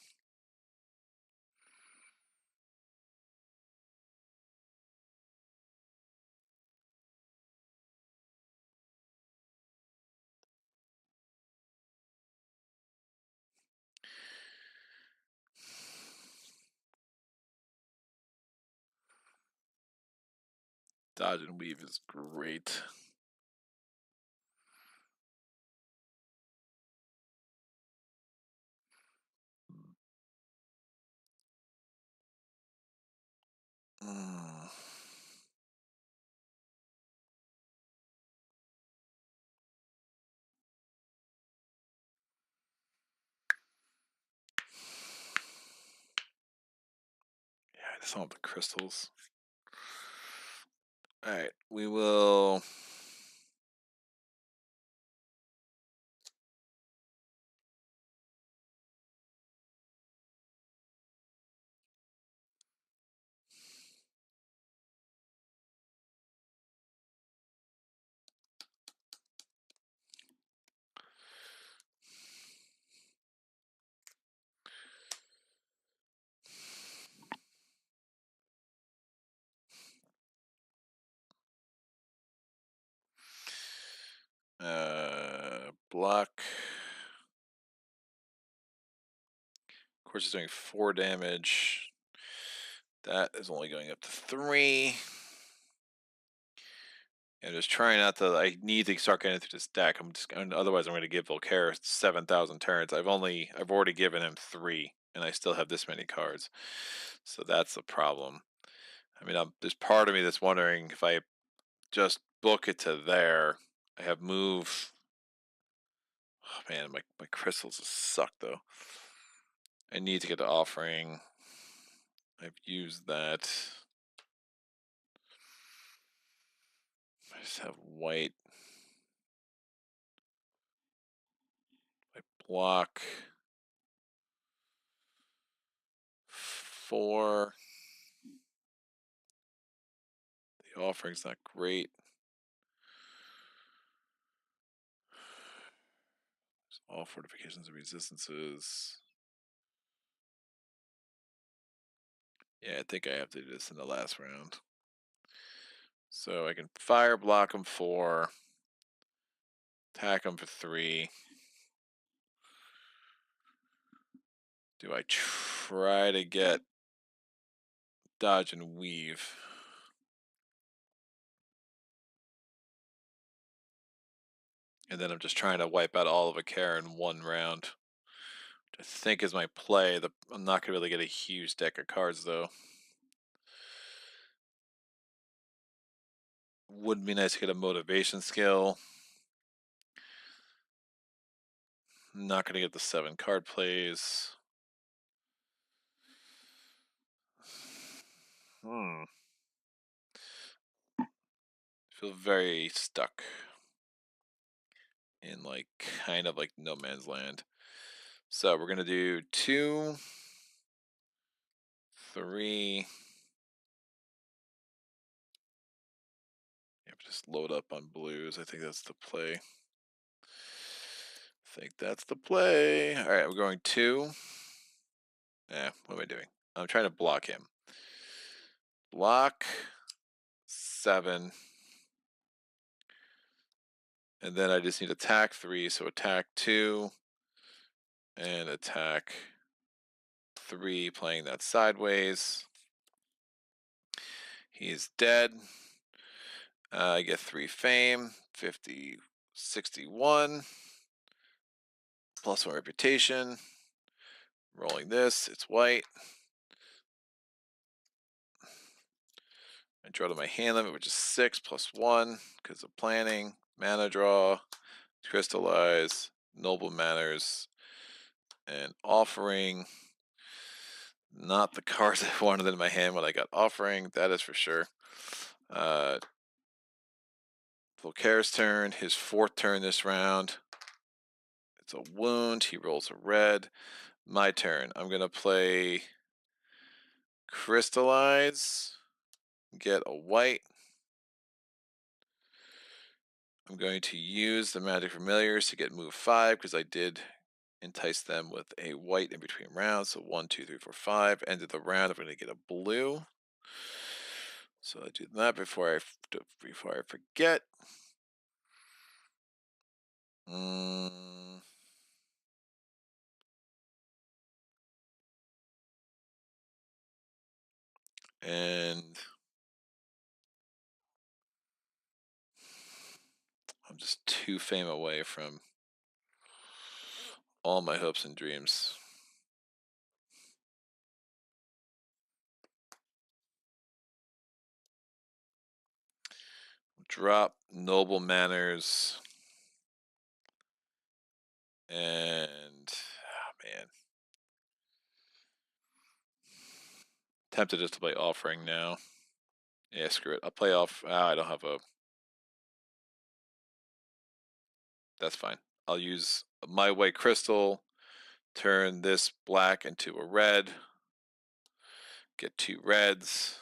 Dodge and weave is great. still have the crystals. All right, we will. Block. Of course, it's doing 4 damage. That is only going up to 3. And just trying not to. I need to start getting through this deck. Otherwise, I'm going to give Volkare 7,000 turns. I've already given him 3, and I still have this many cards. So that's the problem. I mean, there's part of me that's wondering if I just book it to there. I have move. Oh man, my crystals suck though. I need to get the offering. I've used that. I just have white. I block 4. The offering's not great. All fortifications and resistances. Yeah, I think I have to do this in the last round. So I can fire block him 4. Attack him for 3. Do I try to get dodge and weave? And then I'm just trying to wipe out all of a care in 1 round. Which I think is my play. I'm not going to really get a huge deck of cards, though. Would be nice to get a motivation skill. Not going to get the 7 card plays. Feel very stuck in kind of like no man's land. So we're gonna do 2, 3. Yep, just load up on blues. I think that's the play. All right, we're going 2. What am I doing? I'm trying to block him. Block 7. And then I just need attack 3, so attack 2 and attack 3, playing that sideways. He's dead. I get 3 fame, 50, 61. Plus 1 reputation. Rolling this, it's white. I draw to my hand limit, which is 6 plus 1 because of planning. Mana draw, crystallize, noble manners, and offering. Not the cards I wanted in my hand when I got offering, that is for sure. Volkare's turn, his 4th turn this round. It's a wound, he rolls a red. My turn, I'm going to play crystallize, get a white. I'm going to use the Magic Familiars to get move 5 because I did entice them with a white in between rounds. So 1, 2, 3, 4, 5. End of the round, I'm going to get a blue. So I do that before I forget. And I'm just 2 fame away from all my hopes and dreams. Drop noble manners. And, oh man. Tempted just to play Offering now. Yeah, screw it. I'll play off. I don't have a. That's fine. I'll use my white crystal, turn this black into a red, get 2 reds,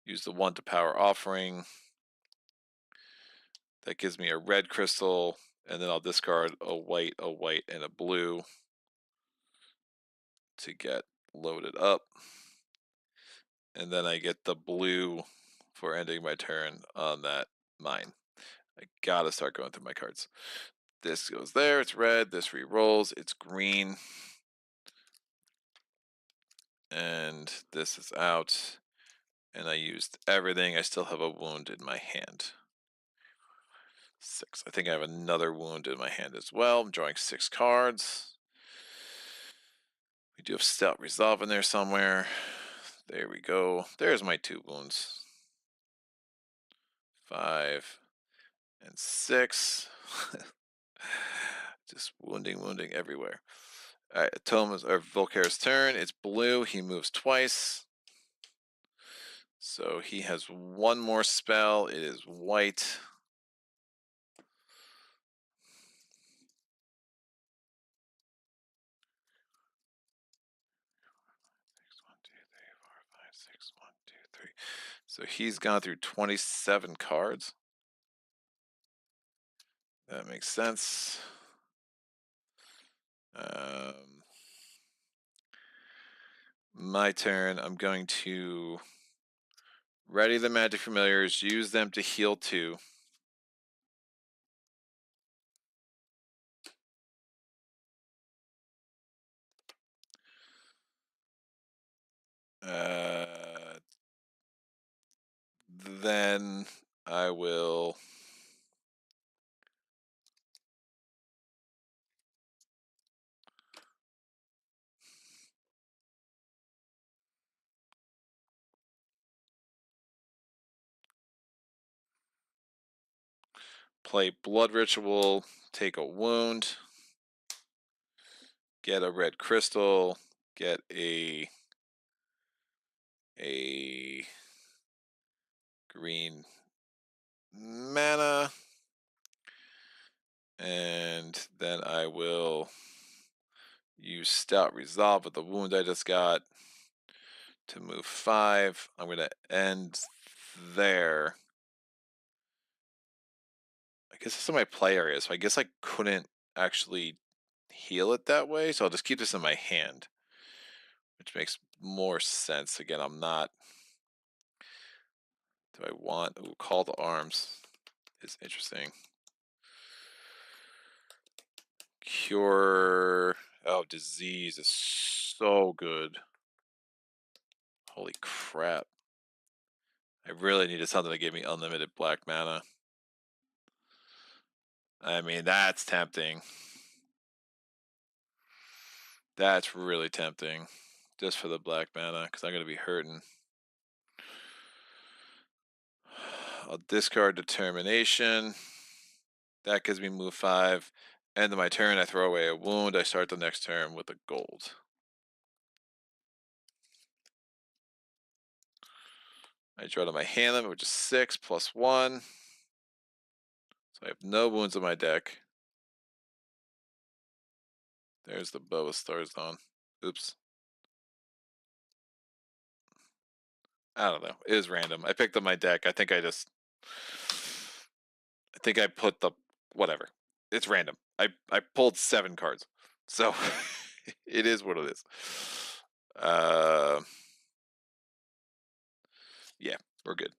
use the 1 to power Offering. That gives me a red crystal, and then I'll discard a white, and a blue to get loaded up. And then I get the blue for ending my turn on that mine. I gotta start going through my cards. This goes there, it's red, this re-rolls, it's green. And this is out. And I used everything. I still have a wound in my hand. 6. I think I have another wound in my hand as well. I'm drawing 6 cards. We do have Stout Resolve in there somewhere. There we go. There's my 2 wounds. 5 and 6. Just wounding everywhere. All right, Volkare's turn. It's blue. He moves twice. So he has 1 more spell. It is white. So he's gone through 27 cards. That makes sense. My turn. I'm going to ready the Magic Familiars, use them to heal 2. Then I will play Blood Ritual, take a wound, get a red crystal, get a green mana, and then I will use Stout Resolve with the wound I just got to move 5. I'm going to end there. I guess this is my play area, so I guess I couldn't actually heal it that way, so I'll just keep this in my hand, which makes more sense. Again, I'm not... Do I want... Ooh, Call to Arms is interesting. Cure... Oh, Disease is so good. Holy crap. I really needed something that gave me unlimited black mana. I mean, that's tempting. That's really tempting. Just for the black mana, because I'm going to be hurting. I'll discard Determination. That gives me move 5. End of my turn, I throw away a wound. I start the next turn with a gold. I draw to my hand limit, which is 6 plus 1. So I have no wounds in my deck. There's the Bow of Stars on. Oops. I don't know. It is random. I picked up my deck. I think I put the... Whatever. It's random. I pulled 7 cards. So it is what it is. Yeah, we're good.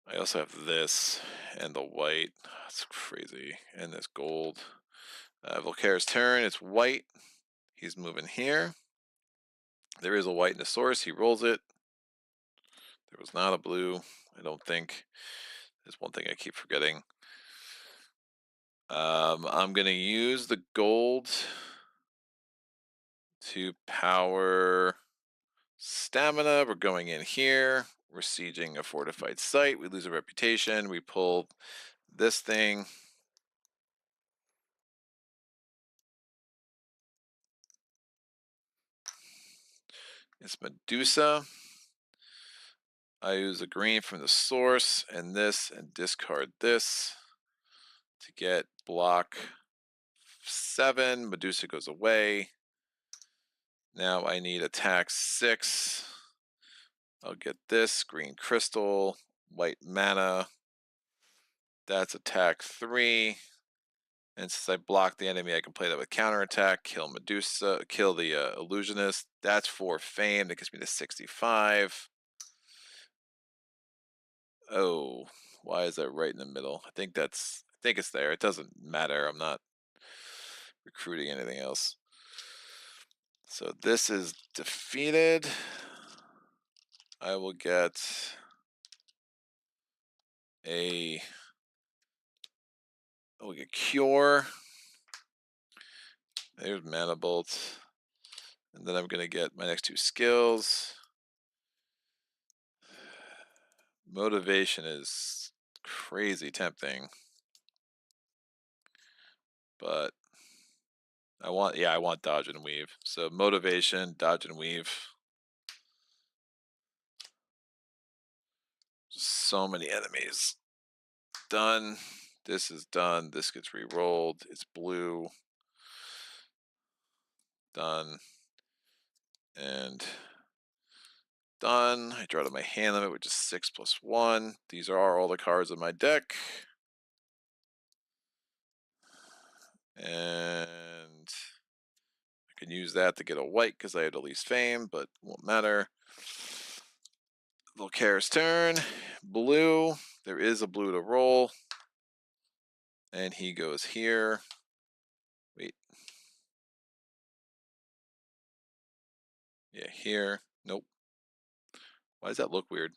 I also have this and the white. That's crazy. And this gold. Volkare's turn. It's white. He's moving here. There is a white in the source. He rolls it. There was not a blue, I don't think. There's one thing I keep forgetting. I'm going to use the gold to power stamina. We're going in here. We're sieging a fortified site. We lose a reputation. We pull this thing. It's Medusa. I use a green from the source and this and discard this to get block 7. Medusa goes away. Now I need attack 6. I'll get this green crystal, white mana. That's attack 3. And since I block the enemy, I can play that with counterattack, kill Medusa, kill the illusionist. That's 4 fame. That gets me to 65. Oh, why is that right in the middle? I think it's there. It doesn't matter. I'm not recruiting anything else. So this is defeated. I will get a cure. There's mana bolt. And then I'm gonna get my next 2 skills. Motivation is crazy tempting. But I want dodge and weave. So motivation, dodge and weave. So many enemies. Done. This is done. This gets re-rolled. It's blue. Done. And done. I draw to my hand limit, which is 6 + 1. These are all the cards in my deck. And I can use that to get a white because I had the least fame, but won't matter. Volkare's turn. Blue. There is a blue to roll. And he goes here. Wait. Yeah, here. Nope. Why does that look weird?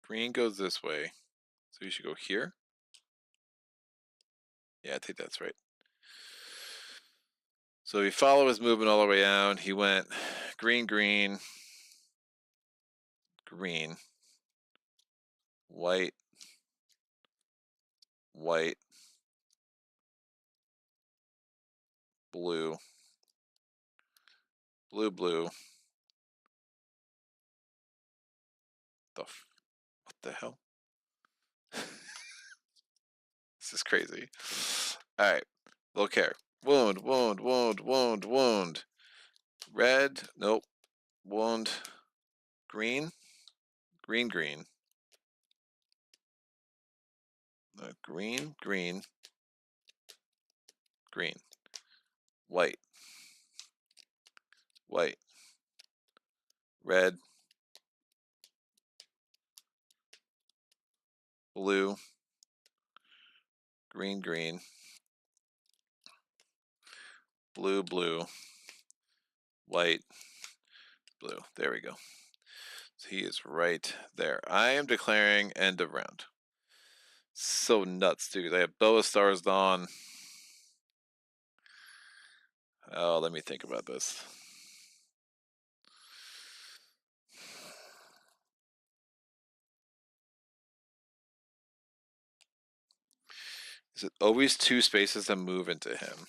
Green goes this way. So you should go here. Yeah, I think that's right. So if you follow his movement all the way down, he went green, green, green, white, white, blue, blue, blue. What the hell? This is crazy. All right, Volkare. Wound, wound, wound, wound, wound. Red, nope. Wound. Green, green, green. Green, green, green. White, white. Red, blue, green, green, blue, blue, white, blue. There we go. So he is right there. I am declaring end of round. So nuts, dude. I have Boa Stars Dawn. Oh, let me think about this. Is it always 2 spaces to move into him?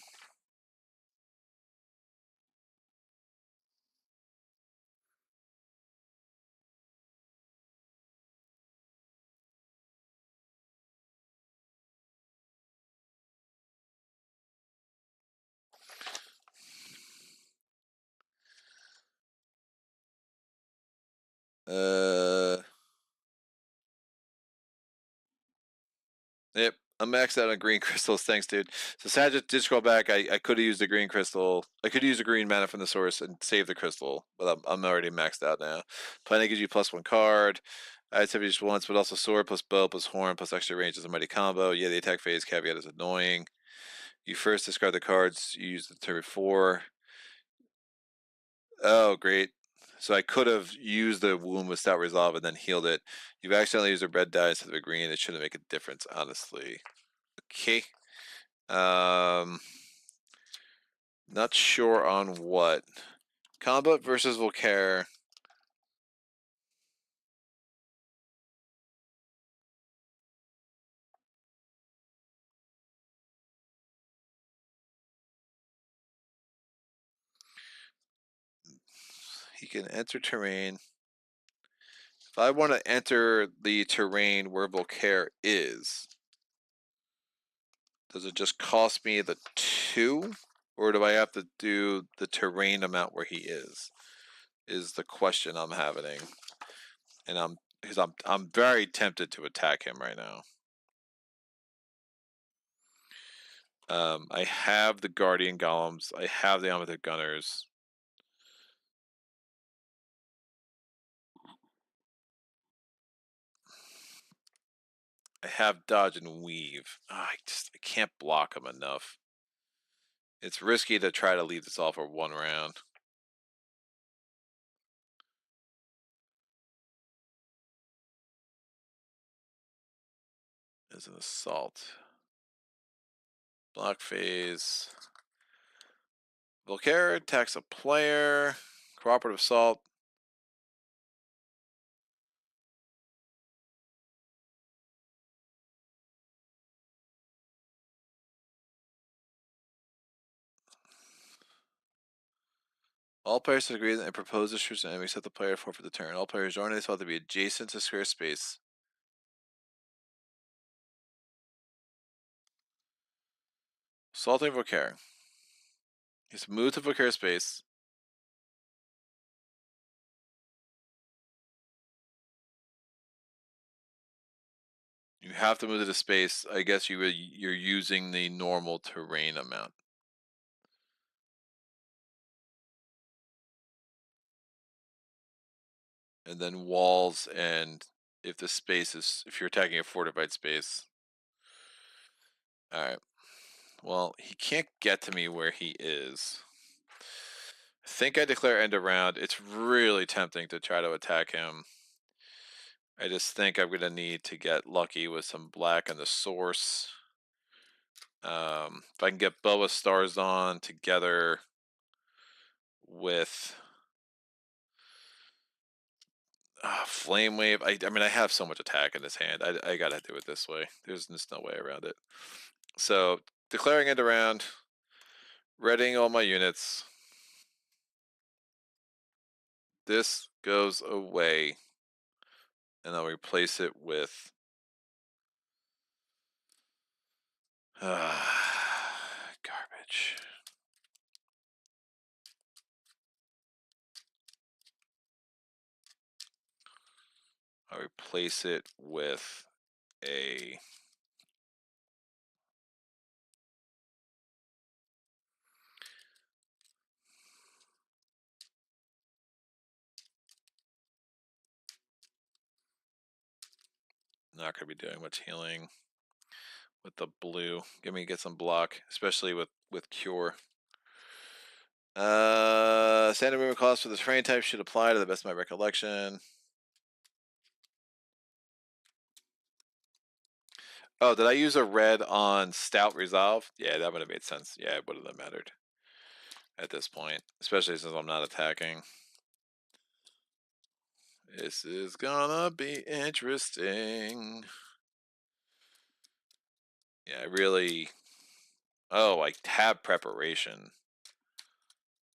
Yep, I'm maxed out on green crystals. Thanks, dude. So Sajid did scroll back. I could have used the green crystal. I could use a green mana from the source and save the crystal, but I'm already maxed out now. Planning gives you +1 card. I have just once, but also sword plus bow plus horn plus extra range is a mighty combo. Yeah, the attack phase caveat is annoying. You first discard the cards you use the turn before. Oh, great. So I could have used the wound with Stout Resolve and then healed it. You've accidentally used a red die instead of a green. It shouldn't make a difference, honestly. Okay. Not sure on what. Combat versus Volkare. He can enter terrain. If I want to enter the terrain where Volkare is, does it just cost me the 2? Or do I have to do the terrain amount where he is the question I'm having. And I'm very tempted to attack him right now. I have the Guardian Golems. I have the Amethyst Gunners. I have Dodge and Weave. I can't block him enough. It's risky to try to leave this off for 1 round. As an assault. Block phase. Volkare attacks a player. Cooperative assault. All players agree and propose to shoot an enemy except the player forfeit the turn. All players join this to be adjacent to square space. Assaulting Volkare. He's moved to Volkare space. You have to move to the space. I guess you're using the normal terrain amount. And then walls, and if the space is, if you're attacking a fortified space. Alright. Well, he can't get to me where he is. I think I declare end of round. It's really tempting to try to attack him. I just think I'm going to need to get lucky with some black in the source. If I can get Boa Stars on together with Flame Wave. I mean, I have so much attack in this hand. I gotta do it this way. There's just no way around it. So, declaring end around, readying all my units. This goes away, and I'll replace it with garbage. I'll replace it with a not going to be doing much healing with the blue. Get some block, especially with Cure. Standard movement cost for this terrain type should apply to the best of my recollection. Oh, did I use a red on Stout Resolve? Yeah, that would have made sense. Yeah, it wouldn't have mattered at this point, especially since I'm not attacking. This is gonna be interesting. Yeah, I really... Oh, I have preparation.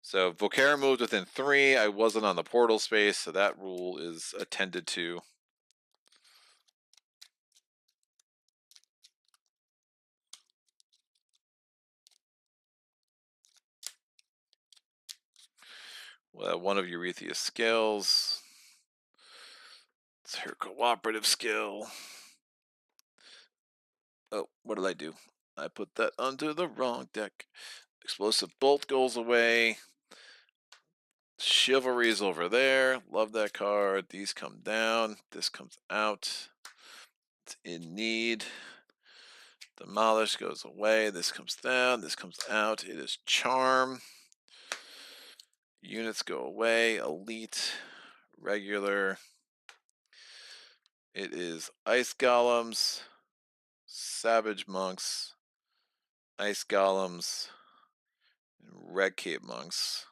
So Volkare moved within 3. I wasn't on the portal space, so that rule is attended to. Well, one of Eurythea's skills. It's her cooperative skill. Oh, what did I do? I put that onto the wrong deck. Explosive Bolt goes away. Chivalry's over there. Love that card. These come down. This comes out. It's in need. Demolish goes away. This comes down. This comes out. It is Charm. Units go away. Elite. Regular. It is Ice Golems. Savage Monks. Ice Golems. And Red Cape Monks.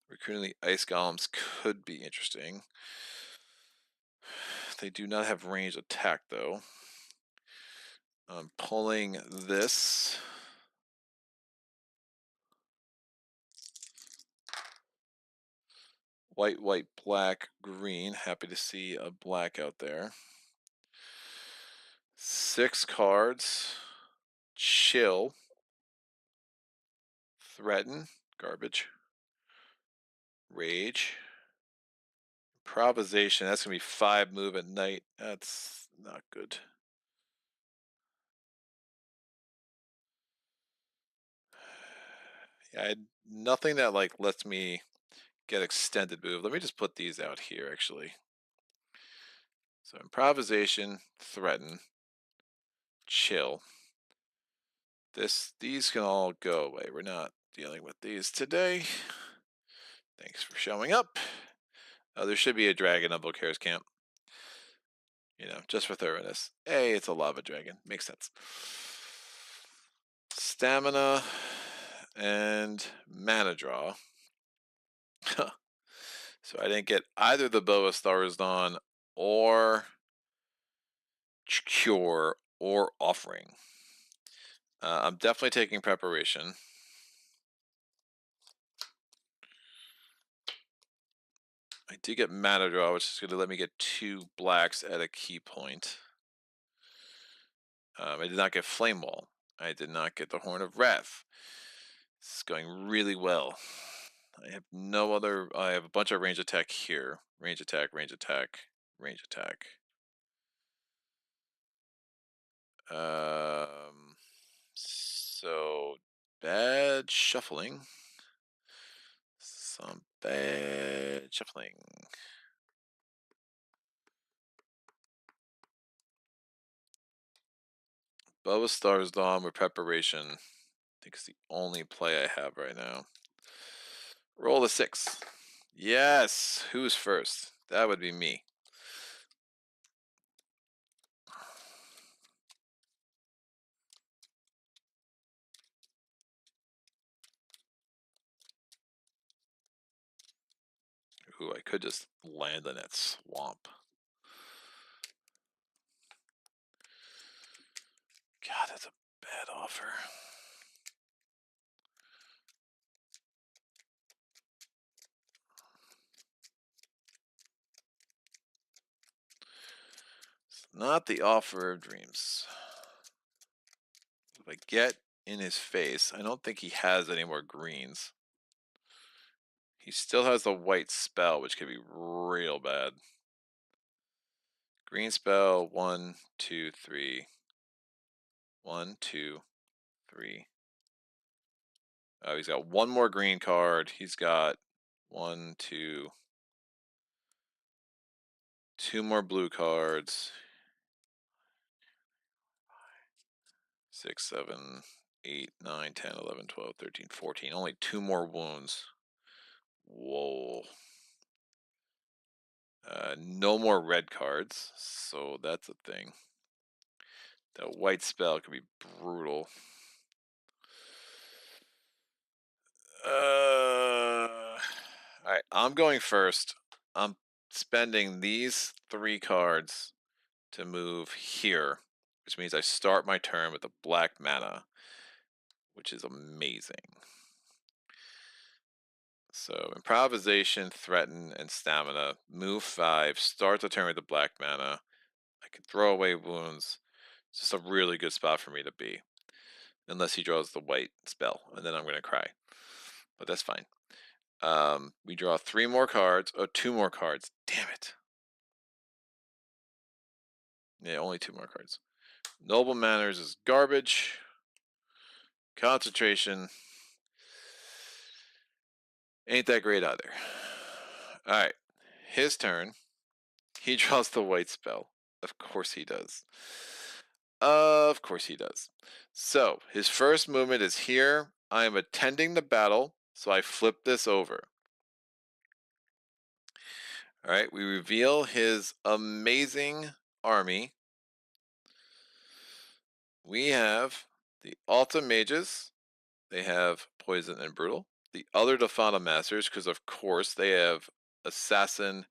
Recruiting the Ice Golems could be interesting. They do not have ranged attack, though. I'm pulling this. White, white, black, green. Happy to see a black out there. 6 cards. Chill. Threaten. Garbage. Rage. Improvisation. That's going to be 5 move at night. That's not good. Yeah, I had nothing that like lets me get extended move. Let me just put these out here actually. So improvisation, threaten, chill. These can all go away. We're not dealing with these today. Thanks for showing up. Oh, there should be a dragon on Volkare's camp. You know, just for thoroughness. Hey, it's a lava dragon. Makes sense. Stamina and mana draw. So I didn't get either the Bow of Stars Dawn or Cure or Offering. I'm definitely taking Preparation. I do get mana draw, which is going to let me get 2 blacks at a key point. I did not get Flame Wall. I did not get the Horn of Wrath. This is going really well. I have no other. I have a bunch of range attack here. Range attack, range attack, range attack. So bad shuffling. Some bad shuffling. Bow of Stars Dawn with Preparation. I think it's the only play I have right now. Roll a 6. Yes. Who's first? That would be me. Ooh, I could just land in that swamp. God, that's a bad offer. It's not the offer of dreams. If I get in his face, I don't think he has any more greens. He still has the white spell, which could be real bad. Green spell, 1, 2, 3. 1, 2, 3. Oh, he's got one more green card. He's got 1, 2, 2 more blue cards. 6, 7, 8, 9, 10, 11, 12, 13, 14. Only 2 more wounds. Whoa. No more red cards, so that's a thing. That white spell could be brutal. Alright, I'm going first. I'm spending these 3 cards to move here, which means I start my turn with a black mana, which is amazing. So improvisation, threaten, and stamina. Move 5, start the turn with the black mana. I can throw away wounds. It's just a really good spot for me to be. Unless he draws the white spell, and then I'm going to cry. But that's fine. We draw 3 more cards. Oh, 2 more cards. Damn it. Yeah, only 2 more cards. Noble Manners is garbage. Concentration ain't that great either. Alright. His turn. He draws the white spell. Of course he does. Of course he does. So, his first movement is here. I am attending the battle, so I flip this over. Alright, we reveal his amazing army. We have the Alta Mages. They have Poison and Brutal. The other Defana Masters, because of course they have Assassin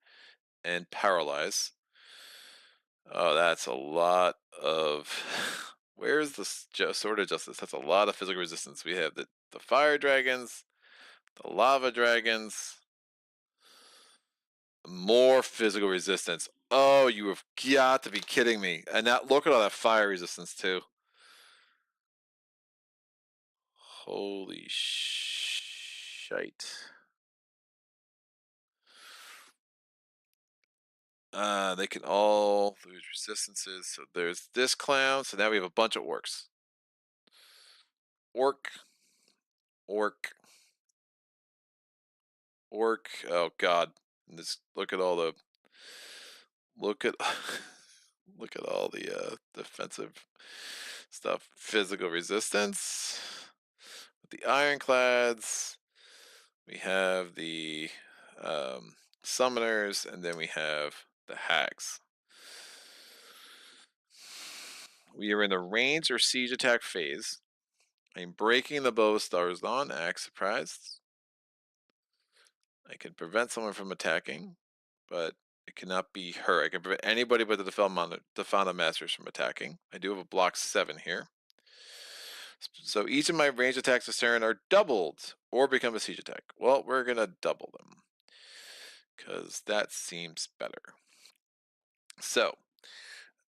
and Paralyze. Oh, that's a lot of... Where's the Sword of Justice? That's a lot of physical resistance. We have the Fire Dragons, the Lava Dragons. More physical resistance. Oh, you have got to be kidding me. And now look at all that fire resistance too. Holy shite. They can all lose resistances. So there's this clown. So now we have a bunch of orcs. Orc. Orc. Orc. Oh god. And this, look at all the look at look at all the defensive stuff. Physical resistance. With the ironclads. We have the summoners, and then we have the hags. We are in the range or siege attack phase. I'm breaking the bow stars on axe surprised. I can prevent someone from attacking, but it cannot be her. I can prevent anybody but the Defana Masters from attacking. I do have a block 7 here. So each of my range attacks this turn are doubled or become a siege attack. Well, we're going to double them because that seems better. So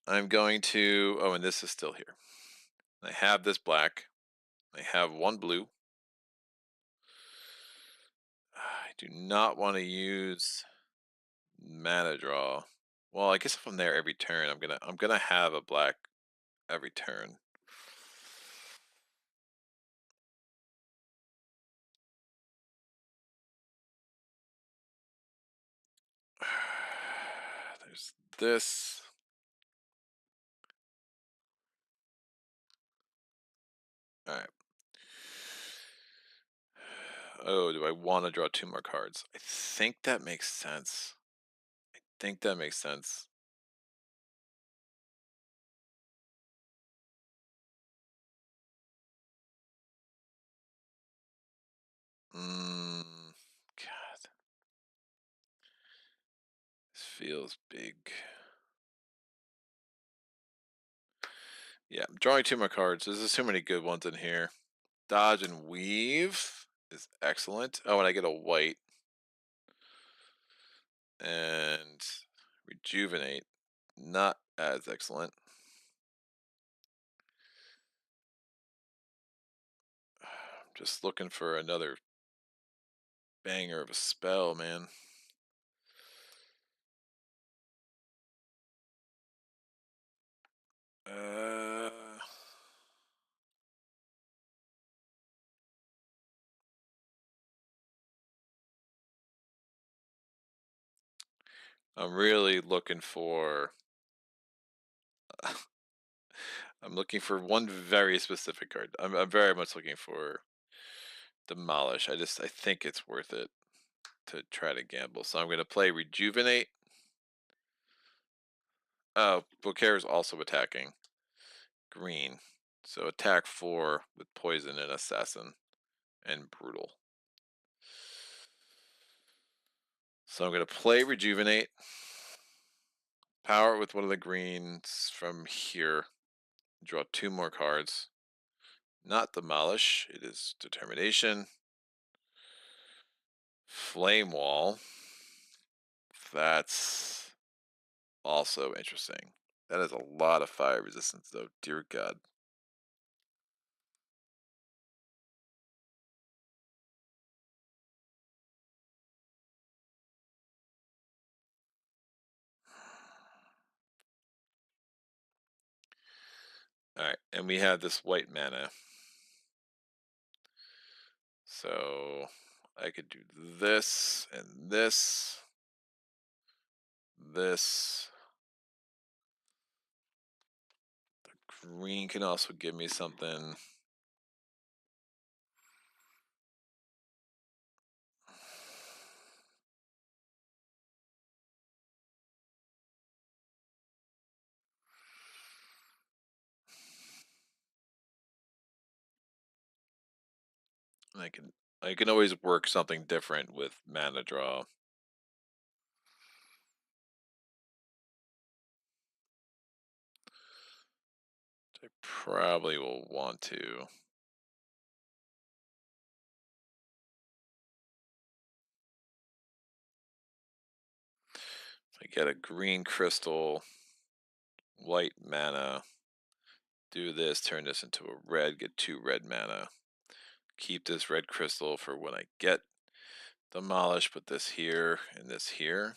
I'm going to, oh, and this is still here. I have this black. I have 1 blue. I do not want to use mana draw. Well, I guess if I'm there every turn, I'm gonna have a black every turn. There's this. All right. Oh, do I want to draw 2 more cards? I think that makes sense. I think that makes sense. God. This feels big. Yeah, I'm drawing 2 more cards. There's so many good ones in here. Dodge and weave is excellent. Oh, and I get a white. And rejuvenate, not as excellent. I'm just looking for another banger of a spell, man. I'm really looking for I'm looking for one very specific card. I'm very much looking for Demolish. I think it's worth it to try to gamble. So I'm going to play Rejuvenate. Oh, Volkare is also attacking. Green. So attack 4 with Poison and Assassin and Brutal. So I'm going to play Rejuvenate. Power with one of the greens from here. Draw 2 more cards. Not Demolish. It is Determination. Flame Wall. That's also interesting. That is a lot of fire resistance, though. Dear God. Alright, and we have this white mana. So I could do this and this. This. The green can also give me something. I can always work something different with mana draw. I probably will want to. I get a green crystal, white mana, do this, turn this into a red, get 2 red mana. Keep this red crystal for when I get demolished, put this here and this here.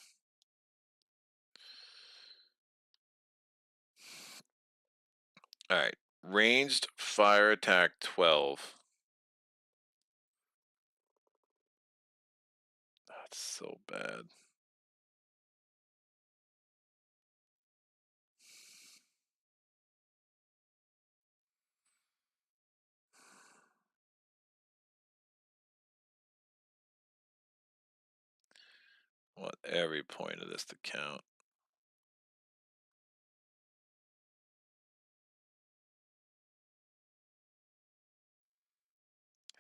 Alright, ranged fire attack 12. That's so bad. I want every point of this to count.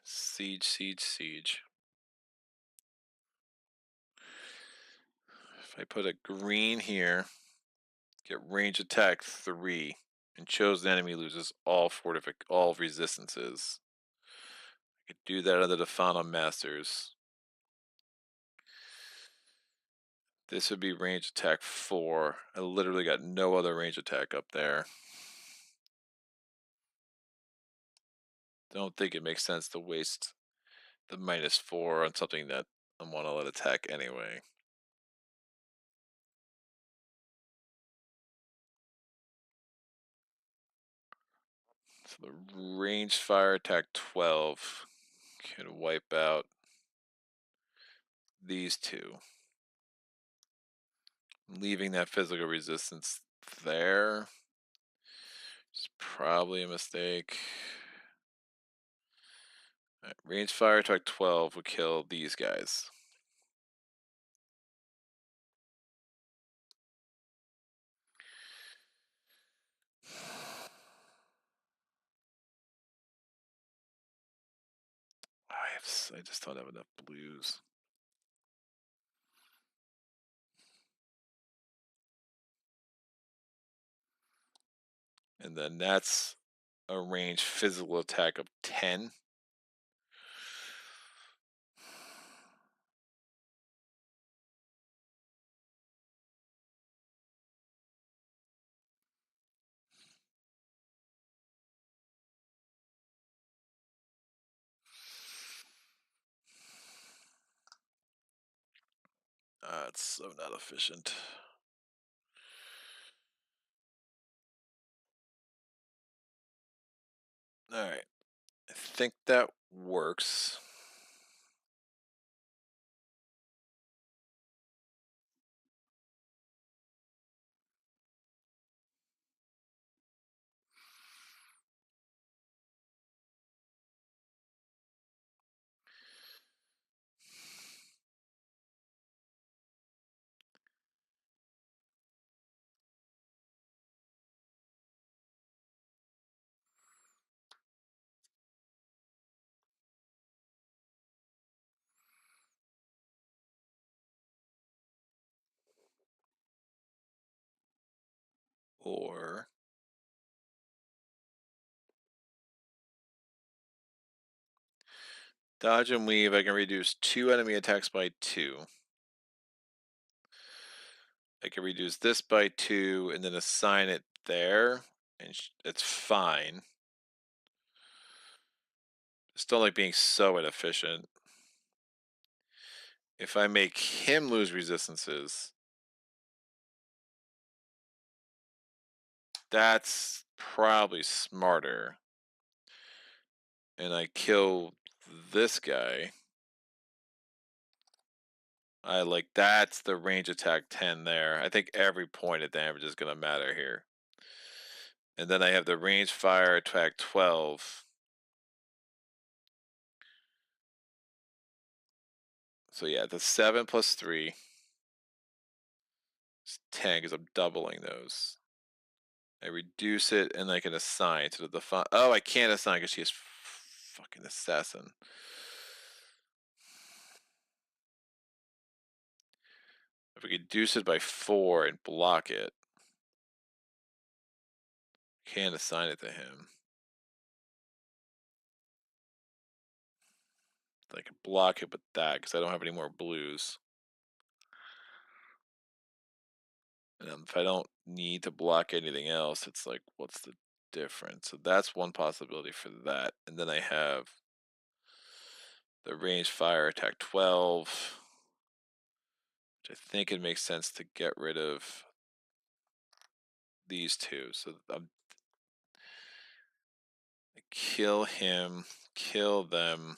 Siege, siege, siege. If I put a green here, get range attack 3, and chosen enemy loses all resistances. I could do that under the Fauna Masters. This would be range attack 4. I literally got no other range attack up there. Don't think it makes sense to waste the -4 on something that I want to let attack anyway. So the ranged fire attack 12 can wipe out these two, leaving that physical resistance there. It's probably a mistake. Right, ranged fire attack 12 would kill these guys. I just don't have enough blues. And then that's a ranged physical attack of 10. It's so not efficient. Alright. I think that works. Or dodge and weave, I can reduce 2 enemy attacks by 2. I can reduce this by 2 and then assign it there, and it's fine. Just don't like being so inefficient. If I make him lose resistances, that's probably smarter. And I kill this guy. That's the range attack 10 there. I think every point of damage is going to matter here. And then I have the range fire attack 12. So yeah, the 7 plus 3 is 10 because I'm doubling those. I reduce it and I can assign to the oh, I can't assign because she is fucking assassin. If we reduce it by 4 and block it, can't assign it to him. I can block it with that because I don't have any more blues. And if I don't need to block anything else, it's like, what's the difference? So that's one possibility for that. And then I have the range fire attack 12, which I think it makes sense to get rid of these two. So kill him, kill them.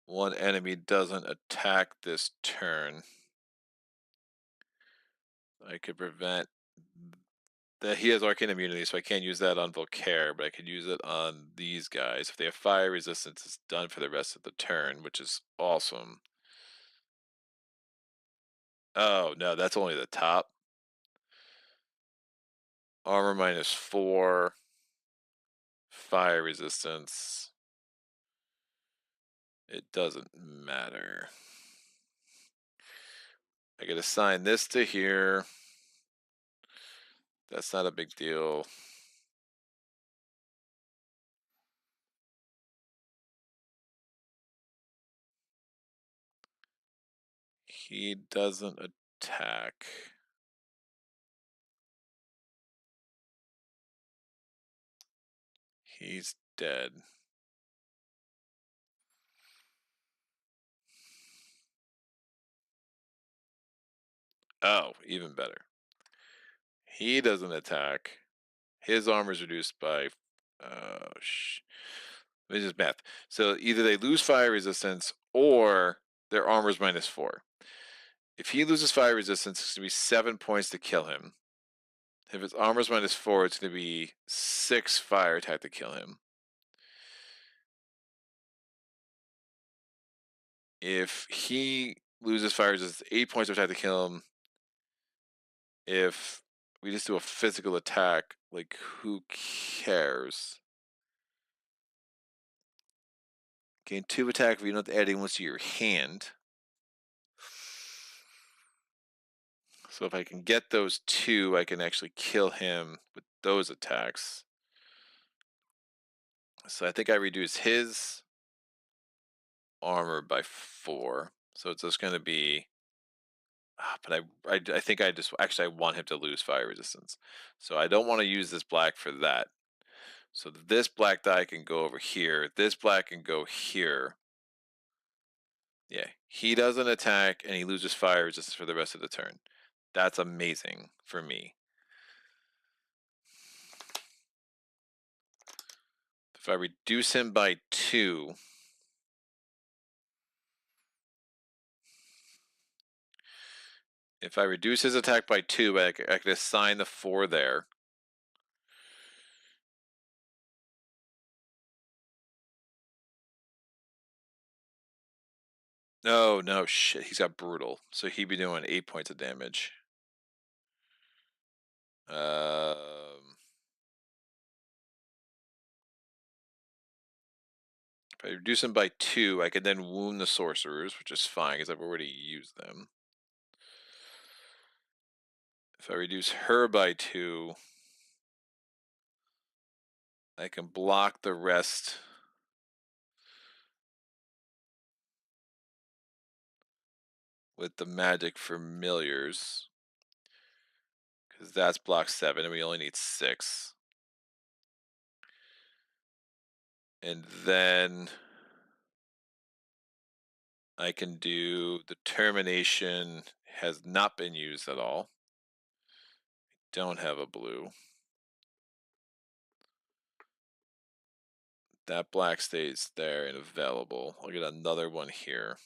One enemy doesn't attack this turn. I could prevent that. He has arcane immunity, so I can't use that on Volkare, but I could use it on these guys. If they have fire resistance, it's done for the rest of the turn, which is awesome. Oh, no, that's only the top. Armor -4. Fire resistance. It doesn't matter. I could assign this to here. That's not a big deal. He doesn't attack. He's dead. Oh, even better. He doesn't attack. His armor is reduced by, this is math. So either they lose fire resistance or their armor is -4. If he loses fire resistance, it's going to be 7 points to kill him. If his armor is -4, it's going to be 6 fire attack to kill him. If he loses fire resistance, 8 points of attack to kill him. If we just do a physical attack, like, who cares? Gain 2 attack if you don't add anyone to your hand. So if I can get those 2, I can actually kill him with those attacks. So I think I reduce his armor by 4. So it's just going to be... but I think I just... Actually, I want him to lose fire resistance. So I don't want to use this black for that. So this black die can go over here. This black can go here. Yeah, he doesn't attack, and he loses fire resistance for the rest of the turn. That's amazing for me. If I reduce him by 2... If I reduce his attack by 2, I could assign the 4 there. Oh, no, shit, he's got brutal. So he'd be doing 8 points of damage. If I reduce him by 2, I could then wound the sorcerers, which is fine because I've already used them. If I reduce her by 2, I can block the rest with the magic familiars, because that's block 7 and we only need 6. And then I can do the termination. Has not been used at all. I don't have a blue. That black stays there and available. I'll get another one here.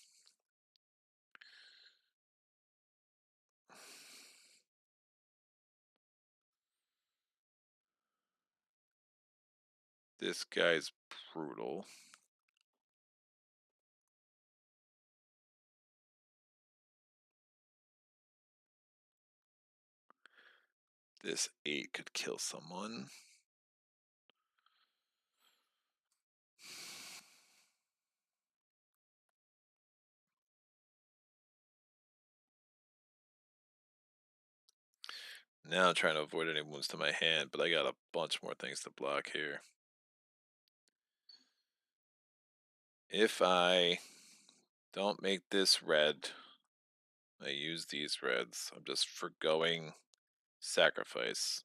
This guy's brutal. This 8 could kill someone. Now I'm trying to avoid any wounds to my hand, but I got a bunch more things to block here. If I don't make this red, I use these reds. I'm just forgoing sacrifice.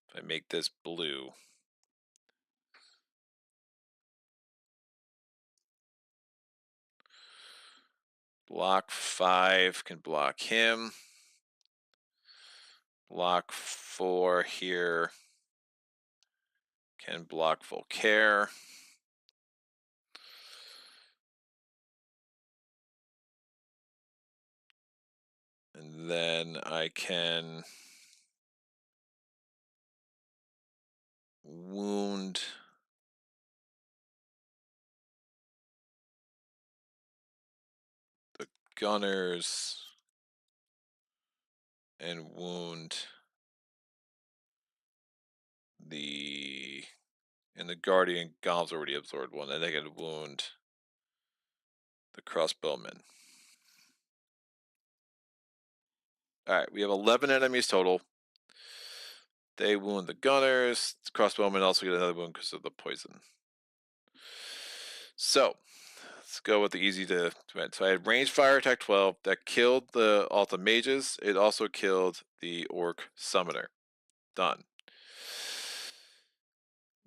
If I make this blue, block 5 can block him. Block 4 here can block Volkare. And then I can wound the gunners and wound the Guardian Golems already absorbed one, and they can wound the crossbowmen. Alright, we have 11 enemies total. They wound the gunners. The crossbowmen also get another wound because of the poison. So, let's go with the easy to win. So I had ranged fire attack 12 that killed the Alta Mages. It also killed the Orc Summoner. Done.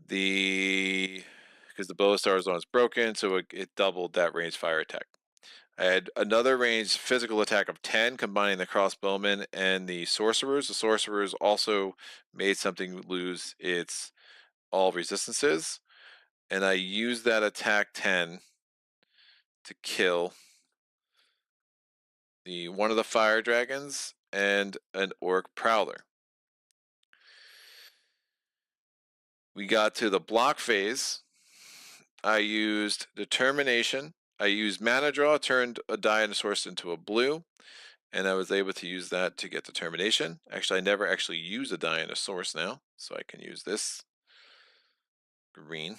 Because the bow star zone is broken, so it doubled that ranged fire attack. I had another ranged physical attack of 10, combining the crossbowmen and the sorcerers. The sorcerers also made something lose its all resistances, and I used that attack 10 to kill one of the fire dragons and an orc prowler. We got to the block phase. I used determination. I used mana draw, turned a dinosaurus into a blue, and I was able to use that to get determination. Actually, I never actually use a dinosaurus now, so I can use this green.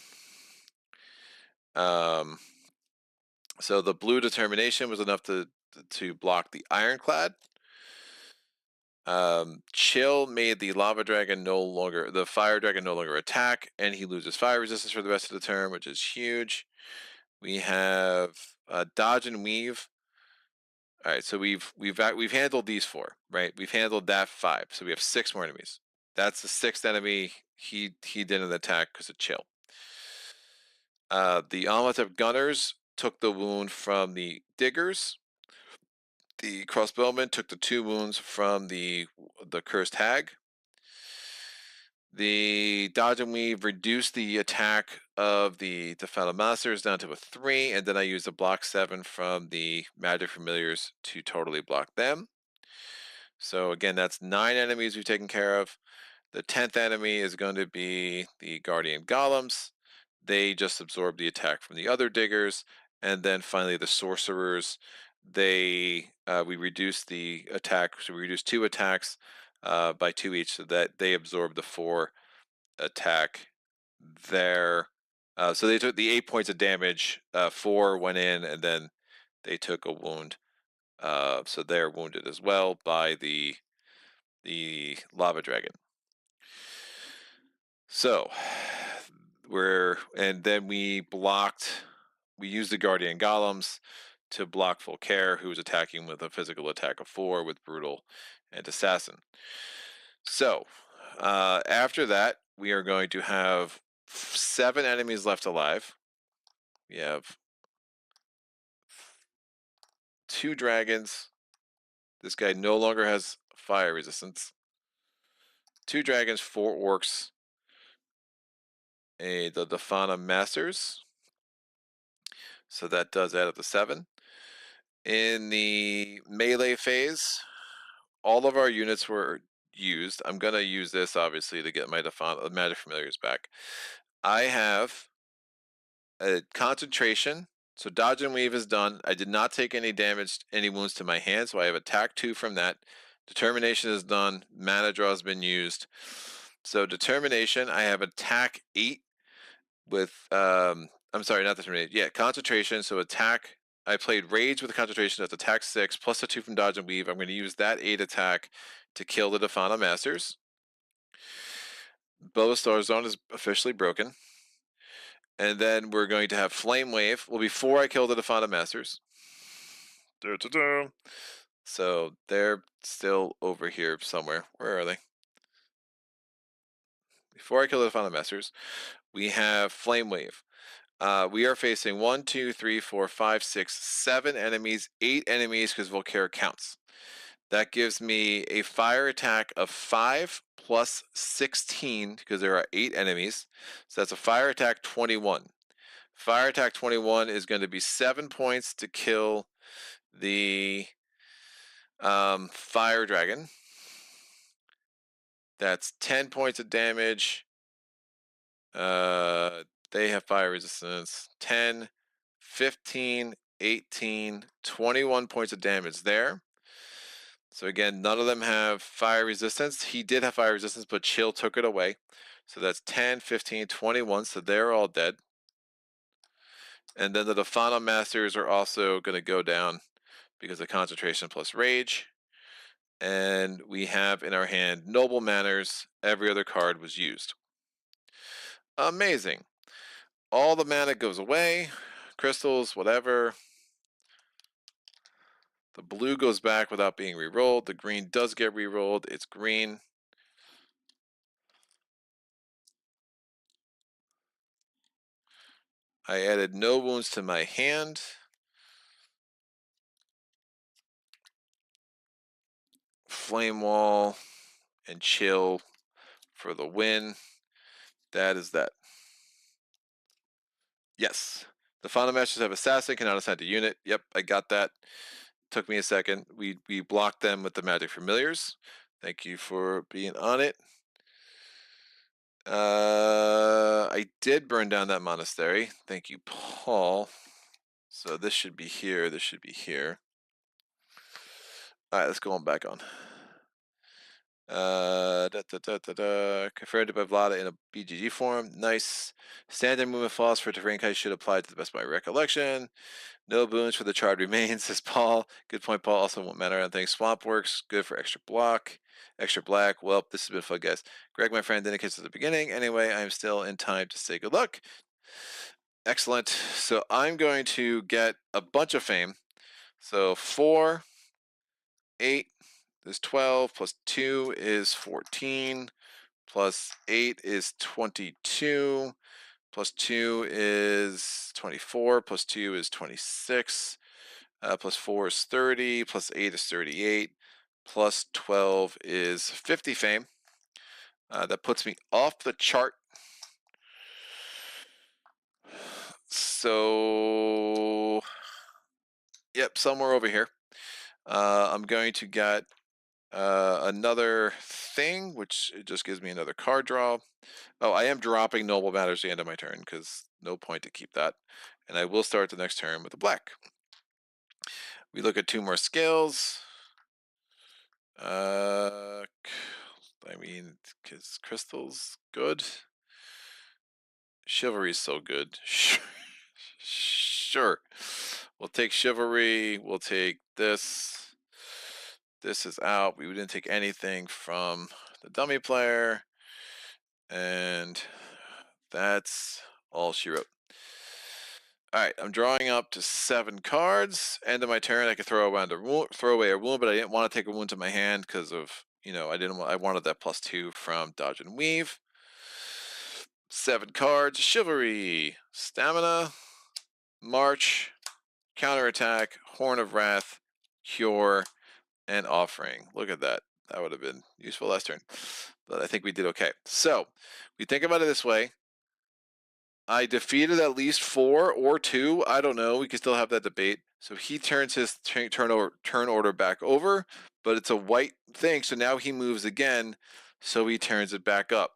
So the blue determination was enough to block the ironclad. Chill made the fire dragon no longer attack, and he loses fire resistance for the rest of the turn, which is huge. We have dodge and weave. All right, so we've handled these 4, right? We've handled that 5, so we have 6 more enemies. That's the 6th enemy. He didn't attack because of chill. The Omelette Gunners took the wound from the diggers. The crossbowmen took the 2 wounds from the cursed hag. The dodge and weave reduced the attack of the Defile Masters down to a 3, and then I used a block 7 from the Magic Familiars to totally block them. So again, that's 9 enemies we've taken care of. The 10th enemy is going to be the Guardian Golems. They just absorb the attack from the other diggers. And then finally the sorcerers. We reduced the attack, so we reduced 2 attacks by 2 each, so that they absorb the 4 attack there. So they took the 8 points of damage. 4 went in, and then they took a wound. So they're wounded as well by the lava dragon. So then we used the Guardian Golems to block Volkare, who was attacking with a physical attack of 4 with Brutal and Assassin. So after that, we are going to have 7 enemies left alive. We have 2 dragons. This guy no longer has fire resistance. 2 dragons, 4 orcs, the Defana Masters. So that does add up to 7. In the melee phase, all of our units were used. I'm going to use this, obviously, to get my Magic Familiars back. I have a concentration. So dodge and weave is done. I did not take any damage, any wounds to my hand, so I have attack 2 from that. Determination is done. Mana draw has been used. So determination, I have attack 8 with I'm sorry, not determination. Yeah, concentration. So attack. I played rage with the concentration. That's attack 6 plus a 2 from dodge and weave. I'm going to use that 8 attack to kill the Defana Masters. Bow Star Zone is officially broken. And then we're going to have Flame Wave. Well, before I kill the Defana Masters, So they're still over here somewhere. Where are they? Before I kill the Final Masters, we have Flame Wave. We are facing 1, 2, 3, 4, 5, 6, 7 enemies, 8 enemies because Volkare counts. That gives me a fire attack of 5 plus 16 because there are 8 enemies. So that's a fire attack 21. Fire attack 21 is going to be 7 points to kill the fire dragon. That's 10 points of damage. They have fire resistance. 10, 15, 18, 21 points of damage there. So again, none of them have fire resistance. He did have fire resistance, but Chill took it away. So that's 10, 15, 21. So they're all dead. And then the Final Masters are also going to go down because of concentration plus rage. And we have in our hand Noble Manners. Every other card was used. Amazing. All the mana goes away. Crystals, whatever. The blue goes back without being re-rolled. The green does get re-rolled. It's green. I added no wounds to my hand. Flame Wall and Chill for the win. That is that. Yes. The Final Masters have Assassin, cannot assign to unit. Yep, I got that. Took me a second. We blocked them with the Magic Familiars. Thank you for being on it. I did burn down that monastery. Thank you, Paul. So this should be here. This should be here. All right, let's go on back on. Confirmed by Vlada in a BGG form. Nice. Standard movement falls for terrain kite should apply to the best of my recollection. No boons for the charred remains, says Paul. Good point, Paul. Also won't matter on things. Swamp works. Good for extra block. Extra black. Well, this has been fun, guys. Greg, my friend, indicates at the beginning. Anyway, I'm still in time to say good luck. Excellent. So I'm going to get a bunch of fame. So 4, 8 is 12, plus 2 is 14, plus 8 is 22, plus 2 is 24, plus 2 is 26, plus 4 is 30, plus 8 is 38, plus 12 is 50 fame. That puts me off the chart. So, yep, somewhere over here. I'm going to get another thing, which it just gives me another card draw. Oh, I am dropping Noble Matters at the end of my turn because no point to keep that. And I will start the next turn with a black. We look at 2 more scales. I mean, because Crystal's good. Chivalry's so good. Sure. We'll take Chivalry. We'll take this. This is out. We didn't take anything from the dummy player. And that's all she wrote. All right, I'm drawing up to 7 cards. End of my turn, I could throw away a wound, but I didn't want to take a wound to my hand because of, I wanted that +2 from Dodge and Weave. 7 cards: Chivalry, Stamina, March, Counterattack, Horn of Wrath, Cure, and Offering. Look at that. That would have been useful last turn, but I think we did okay. So we think about it this way. I defeated at least 4 or 2. I don't know. We can still have that debate. So he turns his turn order back over, but it's a white thing. So now he moves again. So he turns it back up.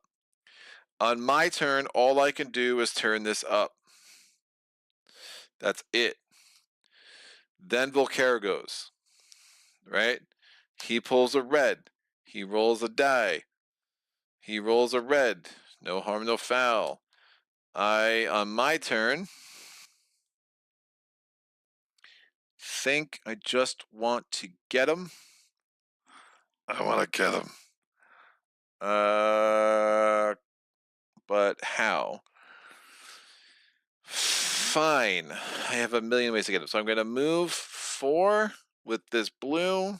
On my turn, all I can do is turn this up. That's it. Then Volkare goes. Right? He pulls a red. He rolls a die. He rolls a red. No harm, no foul. On my turn, think I just want to get him. I want to get him. But how? Fine. I have a million ways to get him. So I'm going to move 4. with this blue.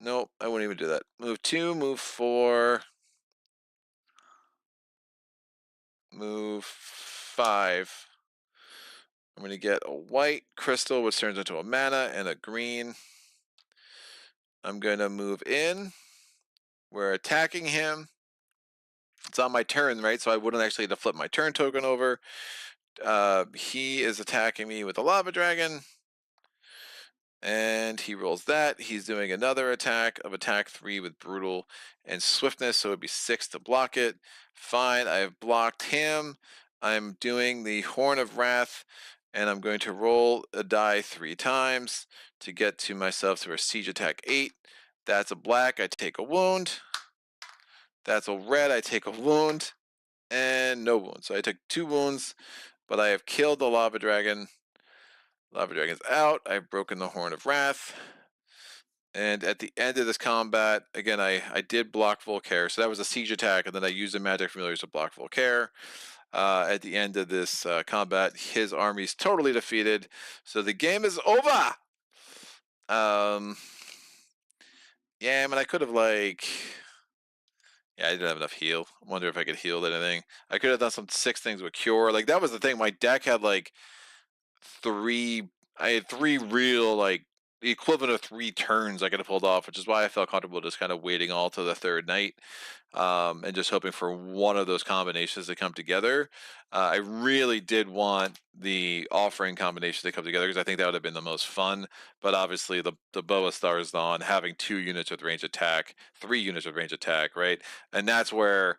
Nope, I wouldn't even do that. Move 2, move 4, move 5. I'm going to get a white crystal, which turns into a mana, and a green. I'm going to move in. We're attacking him. It's on my turn, right? So I wouldn't actually have to flip my turn token over. He is attacking me with a lava dragon. And he rolls that. He's doing another attack of attack 3 with brutal and swiftness, so it'd be 6 to block it. Fine, I have blocked him. I'm doing the Horn of Wrath, and I'm going to roll a die 3 times to get to myself to a siege attack 8. That's a black, I take a wound. That's a red, I take a wound. And no wounds. So I took 2 wounds, but I have killed the lava dragon. Lava dragon's out. I've broken the Horn of Wrath. And at the end of this combat, again, I did block Volkare. So that was a siege attack, and then I used the magic familiars to block Volkare. At the end of this combat, his army's totally defeated. So the game is over! Yeah, I mean, I could have, like... Yeah, I didn't have enough heal. I wonder if I could heal anything. I could have done some 6 things with Cure. Like, that was the thing. My deck had, like, 3... I had 3 real, like, the equivalent of 3 turns I could have pulled off, which is why I felt comfortable just kind of waiting all to the 3rd night, and just hoping for one of those combinations to come together. I really did want the offering combination to come together because I think that would have been the most fun. But obviously, the Boa Stars on having 2 units with range attack, 3 units with range attack, right? And that's where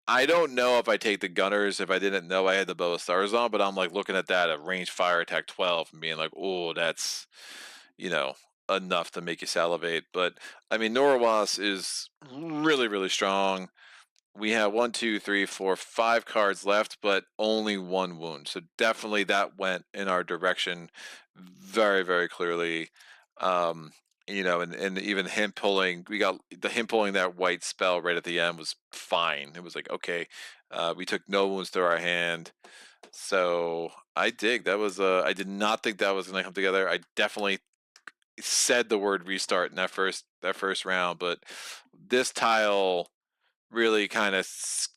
I don't know if I take the Gunners if I didn't know I had the Bow of Stars on, but I'm like looking at that at range fire attack 12 and being like, oh, that's, you know, enough to make you salivate. But I mean, Norawas is really, really strong. We have 1, 2, 3, 4, 5 cards left, but only 1 wound. So definitely that went in our direction very, very clearly. You know, and even him pulling, him pulling that white spell right at the end was fine. It was like, okay, we took no wounds to our hand. So I dig. That was, I did not think that was going to come together. I definitely said the word restart in that first round, but this tile really kind of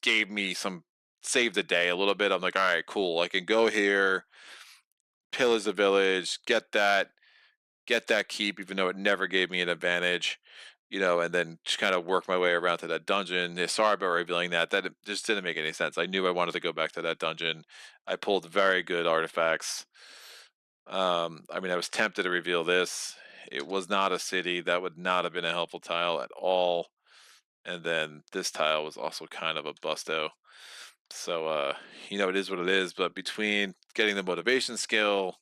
gave me some save the day a little bit. I'm like, all right, cool. I can go here, pillage the village, get that keep, even though it never gave me an advantage, you know, and then just kind of work my way around to that dungeon. Sorry about revealing that. That just didn't make any sense. I knew I wanted to go back to that dungeon. I pulled very good artifacts. I mean, I was tempted to reveal this. It was not a city. That would not have been a helpful tile at all. And then this tile was also kind of a busto. So, you know, it is what it is. But between getting the motivation skill,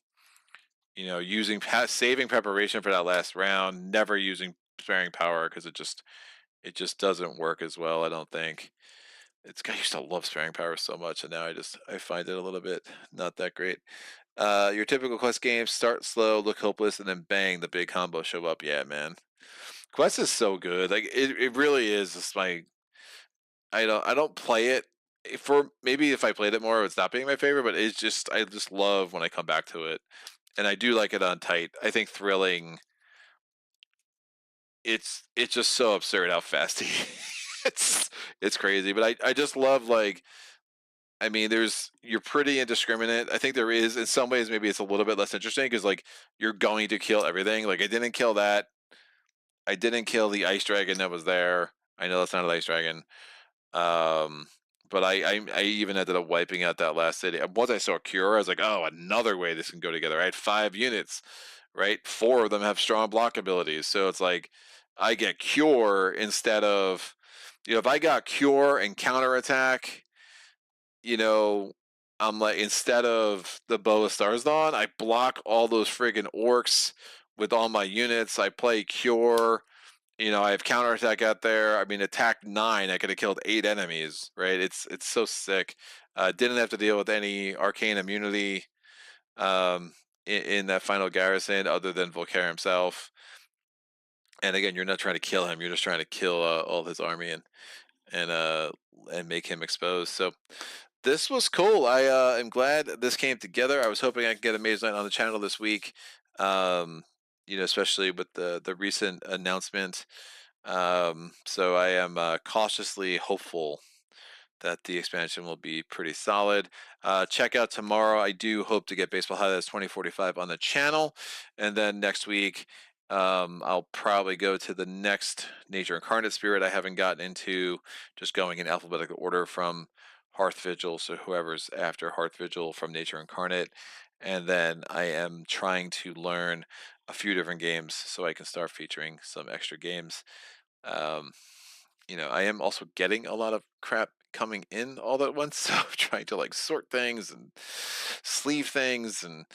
you know, using saving preparation for that last round, never using sparing power because it just doesn't work as well. I don't think. I used to love sparing power so much, and now I find it a little bit not that great. Your typical quest games start slow, look hopeless, and then bang, the big combos show up. Yeah, man. Quest is so good. Like it really is. Just I don't play it for maybe if I played it more, it's not being my favorite. But I just love when I come back to it, and I do like it on tight. I think thrilling. It's just so absurd how fast he. it's crazy, but I just love like. I mean, you're pretty indiscriminate. I think there is in some ways maybe it's a little bit less interesting because like you're going to kill everything. Like I didn't kill that. I didn't kill the ice dragon that was there. I know that's not an ice dragon. Um, but I even ended up wiping out that last city. Once I saw Cure, I was like, oh, another way this can go together. I had 5 units, right? 4 of them have strong block abilities. So it's like I get Cure instead of, you know, if I got Cure and counterattack, you know, I'm like, instead of the Bow of Starsdawn, I block all those friggin' orcs with all my units. I play Cure. You know, I have counterattack out there. I mean, attack 9, I could have killed 8 enemies, right? It's so sick. Didn't have to deal with any arcane immunity in that final garrison other than Volkare himself. And again, you're not trying to kill him. You're just trying to kill all his army and make him exposed. So this was cool. I am glad this came together. I was hoping I could get a Mage Knight on the channel this week. especially with the recent announcement. So I am cautiously hopeful that the expansion will be pretty solid. Check out tomorrow. I do hope to get Baseball Highlights 2045 on the channel. And then next week, I'll probably go to the next Nature Incarnate Spirit I haven't gotten into, just going in alphabetical order from Hearth Vigil. So whoever's after Hearth Vigil from Nature Incarnate. And then I am trying to learn a few different games so I can start featuring some extra games. I am also getting a lot of crap coming in all at once, so I'm trying to like sort things and sleeve things, and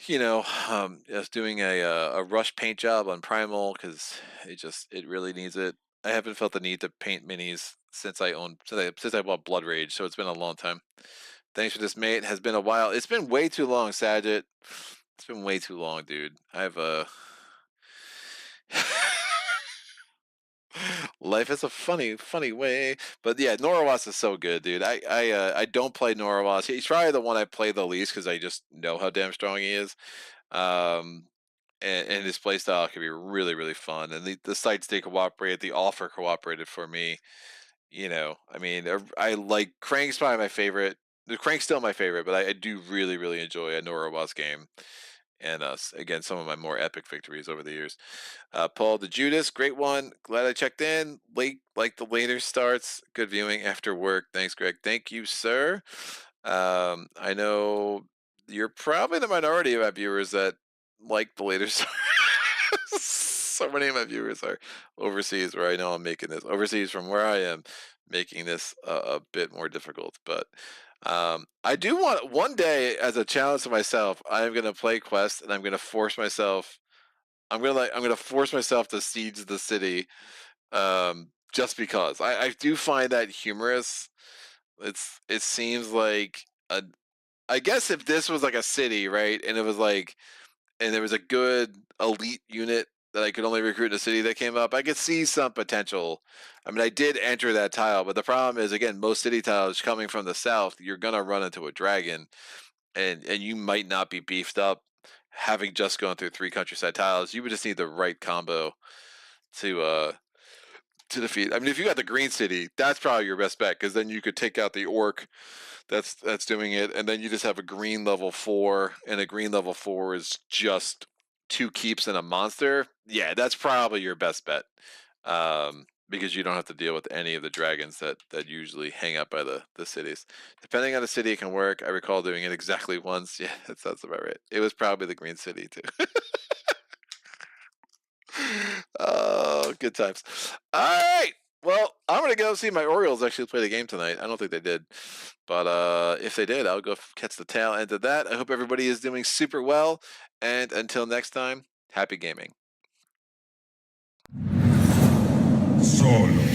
just doing a rush paint job on Primal because it really needs it. I haven't felt the need to paint minis since I bought Blood Rage, so it's been a long time. Thanks for this, mate. Has been a while. It's been way too long, Saget. It's been way too long, dude. I've Life is a funny, funny way. But yeah, Norawas is so good, dude. I don't play Norawas. He's probably the one I play the least because I just know how damn strong he is. And his playstyle can be really, really fun. And the sites they cooperate, the offer cooperated for me. I mean, I like Crank's probably my favorite. The Crank's still my favorite, but I do really, really enjoy a Norawas game. And again, some of my more epic victories over the years. Paul the Judas, great one. Glad I checked in. Late, like the later starts. Good viewing after work. Thanks, Greg. Thank you, sir. I know you're probably the minority of our viewers that like the later starts. So many of my viewers are overseas, where I know I'm making this overseas from where I am, making this a bit more difficult. But I do want one day as a challenge to myself. I'm gonna play Quest, and I'm gonna force myself. I'm gonna force myself to siege the city, just because I do find that humorous. It seems like a. I guess if this was like a city, right, and it was like, and there was a good elite unit that I could only recruit in a city that came up, I could see some potential. I mean, I did enter that tile, but the problem is, again, most city tiles coming from the south, you're gonna run into a dragon, and you might not be beefed up having just gone through 3 countryside tiles. You would just need the right combo to defeat. I mean, if you got the green city, that's probably your best bet, because then you could take out the orc that's doing it, and then you just have a green level 4, and a green level 4 is just 2 keeps and a monster. Yeah, that's probably your best bet, because you don't have to deal with any of the dragons that usually hang out by the cities. Depending on the city, it can work. I recall doing it exactly once. Yeah, that sounds about right. It was probably the green city too. Oh, good times. All right. Well, I'm gonna go see my Orioles actually play the game tonight. I don't think they did, but if they did, I'll go catch the tail end of that. I hope everybody is doing super well, and until next time, happy gaming. Solo.